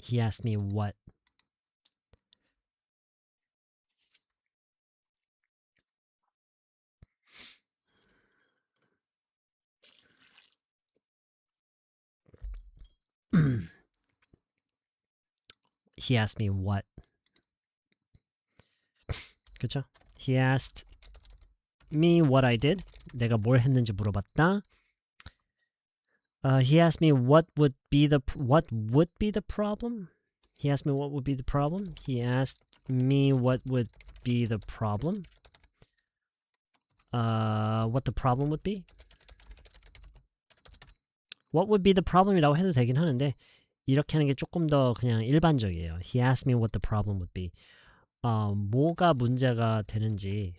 He asked me what. He asked me what. 그쵸? He asked me what I did. 내가 뭘 했는지 물어봤다. He asked me what would be the problem. He asked me what would be the problem. He asked me what would be the problem. What the problem would be. What would be the problem이라고 해도 되긴 하는데 이렇게 하는 게 조금 더 그냥 일반적이에요. He asked me what the problem would be. 뭐가 문제가 되는지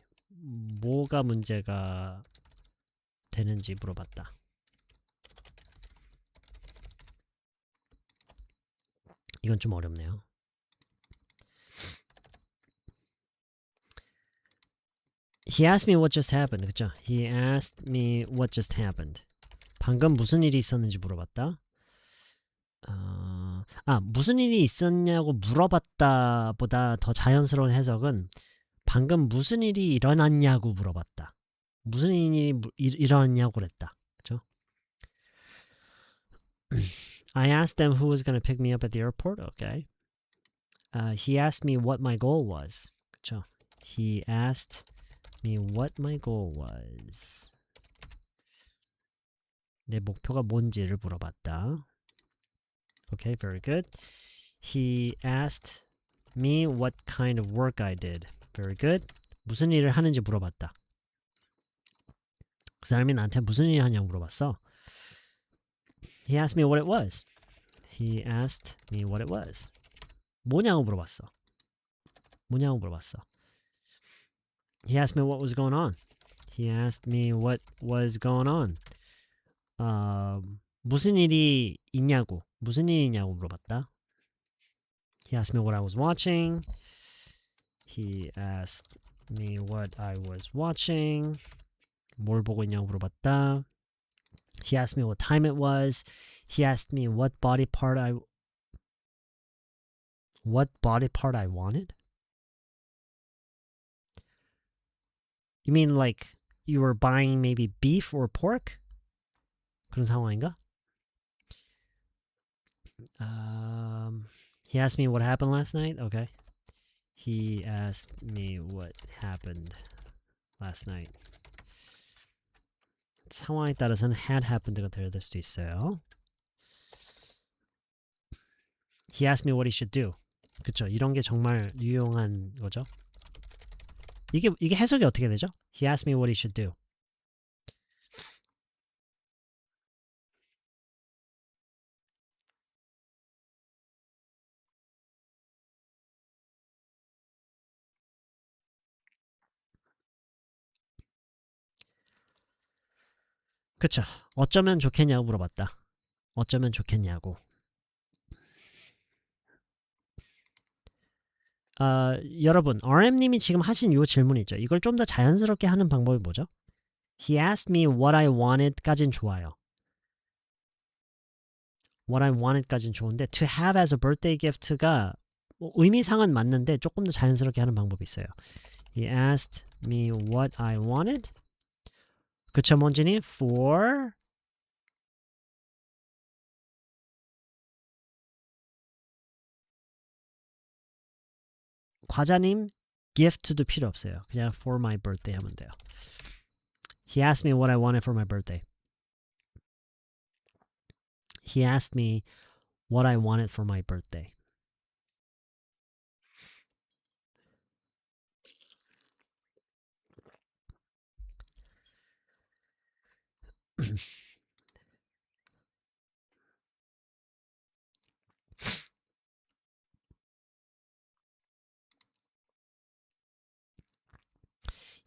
물어봤다. 이건 좀 어렵네요. He asked me what just happened. 그쵸? He asked me what just happened. 방금 무슨 일이 있었는지 물어봤다. 무슨 일이 있었냐고 물어봤다 보다 더 자연스러운 해석은 방금 무슨 일이 일어났냐고 물어봤다. 무슨 일이 일어났냐고 그랬다. 그쵸? I asked them who was going to pick me up at the airport. Okay. He asked me what my goal was. 그쵸? He asked me what my goal was. 내 목표가 뭔지를 물어봤다. Okay, very good. He asked me what kind of work I did. Very good. 무슨 일을 하는지 물어봤다. 그 사람이 나한테 무슨 일을 하냐고 물어봤어. He asked me what it was. He asked me what it was. 뭐냐고 물어봤어. He asked me what was going on. He asked me what was going on. 무슨 일이 있냐고 물어봤다. He asked me what I was watching. He asked me what I was watching. 뭘 보고 있냐고 물어봤다. He asked me what time it was. He asked me what body part I wanted. You mean like you were buying maybe beef or pork? 그런 상황인가? He asked me what happened last night. Okay. He asked me what happened last night. 상황에 따라서는 had happened가 될 수도 있어요. He asked me what he should do. 그쵸? 이런 게 정말 유용한 거죠. 이게 해석이 어떻게 되죠? He asked me what he should do. 그쵸? 어쩌면 좋겠냐고 물어봤다. 어쩌면 좋겠냐고. 여러분, RM님이 지금 하신 이 질문 있죠? 이걸 좀 더 자연스럽게 하는 방법이 뭐죠? He asked me what I wanted 까진 좋아요. What I wanted 까진 좋은데 to have as a birthday gift가 의미상은 맞는데 조금 더 자연스럽게 하는 방법이 있어요. He asked me what I wanted. 그쵸, 먼지님? For 과자님 gift도 필요 없어요. 그냥 for my birthday 하면 돼요. He asked me what I wanted for my birthday. He asked me what I wanted for my birthday.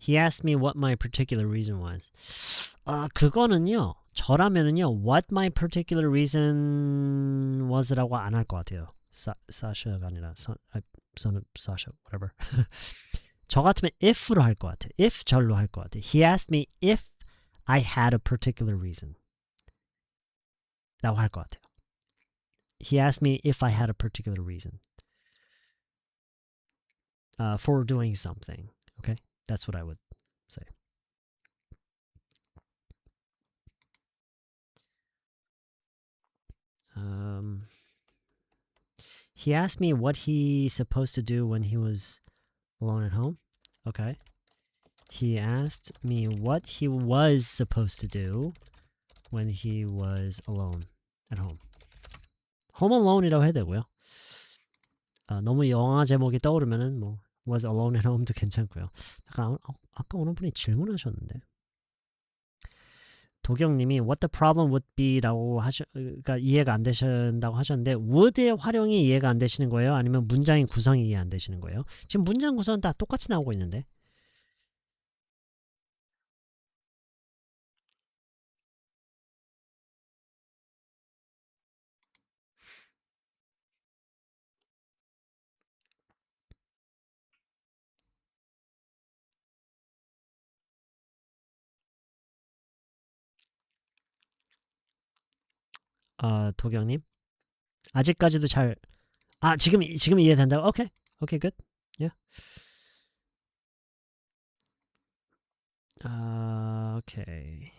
He asked me what my particular reason was. 그거는요. 저라면은요. What my particular reason was라고 안 할 것 같아요. 사샤가 아니라 son of Sasha, whatever. 저 같으면 if로 할 것 같아. if 절로 할 것 같아. He asked me if I had a particular reason. 라고 할 것 같아요. He asked me if I had a particular reason for doing something. Okay? That's what I would say. He asked me what he's supposed to do when he was alone at home. Okay. He asked me what he was supposed to do when he was alone at home. Home Alone이라고 해야 되고요. 너무 영화 제목이 떠오르면은 뭐 was alone at home도 괜찮고요. 아까 어느 분이 질문하셨는데. 도경님이 what the problem would be라고 그러니까 이해가 안 되신다고 하셨는데 would의 활용이 이해가 안 되시는 거예요? 아니면 문장의 구성이 이해 안 되시는 거예요? 지금 문장 구성은 다 똑같이 나오고 있는데. 도경님 아직까지도 잘 지금 이해된다고? 오케이 good. Yeah. 오케이.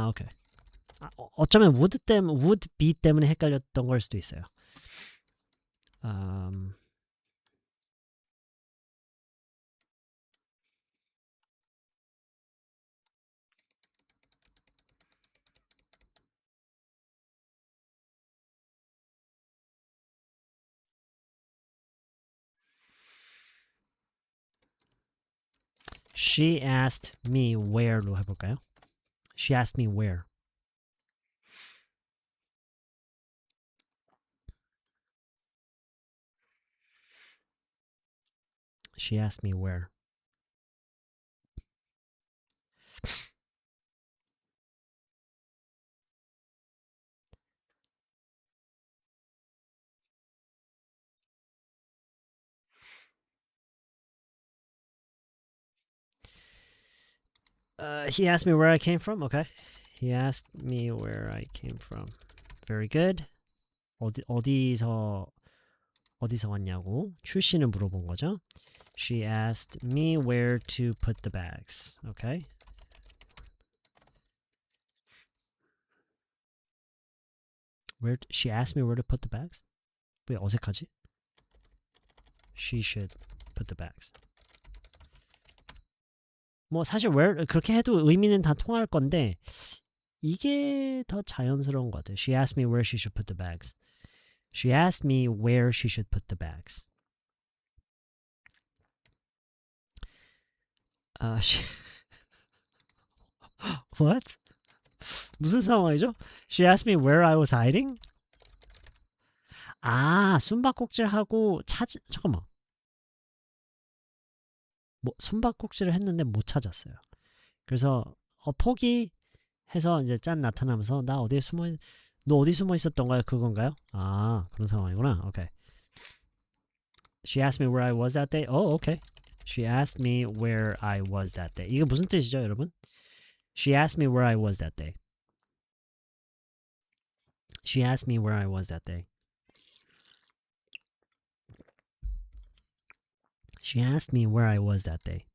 오케이. 어쩌면 would be 때문에 헷갈렸던 걸 수도 있어요. She asked me where로 해볼까요? She asked me where. She asked me where. He asked me where I came from. Okay. He asked me where I came from. Very good. 어디서 왔냐고 출신을 물어본 거죠. She asked me where to put the bags. Okay. She asked me where to put the bags? 왜 어색하지? She should put the bags. 뭐 사실 where 그렇게 해도 의미는 다 통할 건데 이게 더 자연스러운 것 같아요. She asked me where she should put the bags. She asked me where she should put the bags. What? 무슨 상황이죠? She asked me where I was hiding? 숨바꼭질하고 잠깐만. 숨바꼭질을 했는데 못 찾았어요. 그래서 포기해서 이제 짠 나타나면서 너 어디 숨어 있었던 거야? 그건가요? 그런 상황이구나. 오케이. She asked me where I was that day. 오케이. She asked me where I was that day. 이게 무슨 뜻이죠, 여러분? She asked me where I was that day. She asked me where I was that day. She asked me where I was that day.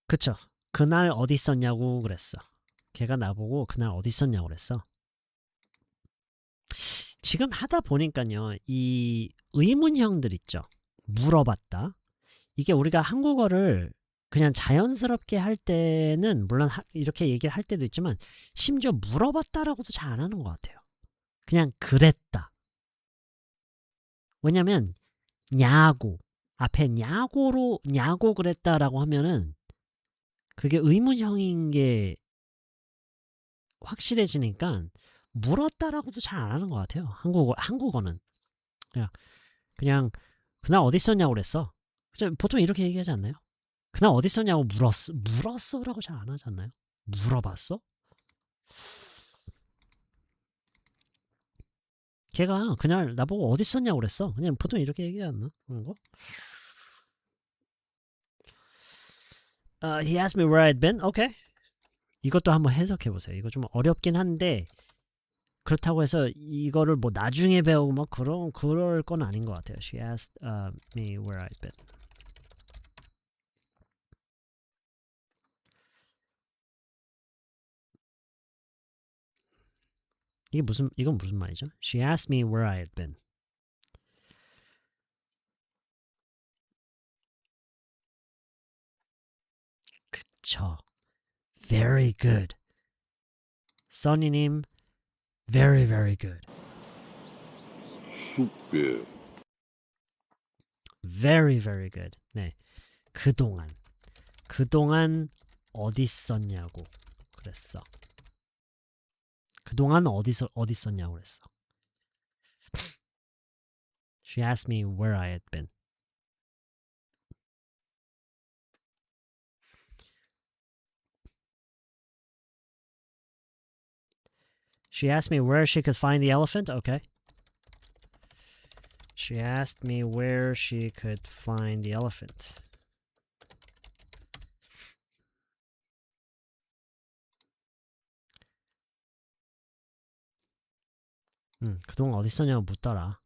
그쵸. 그날 어디 있었냐고 그랬어. 걔가 나보고 그날 어디 있었냐고 그랬어. 지금 하다 보니까요. 이 의문형들 있죠. 물어봤다. 이게 우리가 한국어를 그냥 자연스럽게 할 때는 물론 이렇게 얘기를 할 때도 있지만 심지어 물어봤다라고도 잘 안 하는 것 같아요. 그냥 그랬다. 왜냐면 냐고 앞에 냐고 그랬다라고 하면은 그게 의문형인 게 확실해지니까 물었다라고도 잘 안 하는 것 같아요. 한국어는 그냥 그냥 그날 어디 있었냐고 그랬어. 보통 이렇게 얘기하지 않나요? 그날 어디 있었냐고 물었어라고 잘 안 하지 않나요? 물어봤어? 걔가 그날 나보고 어디 있었냐고 그랬어. 그냥 보통 이렇게 얘기하지 않나? 그런 거? He asked me where I'd been. Okay. 이것도 한번 해석해 보세요. 이거 좀 어렵긴 한데 그렇다고 해서 이거를 뭐 나중에 배우고 뭐 그럴 건 아닌 것 같아요. She asked me where I'd been. 이건 무슨 말이죠? She asked me where I had been. 그쵸. Very good. 써니님, very very good. super, Very very good. 네, 그동안 어디 있었냐고 그랬어. 그동안 어디 있었냐고 그랬어. She asked me where I had been. She asked me where she could find the elephant. Okay. She asked me where she could find the elephant. 그동안 어디 있었냐고 묻더라.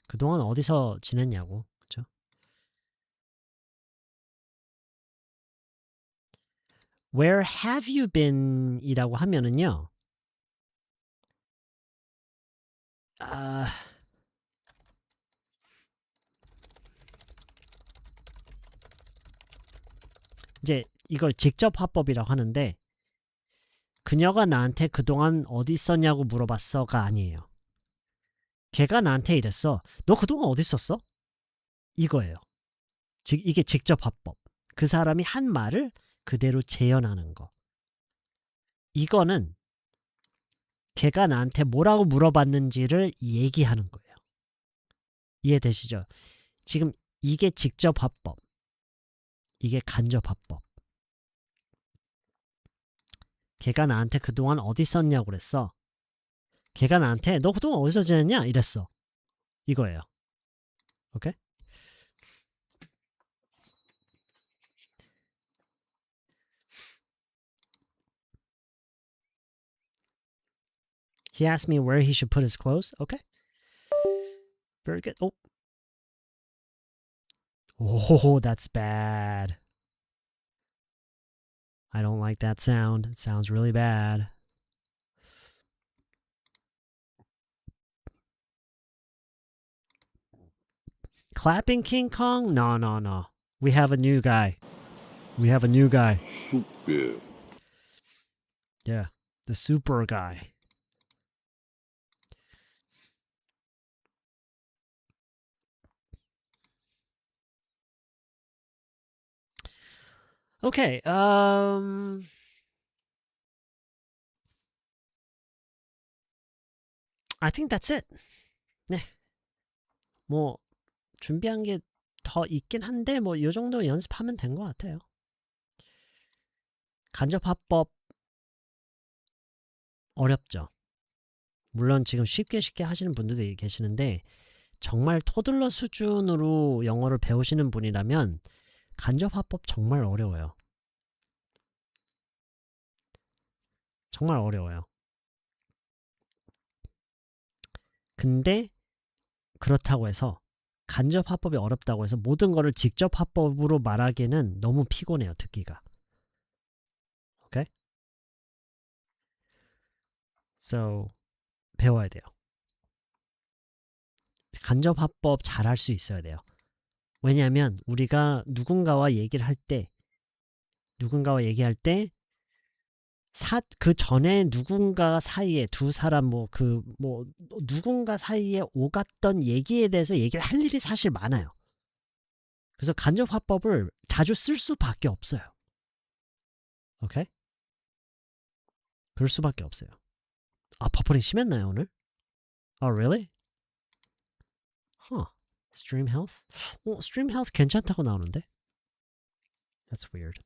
그동안 어디서 지냈냐고. 그쵸? Where have you been? 이라고 하면은요. 이제 이걸 직접 화법이라고 하는데 그녀가 나한테 그동안 어디 있었냐고 물어봤어가 아니에요. 걔가 나한테 이랬어. 너 그동안 어디 있었어? 이거예요. 이게 직접 화법. 그 사람이 한 말을 그대로 재현하는 거. 이거는 걔가 나한테 뭐라고 물어봤는지를 얘기하는 거예요. 이해되시죠? 지금 이게 직접 화법. 이게 간접 화법. 걔가 나한테 그동안 어디 있었냐고 그랬어. 걔가 나한테 너 그동안 어디서 지냈냐? 이랬어. 이거예요. 오케이? He asked me where he should put his clothes. Okay. Very good. Oh, that's bad. I don't like that sound. It sounds really bad. Clapping King Kong? No, no, no. We have a new guy. We have a new guy. super, Yeah, the super guy. Okay, I think that's it. 네. 뭐 준비한 게 더 있긴 한데 뭐 이 정도 연습하면 된 것 같아요. 간접화법 어렵죠. 물론 지금 쉽게 하시는 분들도 계시는데 정말 토들러 수준으로 영어를 배우시는 분이라면 간접화법 정말 어려워요. 정말 어려워요. 근데 그렇다고 해서 간접화법이 어렵다고 해서 모든 거를 직접 화법으로 말하기에는 너무 피곤해요. 듣기가. 오케이? So 배워야 돼요. 간접화법 잘할 수 있어야 돼요. 왜냐하면 우리가 누군가와 얘기할 때 그 전에 누군가 사이에 두 사람 누군가 사이에 오갔던 얘기에 대해서 얘기를 할 일이 사실 많아요. 그래서 간접화법을 자주 쓸 수밖에 없어요. 오케이? 그럴 수밖에 없어요. 버퍼링 심했나요 오늘? Oh, really? Huh. Stream health? stream health 괜찮다고 나오는데? That's weird.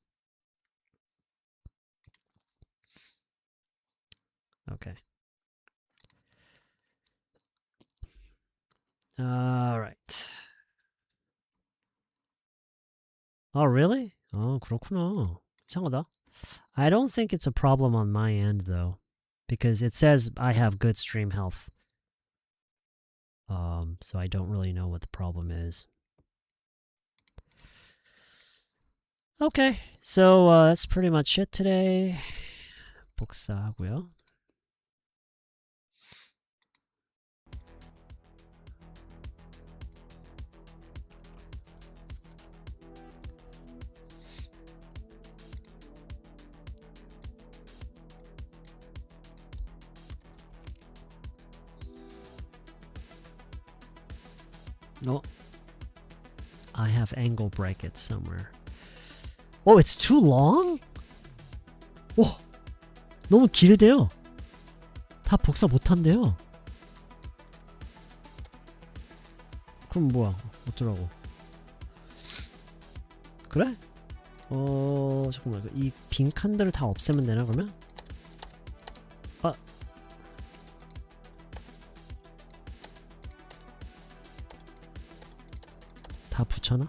Okay. All right. Oh, really? 그렇구나. 이상하다. I don't think it's a problem on my end though, because it says I have good stream health. So I don't really know what the problem is. Okay, so that's pretty much it today. 복사하고요. Oh, I have angle brackets somewhere. Oh, it's too long? 오, 너무 길대요. 다 복사 못한대요. 그럼 뭐야? 어쩌라고? 그래? 잠깐만. 이 빈 칸들을 다 없애면 되나 그러면? 다 붙여놔?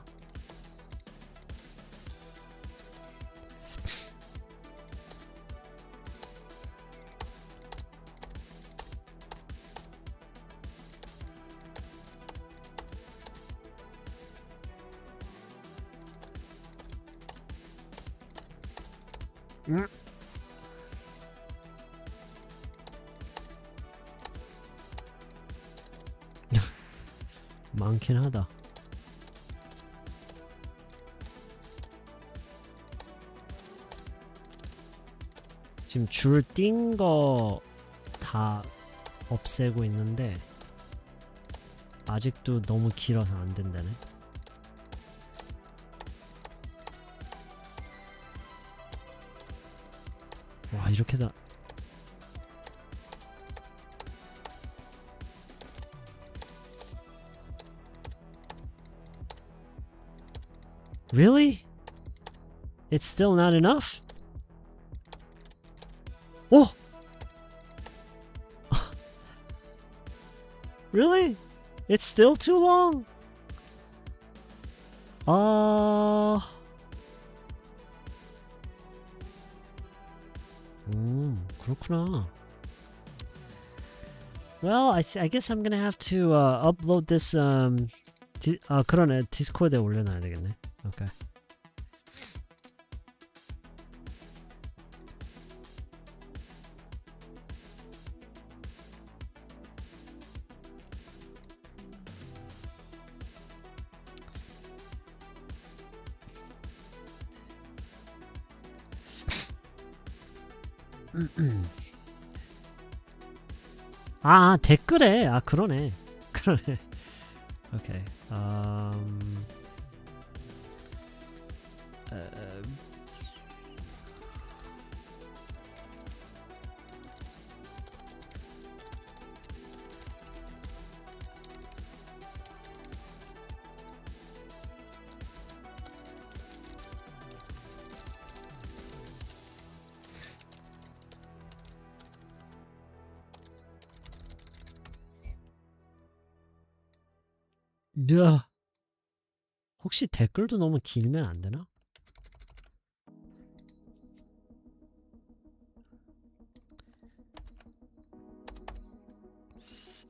많긴 하다. 지금 줄 띈 거 다 없애고 있는데 아직도 너무 길어서 안 된다네. 와, 이렇게 다 Really? It's still not enough? Oh! Really? It's still too long? 그렇구나. Well, I guess I'm gonna have to upload this 그러네. 디스코드에 올려놔야 되겠네. Okay. 댓글에 그러네. 그러네. 오케이. 혹시 댓글도 너무 길면 안 되나?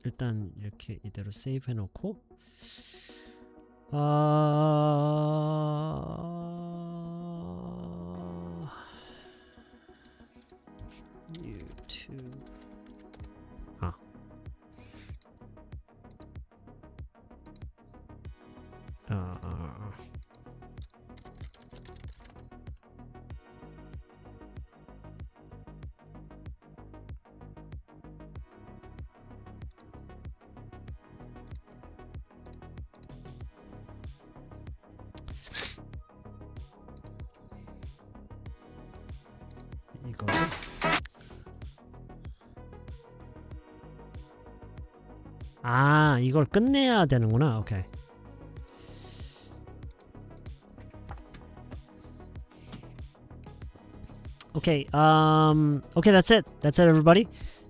일단 이렇게 이대로 세이브 해놓고 유튜브 이거 이걸 끝내야 되는구나. 오케이. Okay, okay, that's it. That's it, everybody.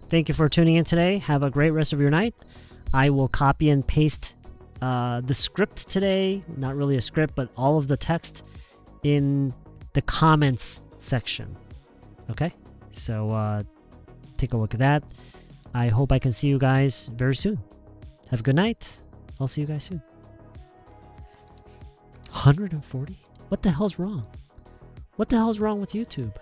Thank you for tuning in today. Have a great rest of your night. I will copy and paste the script today. Not really a script, but all of the text in the comments section. Okay? So take a look at that. I hope I can see you guys very soon. Have a good night. I'll see you guys soon. 140? What the hell's wrong? What the hell's wrong with YouTube?